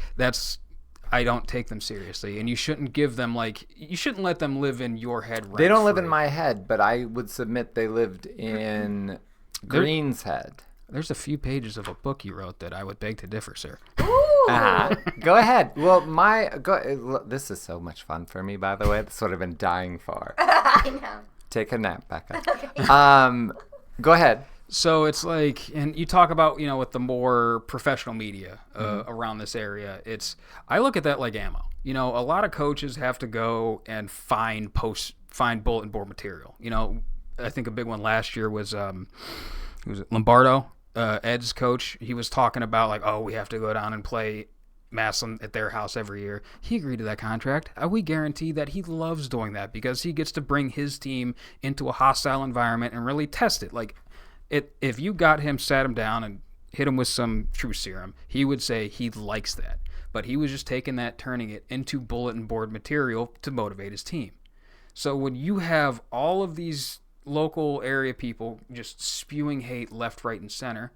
I don't take them seriously, and you shouldn't let them live in your head. They don't live in my head, but I would submit they lived in Green's head. There's a few pages of a book you wrote that I would beg to differ, sir. Go ahead. Well, this is so much fun for me, by the way. That's what I've been dying for. I know. Take a nap, Becca. Okay. Go ahead. So it's like, and you talk about, with the more professional media around this area, I look at that like ammo. A lot of coaches have to go and find bulletin board material. I think a big one last year was Lombardo. Ed's coach, he was talking about like, oh, we have to go down and play Massillon at their house every year. He agreed to that contract. We guarantee that he loves doing that because he gets to bring his team into a hostile environment and really test it. Like, if you sat him down and hit him with some truth serum, he would say he likes that. But he was just taking that, turning it into bulletin board material to motivate his team. So when you have all of these local area people just spewing hate left, right, and center,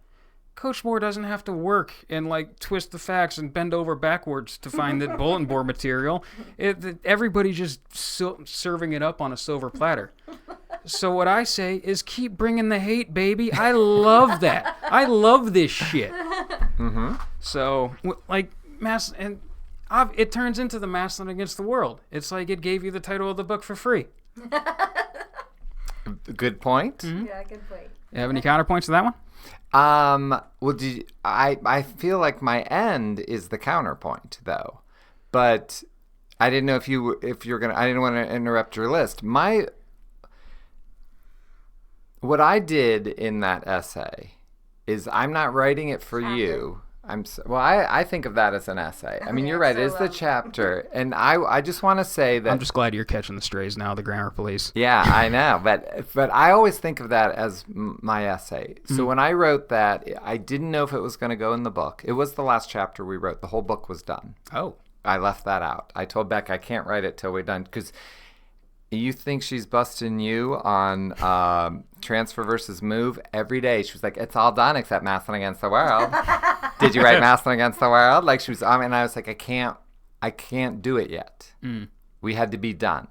Coach Moore doesn't have to work and like twist the facts and bend over backwards to find that bulletin board material. Everybody's just serving it up on a silver platter. So what I say is keep bringing the hate, baby. I love that. I love this shit. Mm-hmm. So like it turns into the Massillon Against the World. It's like it gave you the title of the book for free. Good point. Mm-hmm. Yeah, good point. You have any counterpoints to that one? Well, I feel like my end is the counterpoint though, but I didn't know if you're gonna. I didn't want to interrupt your list. What I did in that essay is I'm not writing it for you. I think of that as an essay. I mean, you're right. It is the chapter. And I just want to say that... I'm just glad you're catching the strays now, the grammar police. Yeah, I know. But I always think of that as my essay. So when I wrote that, I didn't know if it was going to go in the book. It was the last chapter we wrote. The whole book was done. Oh. I left that out. I told Becca I can't write it till we're done because you think she's busting you on transfer versus move every day. She was like, it's all done except Massillon Against the World. Did you write Massillon Against the World? Like she was, and I was like, I can't do it yet. We had to be done.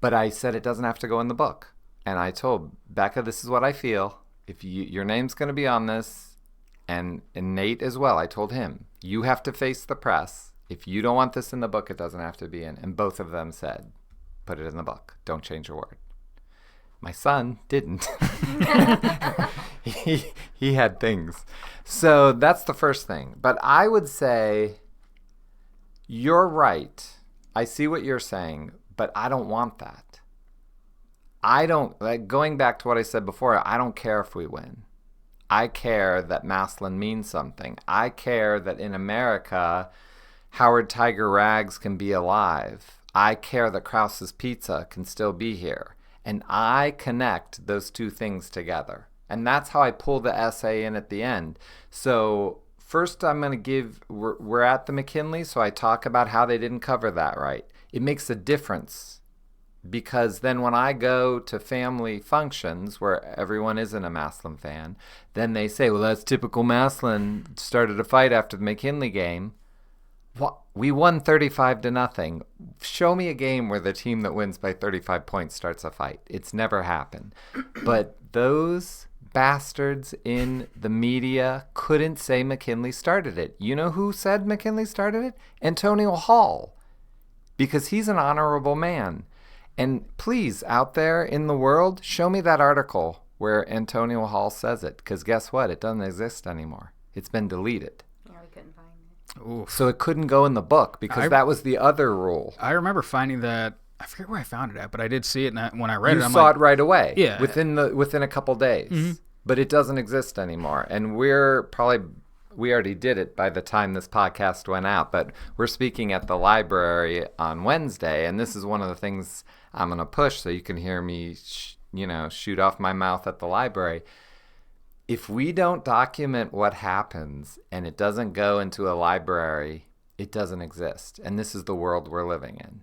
But I said it doesn't have to go in the book. And I told Becca, this is what I feel. If your name's going to be on this, and Nate as well, I told him, you have to face the press. If you don't want this in the book, it doesn't have to be in. And both of them said, put it in the book. Don't change a word. My son didn't. he had things. So that's the first thing. But I would say you're right. I see what you're saying, but I don't want that. Going back to what I said before, I don't care if we win. I care that Massillon means something. I care that in America, Howard Tiger Rags can be alive. I care that Krause's Pizza can still be here. And I connect those two things together. And that's how I pull the essay in at the end. So first I'm going to we're at the McKinley, so I talk about how they didn't cover that right. It makes a difference because then when I go to family functions where everyone isn't a Massillon fan, then they say, well, that's typical Massillon, started a fight after the McKinley game. We won 35-0. Show me a game where the team that wins by 35 points starts a fight. It's never happened. But those bastards in the media couldn't say McKinley started it. You know who said McKinley started it? Antonio Hall. Because he's an honorable man. And please, out there in the world, show me that article where Antonio Hall says it. Because guess what? It doesn't exist anymore. It's been deleted. Oof. So it couldn't go in the book because that was the other rule. I remember finding that. I forget where I found it at, but I did see it, and when I read it, I'm saw like, it right away. Yeah, within a couple days. But it doesn't exist anymore, and we already did it by the time this podcast went out. But we're speaking at the library on Wednesday, and this is one of the things I'm going to push so you can hear me, shoot off my mouth at the library. If we don't document what happens and it doesn't go into a library, it doesn't exist. And this is the world we're living in.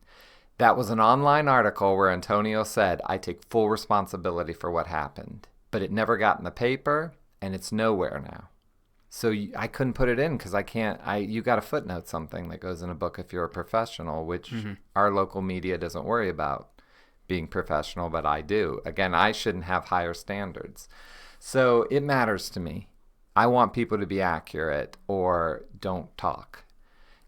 That was an online article where Antonio said, I take full responsibility for what happened. But it never got in the paper, and it's nowhere now. So I couldn't put it in because I can't. You got to footnote something that goes in a book if you're a professional, which our local media doesn't worry about being professional, but I do. Again, I shouldn't have higher standards. So it matters to me. I want people to be accurate or don't talk.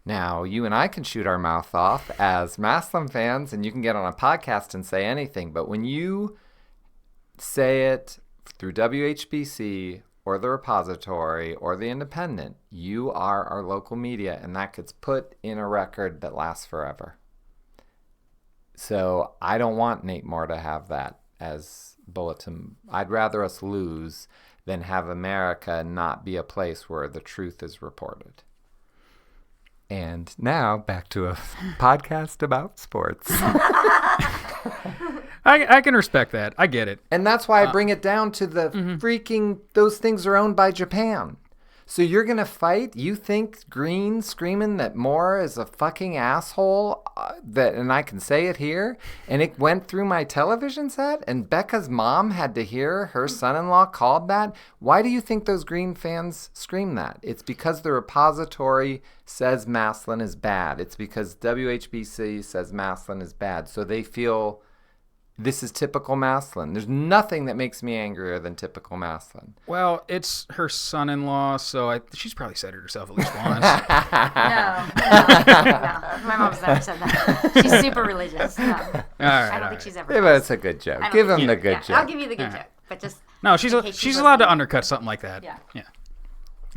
Now, you and I can shoot our mouth off as Massillon fans, and you can get on a podcast and say anything. But when you say it through WHBC or the Repository or the Independent, you are our local media, and that gets put in a record that lasts forever. So I don't want Nate Moore to have that as bulletin. I'd rather us lose than have America not be a place where the truth is reported. And now back to a podcast about sports. I can respect that. I get it. And that's why I bring it down to the freaking, those things are owned by Japan. So you're going to fight? You think Green screaming that Moore is a fucking asshole, and I can say it here, and it went through my television set, and Becca's mom had to hear her son-in-law called that? Why do you think those Green fans scream that? It's because the Repository says Massillon is bad. It's because WHBC says Massillon is bad. So they feel this is typical Massillon. There's nothing that makes me angrier than typical Massillon. Well, it's her son-in-law, so she's probably said it herself at least once. No. My mom's never said that. She's super religious. No. I don't think she's ever. Yeah, but it's a good joke. Give him the good joke. I'll give you the good joke, but just no. She's allowed to undercut something like that. Yeah.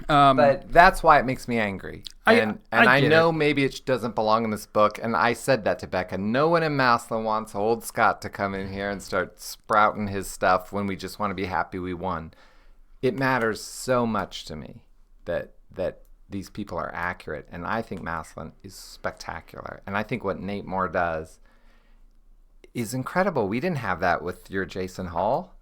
But that's why it makes me angry. And I know it. Maybe it doesn't belong in this book. And I said that to Becca. No one in Massillon wants old Scott to come in here and start sprouting his stuff when we just want to be happy we won. It matters so much to me. that these people are accurate. And I think Massillon is spectacular. And I think what Nate Moore does is incredible. We didn't have that with your Jason Hall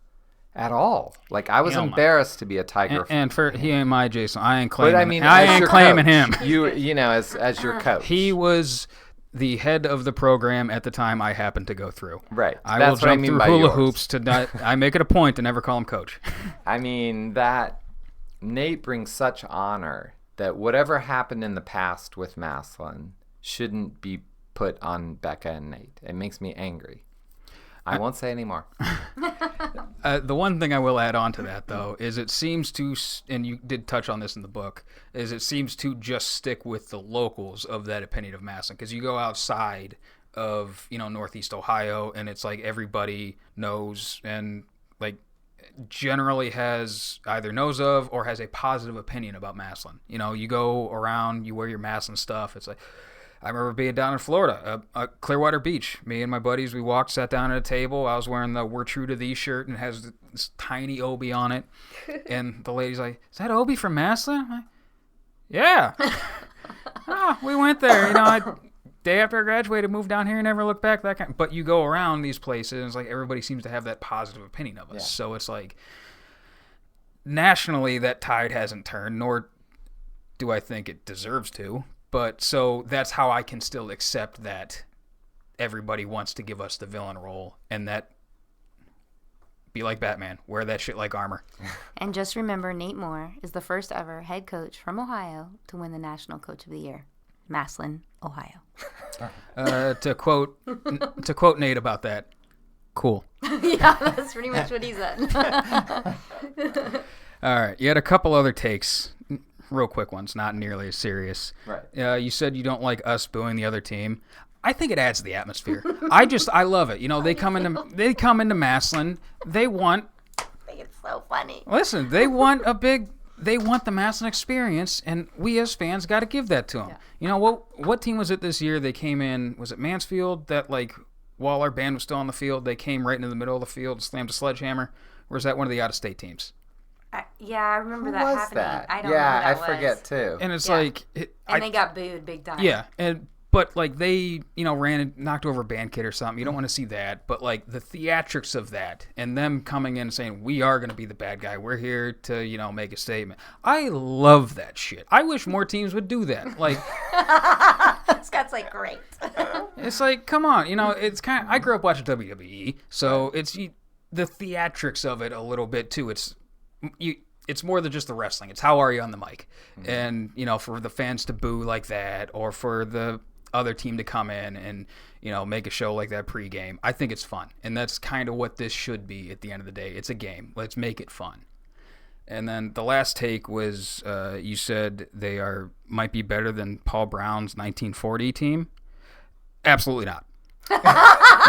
at all. Like, I was embarrassed to be a Tiger fan. And for he ain't my Jason. I ain't claiming. But I mean, I ain't claiming him. You know, as your coach. He was the head of the program at the time I happened to go through. Right. I That's will what I jump mean through by hula yours. hoops to not. I make it a point to never call him coach. I mean, that Nate brings such honor that whatever happened in the past with Massillon shouldn't be put on Becca and Nate. It makes me angry. I won't say anymore. The one thing I will add on to that, though, is it seems to, and you did touch on this in the book, is it seems to just stick with the locals of that opinion of Massillon. Because you go outside of, Northeast Ohio, and it's like everybody knows and, like, generally has either knows of or has a positive opinion about Massillon. You go around, you wear your Massillon stuff. It's like, I remember being down in Florida, Clearwater Beach. Me and my buddies, we walked, sat down at a table. I was wearing the "We're True to Thee" shirt, and it has this tiny Obi on it. And the lady's like, "Is that Obi from Massillon?" I'm like, "Yeah." We went there. Day after I graduated, moved down here, never looked back. But you go around these places, and it's like everybody seems to have that positive opinion of us. Yeah. So it's like nationally, that tide hasn't turned, nor do I think it deserves to. But so that's how I can still accept that everybody wants to give us the villain role, and that be like Batman, wear that shit like armor. And just remember, Nate Moore is the first ever head coach from Ohio to win the National Coach of the Year, Massillon, Ohio. To quote Nate about that, cool. Yeah, that's pretty much what he said. All right, you had a couple other takes. Real quick ones, not nearly as serious. Right. You said you don't like us booing the other team. I think it adds to the atmosphere. I love it. They come into Massillon. They want. I think it's so funny. Listen, they want the Massillon experience, and we as fans got to give that to them. Yeah. What team was it this year? They came in. Was it Mansfield that, like, while our band was still on the field, they came right into the middle of the field and slammed a sledgehammer? Or is that one of the out-of-state teams? I remember that happening. That? I don't know who that was. Forget too. And it's they got booed big time. Yeah, but like they, ran and knocked over a band kid or something. You don't want to see that, but like the theatrics of that and them coming in and saying, we are going to be the bad guy. We're here to, make a statement. I love that shit. I wish more teams would do that. Like, Scott's like, great. It's like, come on, it's kind of, I grew up watching WWE, so it's the theatrics of it a little bit too. It's more than just the wrestling. It's how are you on the mic? Mm-hmm. And, for the fans to boo like that, or for the other team to come in and, make a show like that pregame, I think it's fun. And that's kind of what this should be at the end of the day. It's a game. Let's make it fun. And then the last take was you said they might be better than Paul Brown's 1940 team. Absolutely not.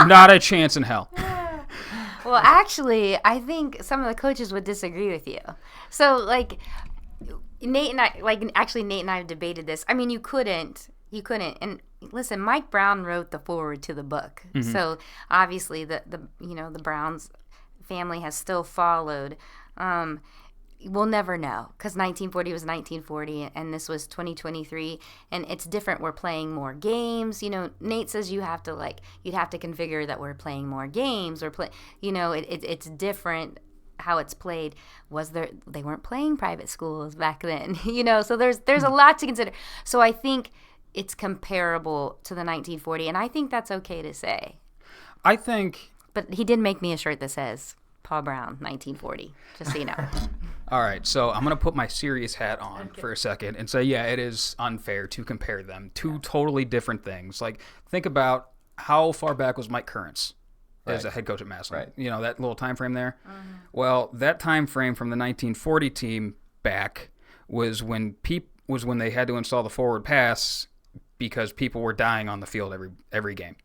Not a chance in hell. Well, actually, I think some of the coaches would disagree with you. So, like, Nate and I have debated this. I mean, you couldn't. And listen, Mike Brown wrote the foreword to the book. Mm-hmm. So, obviously, the Browns family has still followed. We'll never know, because 1940 was 1940 and this was 2023, and it's different. We're playing more games. Nate says you'd have to configure that we're playing more games, or it's different how it's played. They weren't playing private schools back then, so there's a lot to consider. So I think it's comparable to the 1940, and I think that's okay to say. But he did make me a shirt that says Paul Brown 1940, just so you know. All right, so I'm going to put my serious hat on for a second and say, yeah, it is unfair to compare them. Two totally different things. Like, think about how far back was Mike Currents as a head coach at Massillon. Right. That little time frame there. Mm-hmm. Well, that time frame from the 1940 team back was when they had to install the forward pass because people were dying on the field every game.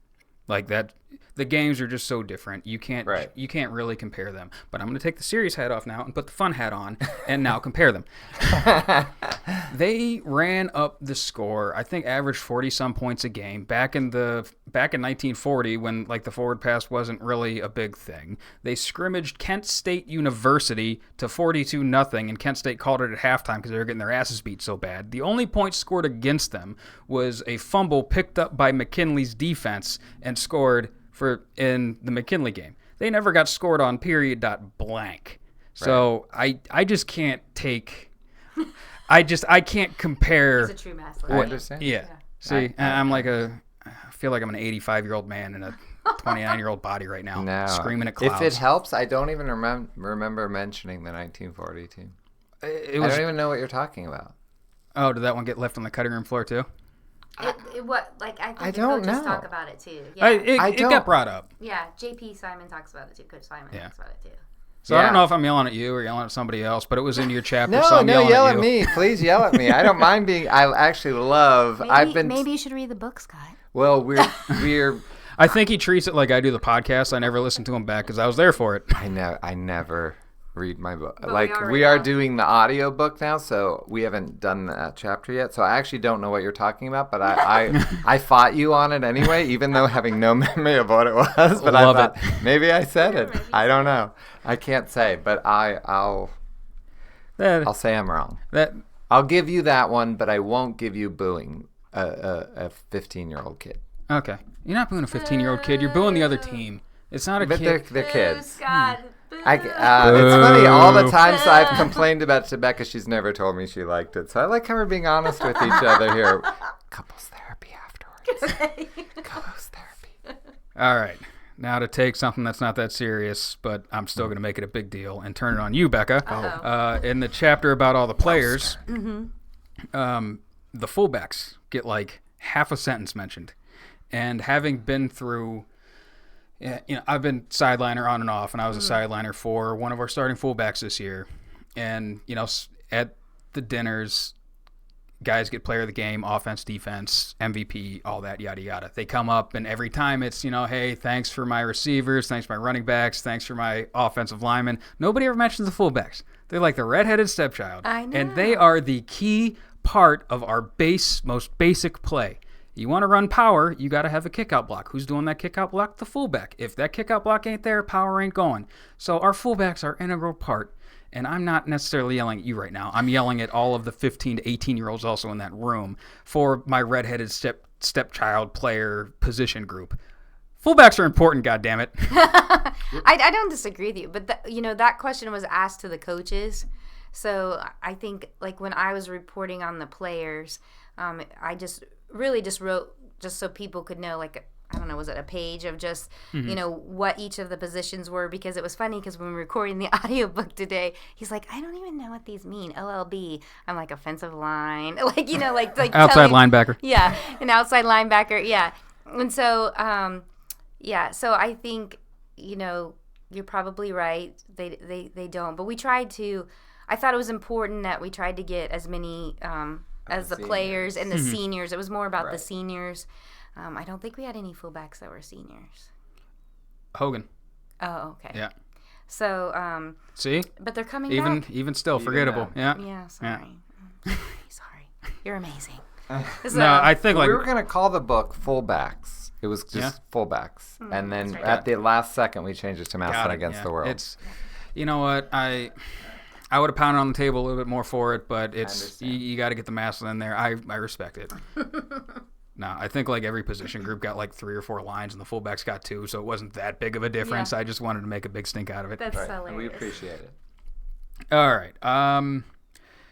Like that, the games are just so different. You can't really compare them. But I'm going to take the serious hat off now and put the fun hat on and now compare them. They ran up the score. I think averaged 40 some points a game back in the back in 1940, when like the forward pass wasn't really a big thing, they scrimmaged Kent State University to 42-0, and Kent State called it at halftime because they were getting their asses beat so bad. The only point scored against them was a fumble picked up by McKinley's defense and scored in the McKinley game. They never got scored on blank. So I just can't take. I can't compare. He's a true master. I understand. Yeah. See, I feel like I'm an 85-year-old man in a 29-year-old body right now, No. screaming at clouds. If it helps, I don't even remember mentioning the 1940 team. I don't even know what you're talking about. Oh, did that one get left on the cutting room floor too? I think I the don't coaches know. talk about it too. Yeah, It got brought up. yeah. JP Simon talks about it too. Coach Simon talks about it too. So I don't know if I'm yelling at you or yelling at somebody else, but it was in your chapter. No, so I'm yelling yell at at you. me. Please yell at me. I don't mind being. I actually love. Maybe you should read the book, Scott. Well, we're. I think he treats it like I do the podcast. I never listen to him back because I was there for it. I never read my book. But like we are doing the audio book now, so we haven't done that chapter yet. So I actually don't know what you're talking about, but I fought you on it anyway, even though having no memory of what it was. But Love I thought it. maybe I said it. I don't know. I can't say, but I'll say I'm wrong. I'll give you that one, but I won't give you booing a 15-year-old kid. Okay. You're not booing a 15-year-old kid. You're booing the other team. It's not a But kid. they're kids. Scott. It's funny, all the times I've complained about it to Becca, she's never told me she liked it. So I like how we're being honest with each other here. Couples therapy afterwards. Couples therapy. All right. Now to take something that's not that serious, but I'm still going to make it a big deal and turn it on you, Becca. In the chapter about all the players, the fullbacks get like half a sentence mentioned. And having been through... I've been sideliner on and off, and I was a sideliner for one of our starting fullbacks this year. And, at the dinners, guys get player of the game, offense, defense, MVP, all that, yada, yada. They come up, and every time it's, hey, thanks for my receivers, thanks for my running backs, thanks for my offensive linemen. Nobody ever mentions the fullbacks. They're like the redheaded stepchild. I know. And they are the key part of our most basic play. You want to run power, you got to have a kick-out block. Who's doing that kick-out block? The fullback. If that kick-out block ain't there, power ain't going. So our fullbacks are an integral part. And I'm not necessarily yelling at you right now. I'm yelling at all of the 15 to 18-year-olds also in that room for my redheaded stepchild player position group. Fullbacks are important, goddammit. I don't disagree with you, but that question was asked to the coaches. So I think like when I was reporting on the players, I just wrote just so people could know, like, I don't know, was it a page of just, what each of the positions were? Because it was funny because when we were recording the audiobook today, he's like, I don't even know what these mean. OLB. I'm like, offensive line. like outside linebacker. Yeah, an outside linebacker. Yeah. And so, so I think, you're probably right. They don't. But we tried to, I thought it was important that we tried to get as many as the players and the seniors. It was more about the seniors. I don't think we had any fullbacks that were seniors. Hogan. Oh, okay. Yeah. So, see? But they're coming back. Even still, forgettable. Yeah. Yeah, sorry. Sorry. You're amazing. So, No, I think we were going to call the book Fullbacks. It was just fullbacks. And then at the last second, we changed it to Massillon Against the World. It's, you know what? I would have pounded on the table a little bit more for it, but it's you got to get the Massillon in there. I respect it. No, I think like every position group got like 3 or 4 lines, and the fullbacks got 2, so it wasn't that big of a difference. Yeah. I just wanted to make a big stink out of it. That's hilarious. And we appreciate it. All right.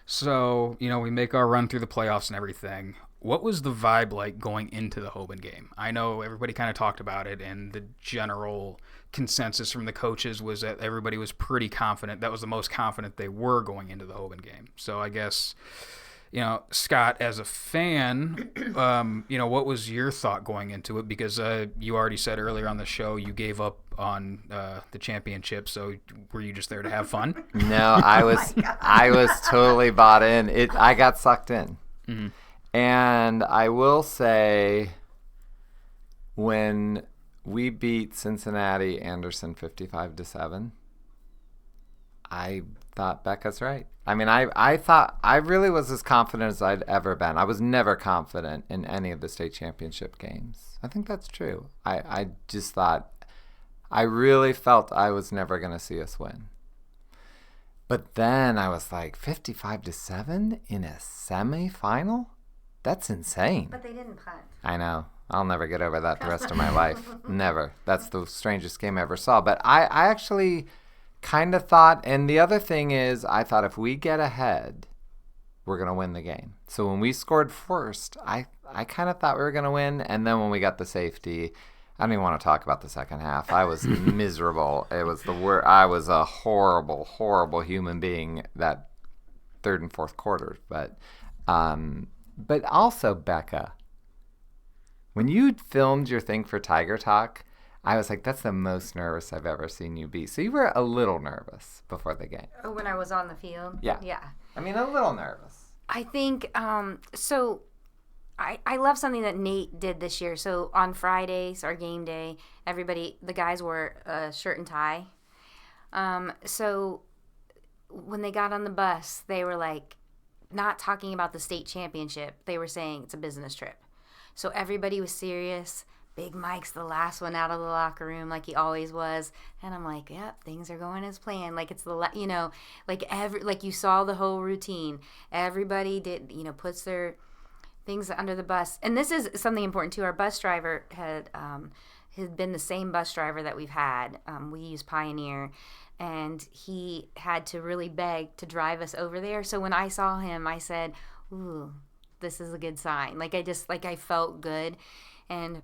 So, we make our run through the playoffs and everything. What was the vibe like going into the Hoban game? I know everybody kind of talked about it, and the general consensus from the coaches was that everybody was pretty confident. That was the most confident they were going into the Hoban game. So I guess, Scott, as a fan, what was your thought going into it? Because you already said earlier on the show you gave up on the championship. So were you just there to have fun? No, I was totally bought in. I got sucked in. Mm-hmm. And I will say, when we beat Cincinnati Anderson 55-7, I thought Becca's right. I mean, I thought I really was as confident as I'd ever been. I was never confident in any of the state championship games. I think that's true. I just thought, I really felt I was never going to see us win. But then I was like, 55-7 in a semifinal? That's insane. But they didn't punt. I know. I'll never get over that the rest of my life. Never. That's the strangest game I ever saw. But I actually kind of thought, and the other thing is, I thought if we get ahead, we're going to win the game. So when we scored first, I kind of thought we were going to win. And then when we got the safety, I don't even want to talk about the second half. I was miserable. It was the worst. I was a horrible, horrible human being that third and fourth quarter. But also, Becca, when you filmed your thing for Tiger Talk, I was like, that's the most nervous I've ever seen you be. So you were a little nervous before the game. Oh, when I was on the field? Yeah. Yeah. I mean, a little nervous. I think, so I love something that Nate did this year. So on Fridays, our game day, the guys wore a shirt and tie. So when they got on the bus, they were like, not talking about the state championship. They were saying it's a business trip. So everybody was serious. Big Mike's the last one out of the locker room, like he always was. And I'm like, yep, things are going as planned. Like it's like you saw the whole routine. Everybody did, puts their things under the bus. And this is something important too. Our bus driver had been the same bus driver that we've had. We use Pioneer, and he had to really beg to drive us over there. So when I saw him, I said, ooh, this is a good sign. Like I felt good. And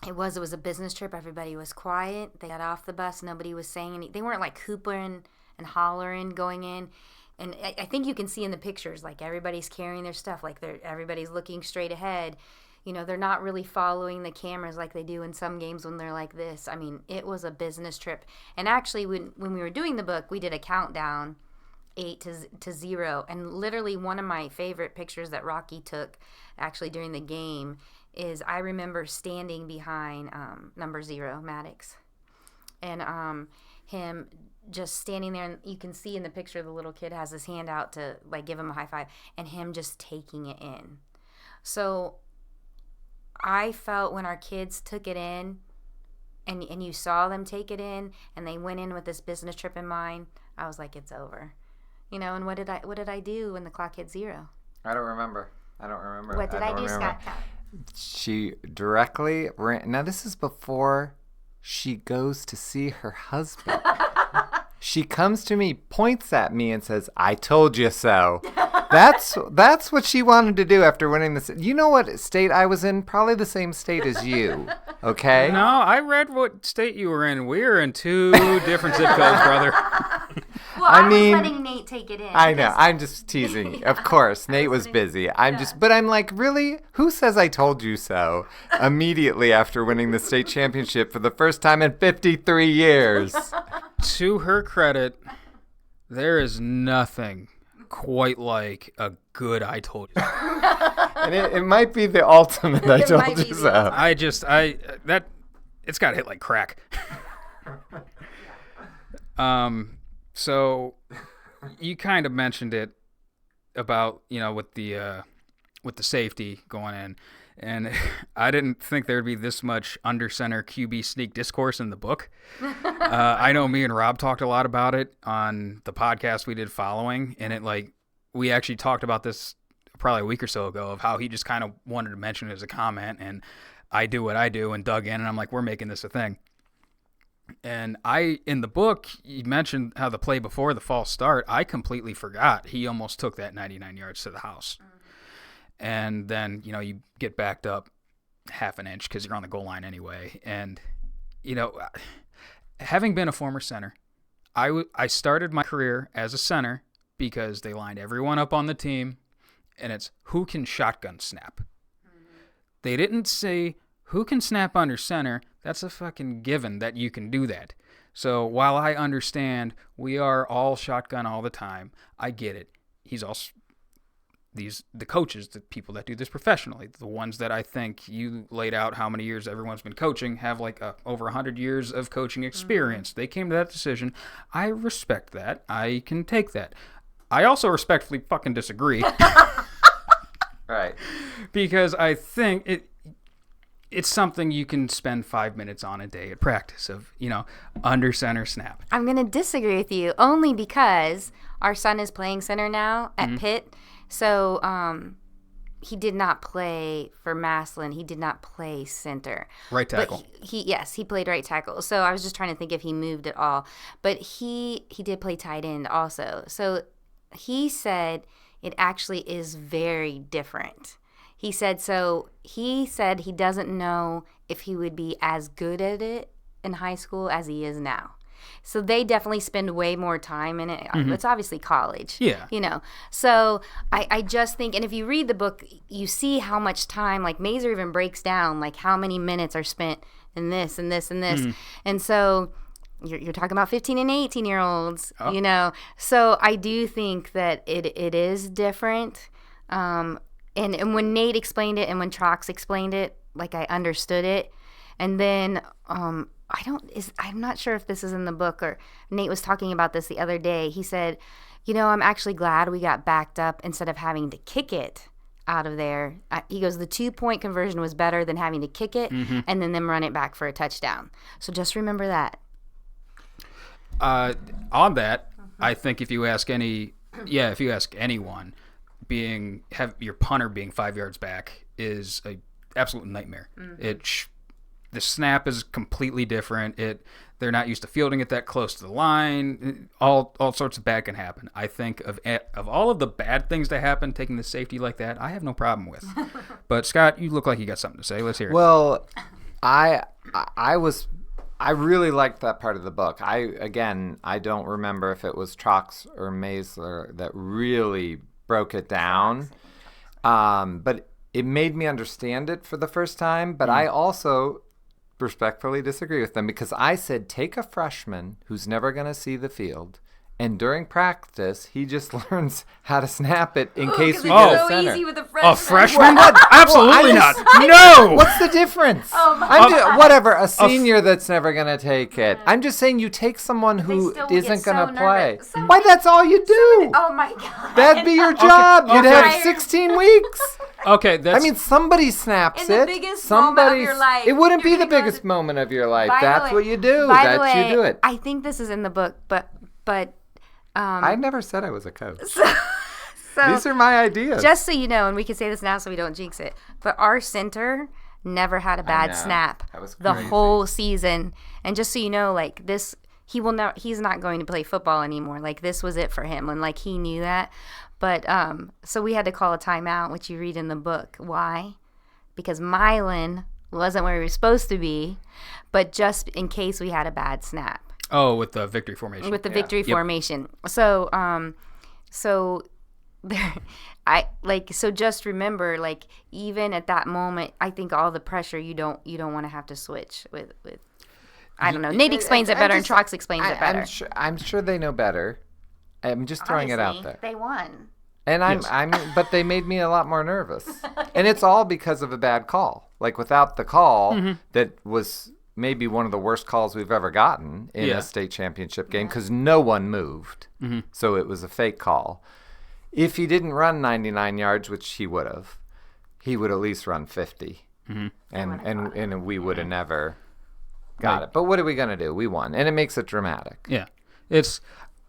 it was a business trip. Everybody was quiet. They got off the bus. Nobody was saying anything. They weren't like hoopering and hollering going in. And I think you can see in the pictures, like everybody's carrying their stuff. Like everybody's looking straight ahead. They're not really following the cameras like they do in some games when they're like this. I mean, it was a business trip. And actually, when we were doing the book, we did a countdown, 8-0. And literally one of my favorite pictures that Rocky took actually during the game is I remember standing behind number 0, Maddox, and him just standing there, and you can see in the picture the little kid has his hand out to like give him a high five, and him just taking it in. So I felt when our kids took it in, and you saw them take it in, and they went in with this business trip in mind, I was like, it's over. And what did I do when the clock hit 0? I don't remember. What did I do, Scott? She directly ran. Now, this is before she goes to see her husband. She comes to me, points at me, and says, I told you so. That's what she wanted to do after winning this. You know what state I was in? Probably the same state as you. Okay? No, I read what state you were in. We were in 2 different zip codes, brother. Well, I was letting Nate take it in. I know. I'm just teasing. Of course, Nate was busy. But I'm like, really? Who says I told you so? Immediately after winning the state championship for the first time in 53 years. To her credit, there is nothing quite like a good I told you so. And it might be the ultimate I told you so. It's got to hit like crack. So you kind of mentioned it about, with the safety going in, and I didn't think there'd be this much under center QB sneak discourse in the book. I know me and Rob talked a lot about it on the podcast we did following, and we actually talked about this probably a week or so ago of how he just kind of wanted to mention it as a comment, and I do what I do and dug in, and I'm like, we're making this a thing. And in the book, you mentioned how the play before the false start, I completely forgot. He almost took that 99 yards to the house. Mm-hmm. And then, you get backed up half an inch because you're on the goal line anyway. And, having been a former center, I started my career as a center because they lined everyone up on the team, and it's who can shotgun snap. Mm-hmm. They didn't say who can snap under center. That's a fucking given that you can do that. So while I understand we are all shotgun all the time, I get it. He's also the coaches, the people that do this professionally, the ones that I think you laid out how many years everyone's been coaching, have like over 100 years of coaching experience. They came to that decision. I respect that. I can take that. I also respectfully fucking disagree. Right. Because I think it's something you can spend 5 minutes on a day at practice of, under center snap. I'm going to disagree with you only because our son is playing center now at Pitt. So he did not play for Massillon. He did not play center. Right tackle. But he played right tackle. So I was just trying to think if he moved at all. But he did play tight end also. So he said it actually is very different. He said he doesn't know if he would be as good at it in high school as he is now. So they definitely spend way more time in it. It's obviously college. Yeah. So I just think, and if you read the book, you see how much time, like Mazer even breaks down, like how many minutes are spent in this and this and this. And so you're talking about 15 and 18-year-olds, So I do think that it is different. And when Nate explained it and when Trox explained it, like I understood it. And then I'm not sure if this is in the book or Nate was talking about this the other day. He said, I'm actually glad we got backed up instead of having to kick it out of there. He goes, the 2-point conversion was better than having to kick it and then them run it back for a touchdown. So just remember that. On that, I think if you ask anyone, have your punter being 5 yards back is a absolute nightmare. The snap is completely different. They're not used to fielding it that close to the line. All sorts of bad can happen. I think of all of the bad things that happen, taking the safety like that, I have no problem with. But Scott, you look like you got something to say. Let's hear it. Well, I really liked that part of the book. I don't remember if it was Trox or Mazer that really broke it down. But it made me understand it for the first time. But I also respectfully disagree with them because I said take a freshman who's never going to see the field, and during practice he just learns how to snap it in case we get a center. Easy with a freshman? Absolutely not. No. What's the difference? Whatever, a senior that's never going to take it. I'm just saying you take someone who isn't going to play. Why, that's all you do. Oh my God. That'd be your job. You'd have 16 weeks. Okay, somebody snaps in it. the biggest moment of your life. It wouldn't be the biggest moment of your life. That's what you do. You do it. I think this is in the book, but I never said I was a coach. So these are my ideas. Just so you know, and we can say this now so we don't jinx it, but our center never had a bad snap the whole season. And just so you know, like this, he's not going to play football anymore. Like this was it for him, and like he knew that. But so we had to call a timeout, which you read in the book. Why? Because Milan wasn't where he was supposed to be, but just in case we had a bad snap. Oh, with the victory formation. With the victory formation. So, so just remember, like even at that moment, I think all the pressure you don't want to have to switch with. I don't know. Nate explains it better, and Trox explains it better. I'm sure they know better. I'm just throwing it out there. They won. And but they made me a lot more nervous. And it's all because of a bad call. Like without the call, that was maybe one of the worst calls we've ever gotten in a state championship game because no one moved. So it was a fake call. If he didn't run 99 yards, which he would have, he would at least run 50. And we would have never got it. But what are we going to do? We won. And it makes it dramatic. Yeah.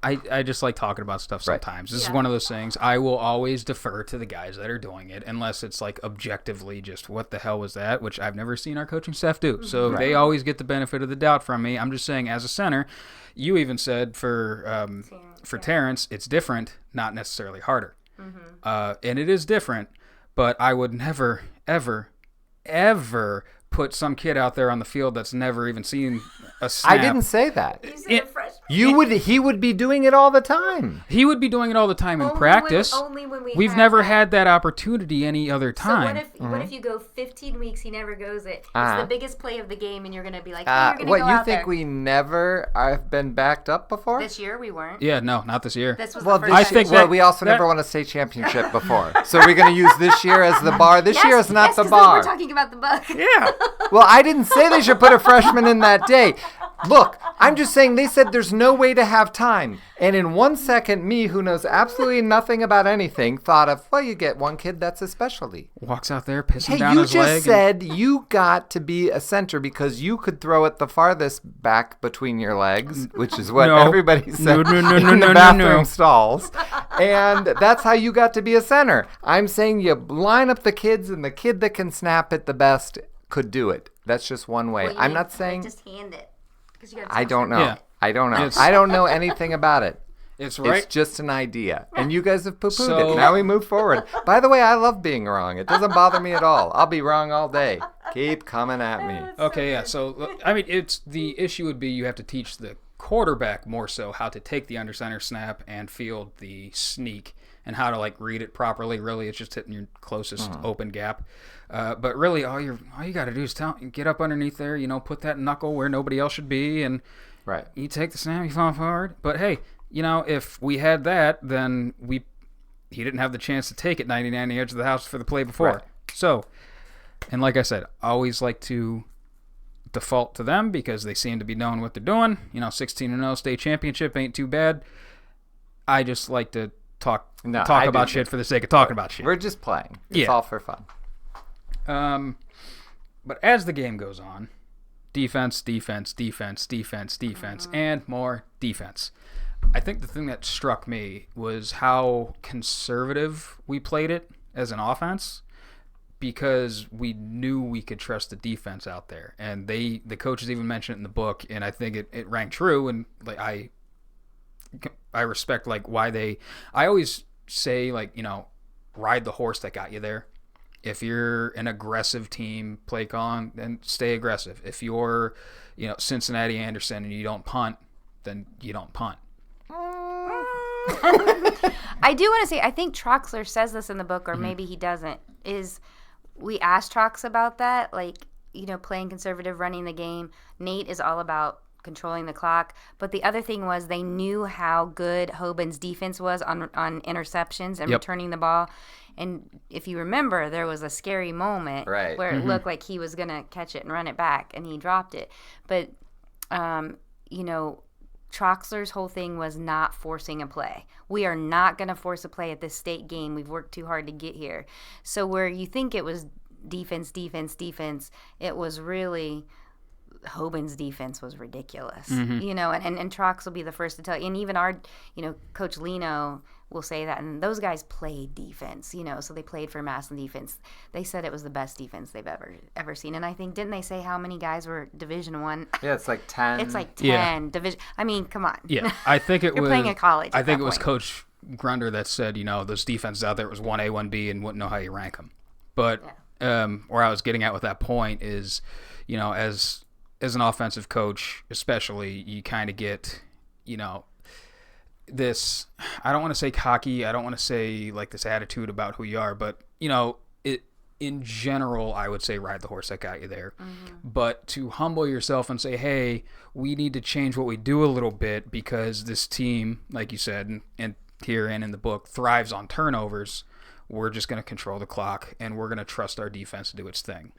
I just like talking about stuff sometimes. This is one of those things. I will always defer to the guys that are doing it unless it's like objectively just what the hell was that, which I've never seen our coaching staff do. So they always get the benefit of the doubt from me. I'm just saying as a center, you even said for Terrence, it's different, not necessarily harder. And it is different, but I would never, ever, ever put some kid out there on the field that's never even seen a snap. I didn't say that. He would be doing it all the time. He would be doing it all the time in practice. Only when We've never had that opportunity any other time. So what if you go 15 weeks, he never goes it? It's the biggest play of the game, and you're going to be like, hey, you're going to go What, you out think there. we never have been backed up before? This year we weren't. Yeah, no, not this year. This was Well, the first this time. year, we also never won a state championship before. So we're going to use this year as the bar. This year is not the 'cause bar. We're talking about the buck. Yeah. Well, I didn't say they should put a freshman in that day. Look, I'm just saying they said there's no way to have time. And in 1 second, me, who knows absolutely nothing about anything, thought of, well, you get one kid that's a specialty. Walks out there, pissing Hey, down you his leg. just said you got to be a center because you could throw it the farthest back between your legs, which is what No. everybody said No, in the no, bathroom no. stalls. And that's how you got to be a center. I'm saying you line up the kids, and the kid that can snap it the best could do it. That's just one way. Well, I'm not saying... Just hand it. 'Cause you gotta I don't know. Yeah. I don't know. It's- I don't know anything about it. It's right. It's just an idea. And you guys have poo-pooed So- it. Now we move forward. By the way, I love being wrong. It doesn't bother me at all. I'll be wrong all day. Keep coming at me. Okay, yeah. So, I mean, the issue would be you have to teach the quarterback more so how to take the under center snap and field the sneak and how to like read it properly. Really, it's just hitting your closest open gap. But really, all you got to do is get up underneath there. Put that knuckle where nobody else should be, and Right. you take the snap, you fall forward. But hey, if we had that, then he didn't have the chance to take it 99 on the edge of the house for the play before. Right. So, and like I said, always like to default to them because they seem to be knowing what they're doing. 16-0 state championship ain't too bad. I just like to talk I about do. shit for the sake of talking about shit. We're just playing. It's Yeah. all for fun. But as the game goes on, defense, and more defense. I think the thing that struck me was how conservative we played it as an offense because we knew we could trust the defense out there. And the coaches even mentioned it in the book, and I think it rang true. And like I respect like why I always say like, ride the horse that got you there. If you're an aggressive team, play on, then stay aggressive. If you're, Cincinnati Anderson and you don't punt, then you don't punt. I do want to say, I think Troxler says this in the book, or maybe he doesn't, is we asked Trox about that, like, playing conservative, running the game. Nate is all about controlling the clock. But the other thing was they knew how good Hoban's defense was on interceptions and returning the ball. And if you remember, there was a scary moment where it looked like he was going to catch it and run it back, and he dropped it. But, Troxler's whole thing was not forcing a play. We are not going to force a play at this state game. We've worked too hard to get here. So where you think it was defense, it was really Hoban's defense was ridiculous. And Trox will be the first to tell you. And even our, Coach Lino will say that. And those guys played defense, so they played for Massillon defense. They said it was the best defense they've ever seen. And I think, didn't they say how many guys were Division I? Yeah, it's like 10. It's like 10 Yeah. division. I mean, come on. Yeah, I think it You're was. playing at college I at think that it was point. Coach Grunder that said, those defenses out there was 1A, 1B, and wouldn't know how you rank them. But where I was getting at with that point is, as an offensive coach, especially, you kind of get, this, I don't want to say cocky, I don't want to say like this attitude about who you are, but, it in general, I would say ride the horse that got you there. But to humble yourself and say, hey, we need to change what we do a little bit because this team, like you said, and here and in the book, thrives on turnovers. We're just going to control the clock and we're going to trust our defense to do its thing.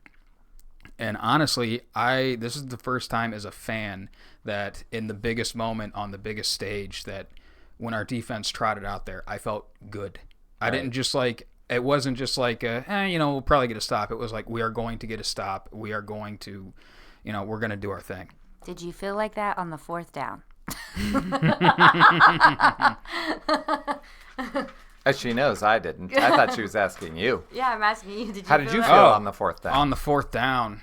And honestly, this is the first time as a fan that in the biggest moment on the biggest stage that when our defense trotted out there, I felt good. I didn't just like, it wasn't just like, we'll probably get a stop. It was like, we are going to get a stop. We are going to, we're going to do our thing. Did you feel like that on the fourth down? As she knows, I didn't. I thought she was asking you. Yeah, I'm asking you. How did you feel Oh, on the fourth down? On the fourth down.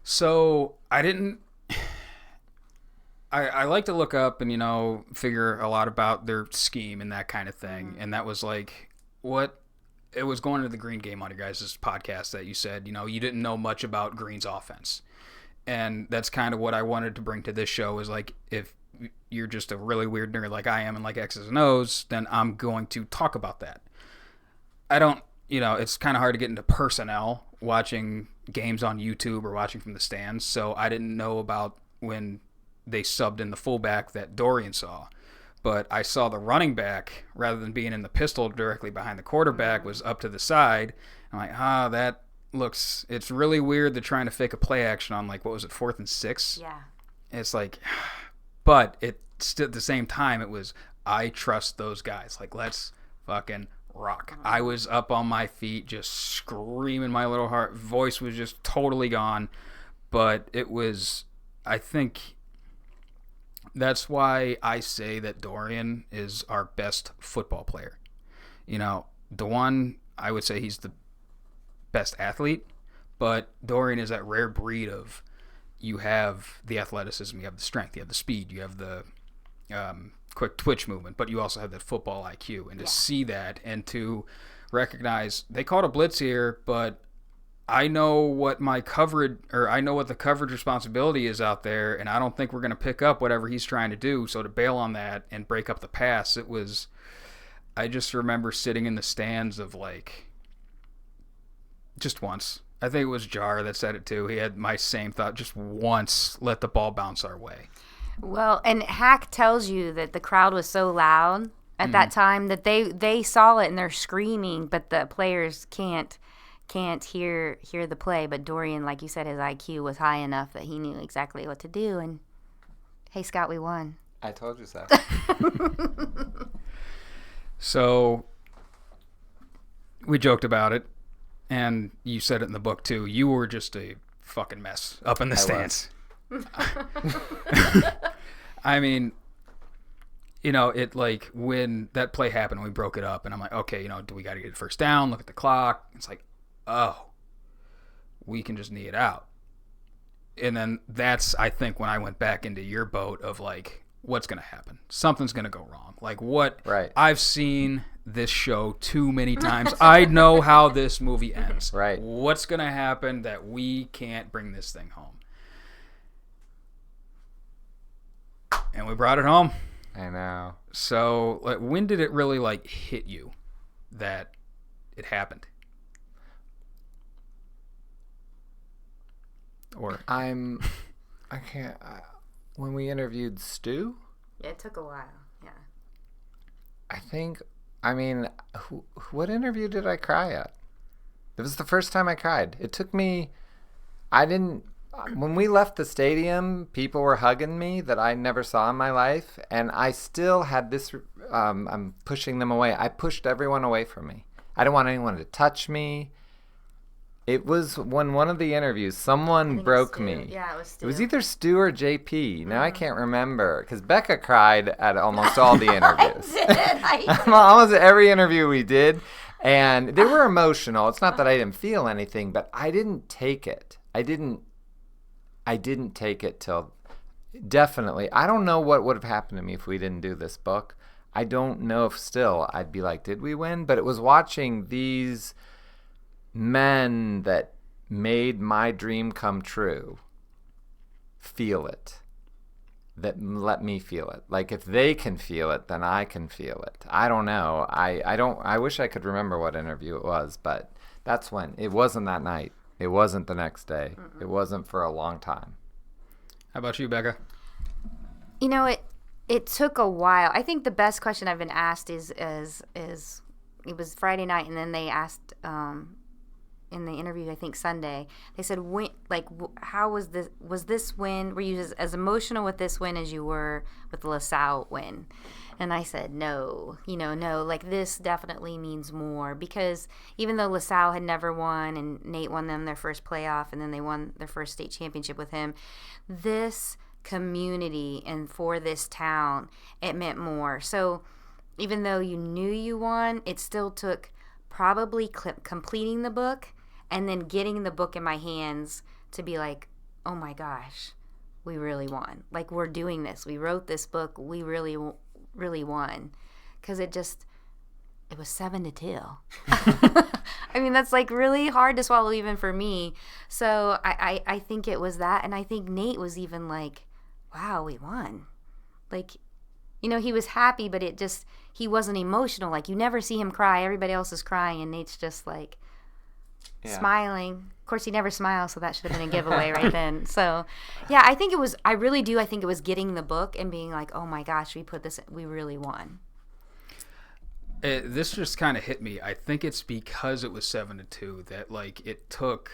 So I didn't. I like to look up and figure a lot about their scheme and that kind of thing. And that was like what it was going into the Green game on your guys' podcast that you said you didn't know much about Green's offense, and that's kind of what I wanted to bring to this show is like if you're just a really weird nerd like I am and like X's and O's, then I'm going to talk about that. I don't, it's kind of hard to get into personnel watching games on YouTube or watching from the stands, so I didn't know about when they subbed in the fullback that Dorian saw. But I saw the running back, rather than being in the pistol directly behind the quarterback, was up to the side. I'm like, that looks, it's really weird. They're trying to fake a play action on, like, what was it, 4th and 6? Yeah. It's like, but it still, at the same time, it was, I trust those guys. Like, let's fucking rock. I was up on my feet, just screaming my little heart. Voice was just totally gone. But it was, I think, that's why I say that Dorian is our best football player. DeJuan, I would say he's the best athlete, but Dorian is that rare breed of, you have the athleticism, you have the strength, you have the speed, you have the quick twitch movement, but you also have that football IQ. And to see that and to recognize, they called a blitz here, but I know what my coverage, or I know what the coverage responsibility is out there, and I don't think we're going to pick up whatever he's trying to do. So to bail on that and break up the pass, it was, I just remember sitting in the stands of, like, just once. I think it was Jar that said it too. He had my same thought, just once, let the ball bounce our way. Well, and Hack tells you that the crowd was so loud at that time that they saw it and they're screaming, but the players can't hear the play. But Dorian, like you said, his IQ was high enough that he knew exactly what to do. And hey, Scott, we won. I told you so. So we joked about it, and you said it in the book too. You were just a fucking mess up in the stands. I mean, it, like, when that play happened, we broke it up, and I'm like, okay, do we got to get the first down? Look at the clock. It's like, oh, we can just knee it out. And then that's, I think, when I went back into your boat of, like, what's going to happen? Something's going to go wrong. Like, what? Right. I've seen this show too many times. I know how this movie ends. Right. What's going to happen that we can't bring this thing home? And we brought it home. I know. So, like, when did it really, like, hit you that it happened? Or I can't. When we interviewed Stu, Yeah, it took a while. Yeah. I think. I mean, what interview did I cry at? It was the first time I cried. It took me. When we left the stadium, people were hugging me that I never saw in my life, and I still had this. I'm pushing them away. I pushed everyone away from me. I didn't want anyone to touch me. It was when one of the interviews, someone broke me. Yeah, it was Stu. It was either Stu or JP. Now I can't remember, because Becca cried at almost all the interviews. I did. Almost every interview we did, and they were emotional. It's not that I didn't feel anything, but I didn't take it. I didn't take it till, definitely. I don't know what would have happened to me if we didn't do this book. I don't know if still I'd be like, did we win? But it was watching these men that made my dream come true feel it, that let me feel it. Like, if they can feel it, then I can feel it. I don't know. I wish I could remember what interview it was, but that's when. It wasn't that night. It wasn't the next day. It wasn't for a long time. how about you, Becca? It took a while. I think the best question I've been asked is it was Friday night, and then they asked in the interview, I think Sunday, they said, when, like, how was this win, were you as emotional with this win as you were with the LaSalle win? And I said, no, like, this definitely means more, because even though LaSalle had never won and Nate won them their first playoff and then they won their first state championship with him, this community and for this town, it meant more. So even though you knew you won, it still took probably completing the book and then getting the book in my hands to be like, oh my gosh, we really won. Like, we're doing this. We wrote this book. We really won. Because it was 7-2. I mean, that's like really hard to swallow even for me. So I think it was that. And I think Nate was even like, wow, we won. Like, he was happy, but he wasn't emotional. Like, you never see him cry. Everybody else is crying, and Nate's just like smiling. Of course, he never smiles, so that should have been a giveaway right then. So, yeah, I think it was getting the book and being like, oh my gosh, we really won. This just kind of hit me. I think it's because it was 7-2 that like it took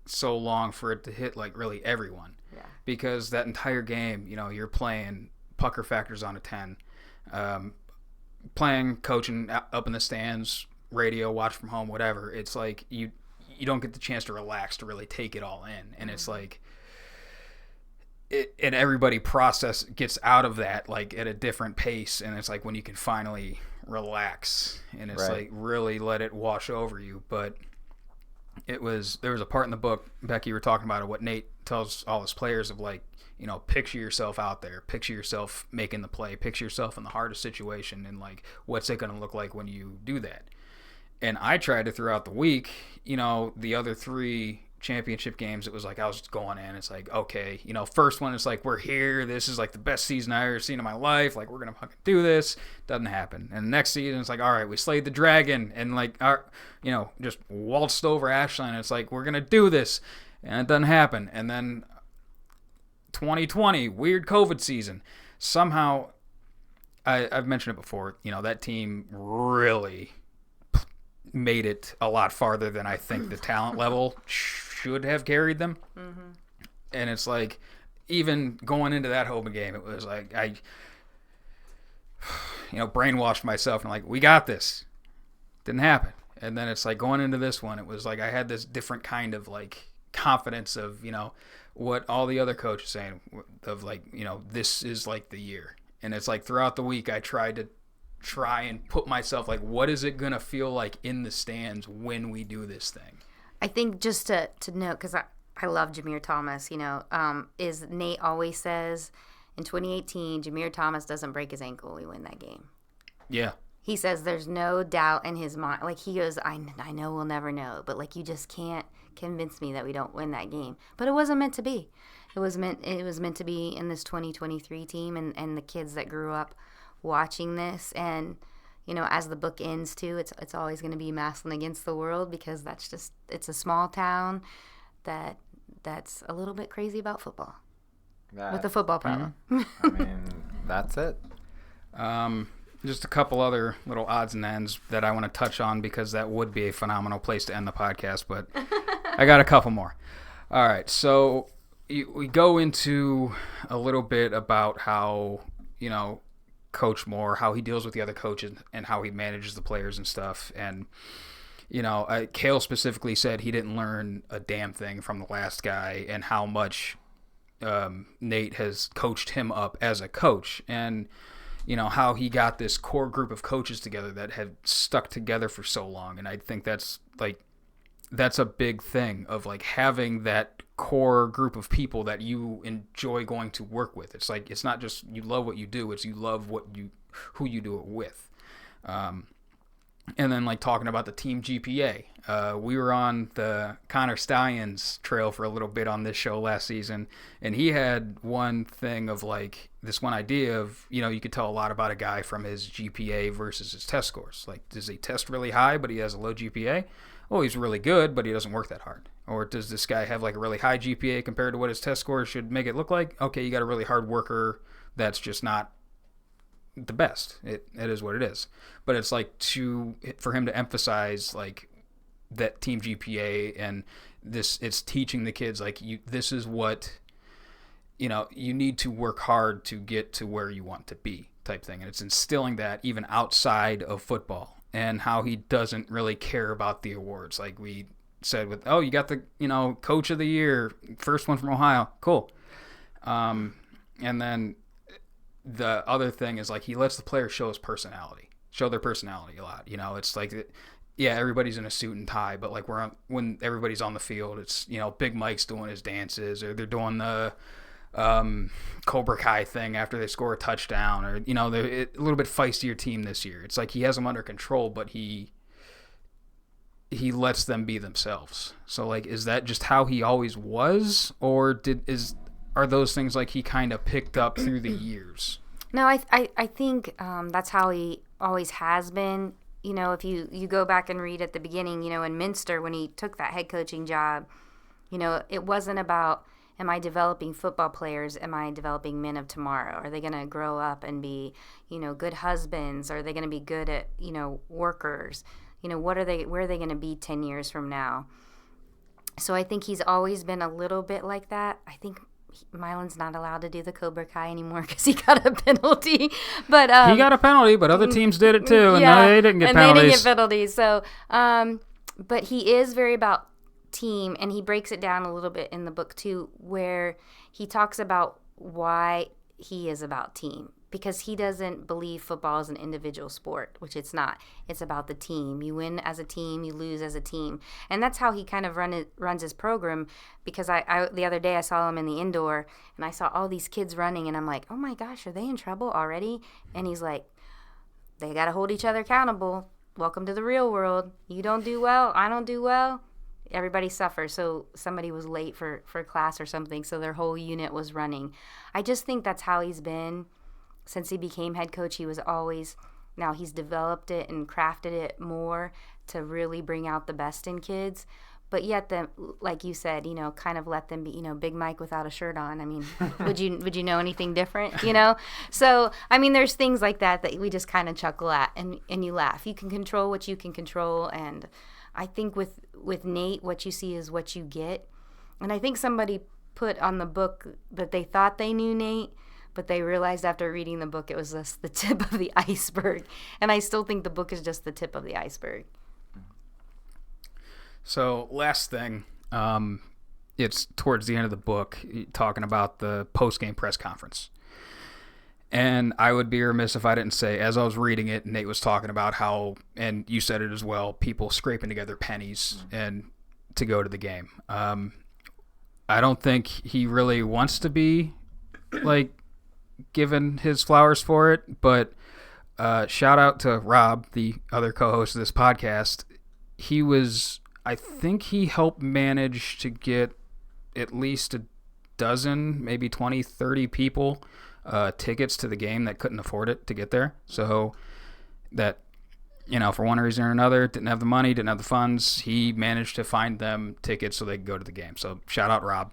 so long for it to hit like really everyone. Yeah. Because that entire game, you're playing pucker factors on a 10, playing, coaching up in the stands, radio, watch from home, whatever. It's like you don't get the chance to relax, to really take it all in, and it's like and everybody gets out of that like at a different pace, and it's like when you can finally relax and it's like really let it wash over you. But there was a part in the book, Becky, you were talking about it, what Nate tells all his players of like, picture yourself out there, picture yourself making the play, picture yourself in the hardest situation, and like what's it going to look like when you do that. And I tried to throughout the week, the other 3 championship games, it was like I was just going in. It's like, okay, first one, it's like, we're here. This is like the best season I've ever seen in my life. Like, we're going to fucking do this. Doesn't happen. And the next season, it's like, all right, we slayed the dragon and like, just waltzed over Ashland. It's like, we're going to do this. And it doesn't happen. And then 2020, weird COVID season. Somehow, I've mentioned it before, that team really made it a lot farther than I think the talent level should have carried them. Mm-hmm. And it's like, even going into that Hoban game, it was like I brainwashed myself and like, we got this. Didn't happen. And then it's like going into this one, it was like I had this different kind of like confidence of, what all the other coaches saying of like, this is like the year. And it's like throughout the week I tried and put myself like, what is it gonna feel like in the stands when we do this thing? I think just to note, because I love Jameer Thomas, is Nate always says in 2018 Jameer Thomas doesn't break his ankle, we win that game. Yeah, he says there's no doubt in his mind. Like, he goes, I know we'll never know, but like, you just can't convince me that we don't win that game. But it wasn't meant to be. It was meant to be in this 2023 team and the kids that grew up watching this. And as the book ends too, it's always going to be Massillon Against the World, because it's a small town that's a little bit crazy about football, with a football problem. I mean, that's it. Just a couple other little odds and ends that I want to touch on, because that would be a phenomenal place to end the podcast, but I got a couple more. All right, so we go into a little bit about how Coach Moore, how he deals with the other coaches and how he manages the players and stuff. And Cale specifically said he didn't learn a damn thing from the last guy, and how much Nate has coached him up as a coach, and how he got this core group of coaches together that have stuck together for so long. And I think that's a big thing of like having that core group of people that you enjoy going to work with. It's like, it's not just you love what you do, it's you love who you do it with. And then like talking about the team GPA, we were on the Connor Stallions trail for a little bit on this show last season, and he had one thing of like this one idea of, you could tell a lot about a guy from his GPA versus his test scores. Like, does he test really high but he has a low GPA? Oh, he's really good but he doesn't work that hard. Or does this guy have like a really high GPA compared to what his test scores should make it look like? Okay, you got a really hard worker that's just not the best. It is what it is. But it's like for him to emphasize like that team GPA, and it's teaching the kids like this is what you need to work hard to get to where you want to be type thing. And it's instilling that even outside of football, and how he doesn't really care about the awards. Like we said with, you got the coach of the year, first one from Ohio, cool. And then the other thing is like he lets the players show their personality a lot. It's like, yeah, everybody's in a suit and tie, but like when everybody's on the field, it's Big Mike's doing his dances, or they're doing the Cobra Kai thing after they score a touchdown, or they're a little bit feistier team this year. It's like he has them under control, but he lets them be themselves. So like, is that just how he always was, or are those things like he kind of picked up through the years? No, I think that's how he always has been. If you go back and read at the beginning, in Minster when he took that head coaching job, it wasn't about, am I developing football players? Am I developing men of tomorrow? Are they going to grow up and be, good husbands? Are they going to be good at, workers? Where are they going to be 10 years from now? So I think he's always been a little bit like that. I think Milan's not allowed to do the Cobra Kai anymore because he got a penalty. But he got a penalty, but other teams did it too, and they didn't get penalties. They didn't get penalties. So, but he is very about team, and he breaks it down a little bit in the book too, where he talks about why he is about team, because he doesn't believe football is an individual sport, which it's not. It's about the team. You win as a team, you lose as a team, and that's how he kind of runs his program. Because I the other day I saw him in the indoor, and I saw all these kids running, and I'm like, oh my gosh, are they in trouble already? And he's like, they got to hold each other accountable. Welcome to the real world. You don't do well, I don't do well. Everybody suffers. So somebody was late for class or something, so their whole unit was running. I just think that's how he's been since he became head coach. He was always, now he's developed it and crafted it more to really bring out the best in kids. But yet, like you said, kind of let them be, Big Mike without a shirt on. I mean, would you know anything different, So, I mean, there's things like that we just kind of chuckle at and you laugh. You can control what you can control, and I think with Nate, what you see is what you get. And I think somebody put on the book that they thought they knew Nate, but they realized after reading the book it was just the tip of the iceberg. And I still think the book is just the tip of the iceberg. So last thing, it's towards the end of the book, talking about the post-game press conference. And I would be remiss if I didn't say, as I was reading it, Nate was talking about how, and you said it as well, people scraping together pennies and to go to the game. I don't think he really wants to be like given his flowers for it, but shout out to Rob, the other co-host of this podcast. I think he helped manage to get at least a dozen, maybe 20, 30 people tickets to the game that couldn't afford it to get there. So that, for one reason or another, didn't have the money, didn't have the funds. He managed to find them tickets so they could go to the game. So shout out Rob.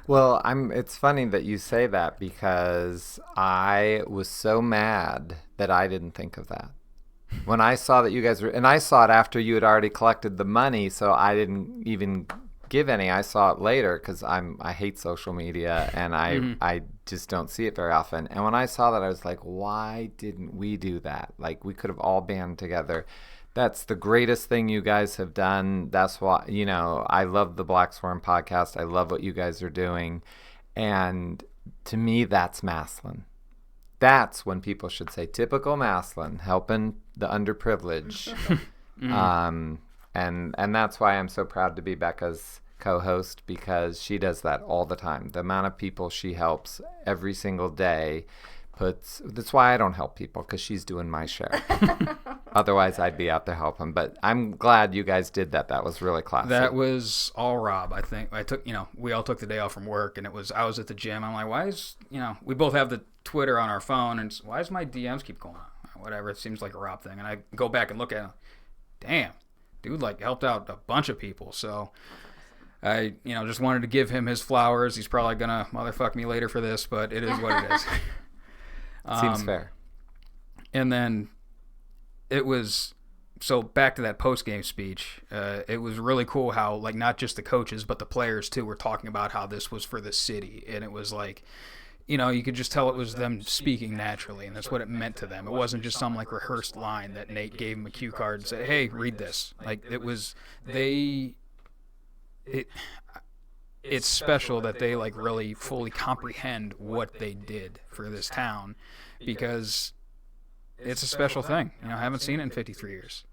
Well, it's funny that you say that, because I was so mad that I didn't think of that. When I saw that you guys were, and I saw it after you had already collected the money, so I didn't even give any. I saw it later because I hate social media, and I just don't see it very often. And when I saw that, I was like, why didn't we do that? Like, we could have all band together. That's the greatest thing you guys have done. That's why, I love the BlackSwarm podcast. I love what you guys are doing. And to me, that's Massillon. That's when people should say, typical Massillon, helping the underprivileged. And that's why I'm so proud to be Becca's co-host, because she does that all the time. The amount of people she helps every single day that's why I don't help people, because she's doing my share. Otherwise, I'd be out to help them. But I'm glad you guys did that. That was really classic. That was all Rob, I think. We all took the day off from work, and I was at the gym. I'm like, why is, we both have the Twitter on our phone, and why does my DMs keep going on? Whatever, it seems like a Rob thing. And I go back and look at it, damn, dude, helped out a bunch of people. So I, just wanted to give him his flowers. He's probably going to motherfuck me later for this, but it is what it is. Seems fair. And then it was, so back to that post-game speech, it was really cool how, not just the coaches, but the players, too, were talking about how this was for the city. And it was you could just tell it was them speaking naturally, and that's what it meant to them. It wasn't just some, rehearsed line that Nate gave him a cue card and said, hey, read this. It was, it's special that they, really fully comprehend what they did for this town, because it's a special thing. I haven't seen it in 53 years.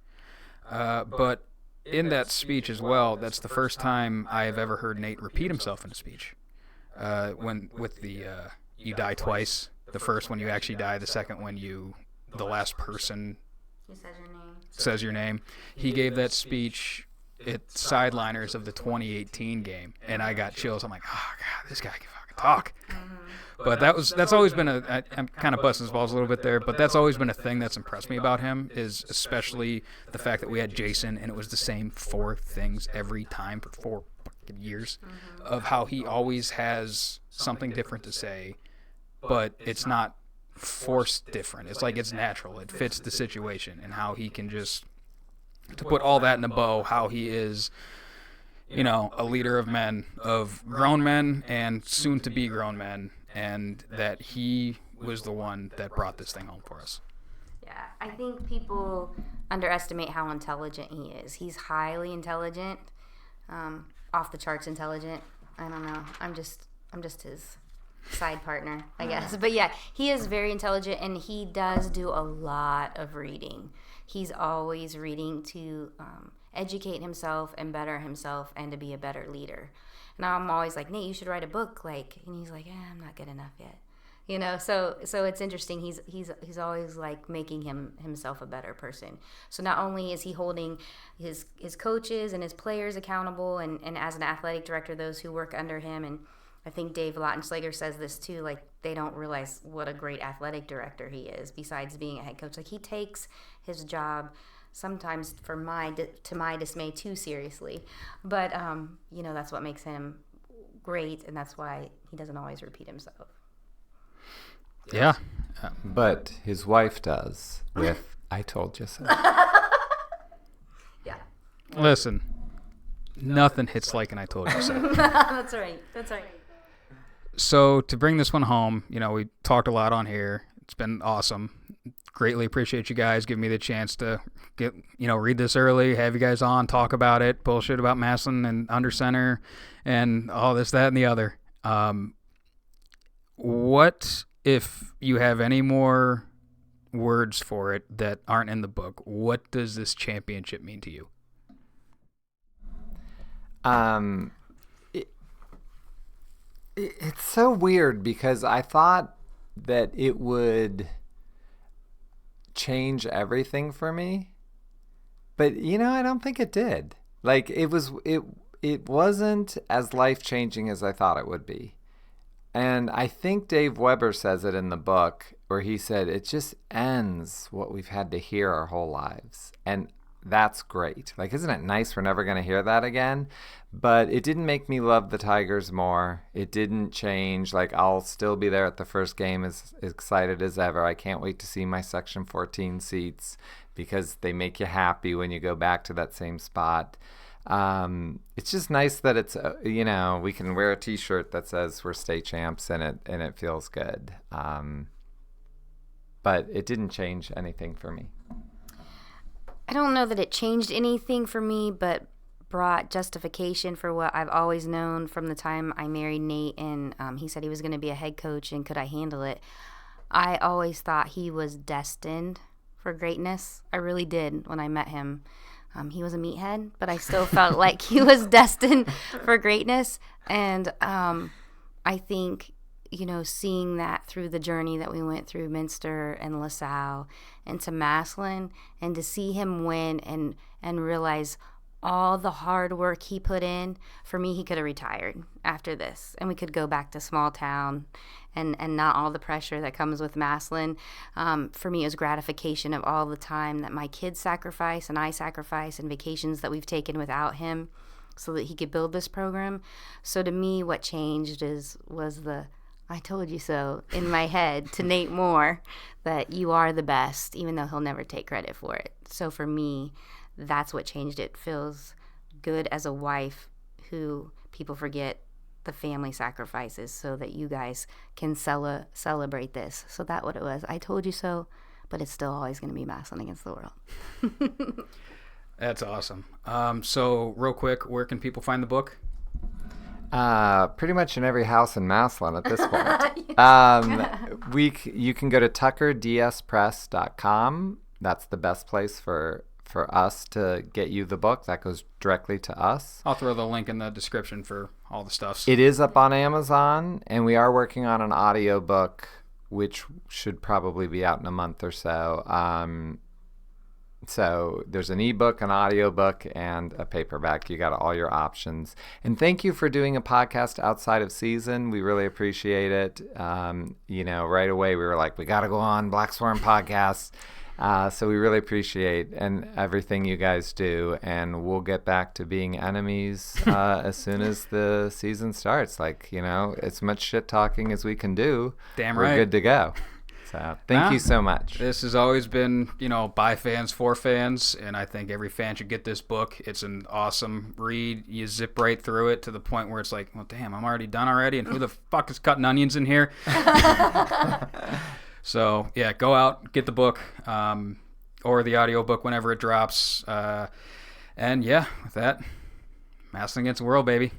But in that speech as well, that's the first time I have ever heard Nate repeat himself in a speech. With the you die twice. The first when you actually die, the second when the last person says your name. He gave that speech at sideliners of the 2018 game, and I got chills. I'm like, oh god, this guy can fucking talk. But that's always been I'm kind of busting his balls a little bit there, but that's always been a thing that's impressed me about him, is especially the fact that we had Jason and it was the same 4 things every time for 4 fucking years, of how he always has something different to say, but it's not forced different. It's like it's natural. It fits the situation, and how he can just, to put all that in a bow, how he is, a leader of men, of grown men and soon to be grown men, and that he was the one that brought this thing home for us. Yeah, I think people underestimate how intelligent he is. He's highly intelligent, off the charts intelligent. I don't know. I'm just his side partner, I guess. But yeah, he is very intelligent, and he does do a lot of reading. He's always reading to educate himself and better himself and to be a better leader. And I'm always like, Nate, you should write a book, and he's like, I'm not good enough yet. So it's interesting. He's always like making himself a better person. So not only is he holding his coaches and his players accountable, and as an athletic director, those who work under him, and I think Dave Lautenschlager says this too, like they don't realize what a great athletic director he is besides being a head coach. Like he takes his job sometimes to my dismay too seriously, but that's what makes him great, and that's why he doesn't always repeat himself. Yeah. But his wife does with I told you so. Yeah. Listen, nothing hits like an I told you so. That's right. So to bring this one home, we talked a lot on here. It's been awesome. Greatly appreciate you guys giving me the chance to get, read this early, have you guys on, talk about it, bullshit about Massillon and under center and all this, that, and the other. What, if you have any more words for it that aren't in the book, what does this championship mean to you? It's so weird because I thought that it would change everything for me, but I don't think it did. Like it wasn't as life-changing as I thought it would be. And I think Dave Weber says it in the book, where he said it just ends what we've had to hear our whole lives. And that's great. Like, isn't it nice we're never going to hear that again? But it didn't make me love the Tigers more. It didn't change. Like, I'll still be there at the first game as excited as ever. I can't wait to see my Section 14 seats because they make you happy when you go back to that same spot. It's just nice that it's, we can wear a T-shirt that says we're state champs and it feels good. But it didn't change anything for me. I don't know that it changed anything for me, but brought justification for what I've always known from the time I married Nate, and he said he was going to be a head coach, and could I handle it? I always thought he was destined for greatness. I really did when I met him. He was a meathead, but I still felt like he was destined for greatness, and I think seeing that through the journey that we went through, Minster and LaSalle and to Massillon, and to see him win and realize all the hard work he put in. For me, he could have retired after this, and we could go back to small town and not all the pressure that comes with Massillon. For me, it was gratification of all the time that my kids sacrifice and I sacrifice, and vacations that we've taken without him so that he could build this program. So to me, what changed was the I told you so in my head to Nate Moore, that you are the best, even though he'll never take credit for it. So for me, that's what changed it. Feels good as a wife who people forget the family sacrifices so that you guys can celebrate this. So that's what it was. I told you so, but it's still always going to be Massillon Against the World. That's awesome. So real quick, where can people find the book? Pretty much in every house in Massillon at this point. You can go to tuckerdspress.com. That's the best place for us to get you the book. That goes directly to us. I'll throw the link in the description for all the stuff. It is up on Amazon, and we are working on an audio book, which should probably be out in a month or so. So there's an ebook, an audiobook, and a paperback. You got all your options. And thank you for doing a podcast outside of season. We really appreciate it. Right away we were like, we got to go on BlackSwarm podcast. So we really appreciate and everything you guys do. And we'll get back to being enemies as soon as the season starts. As much shit talking as we can do. Damn we're right. good to go. So thank you so much. This has always been, by fans, for fans, and I think every fan should get this book. It's an awesome read. You zip right through it to the point where it's like, well, damn, I'm already done already, and who the fuck is cutting onions in here? So, yeah, go out, get the book, or the audiobook whenever it drops. And, yeah, with that, Massillon Against the World, baby.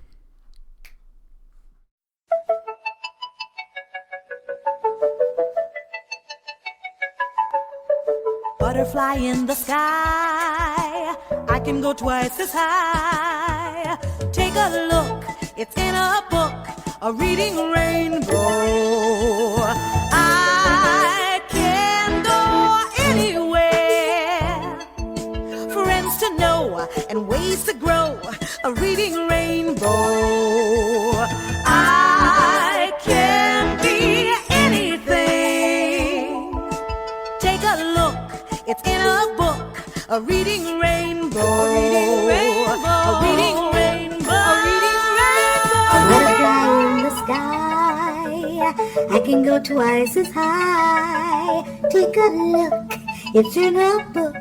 Butterfly in the sky, I can go twice as high. Take a look, it's in a book, a reading rainbow. I can go anywhere, friends to know and ways to grow, a reading rainbow. I can be anything. Take a look. It's in a book, a reading rainbow, a reading rainbow, a reading rainbow, a reading rainbow. A butterfly in the sky, I can go twice as high. Take a look, it's in a book,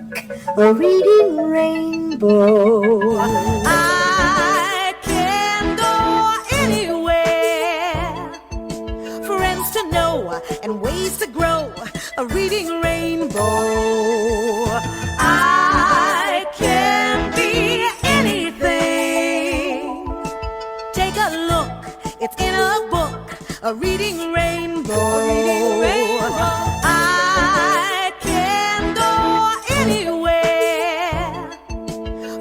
a reading rainbow. I can go anywhere, friends to know and ways to grow, a reading rainbow. I can be anything. Take a look, it's in a book, a reading rainbow. I can go anywhere,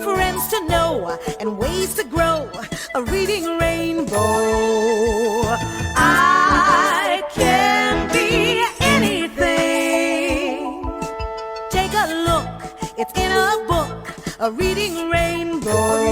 friends to know and ways to grow, a reading rainbow. I can be anything. Take a look, it's in a book, a reading rainbow.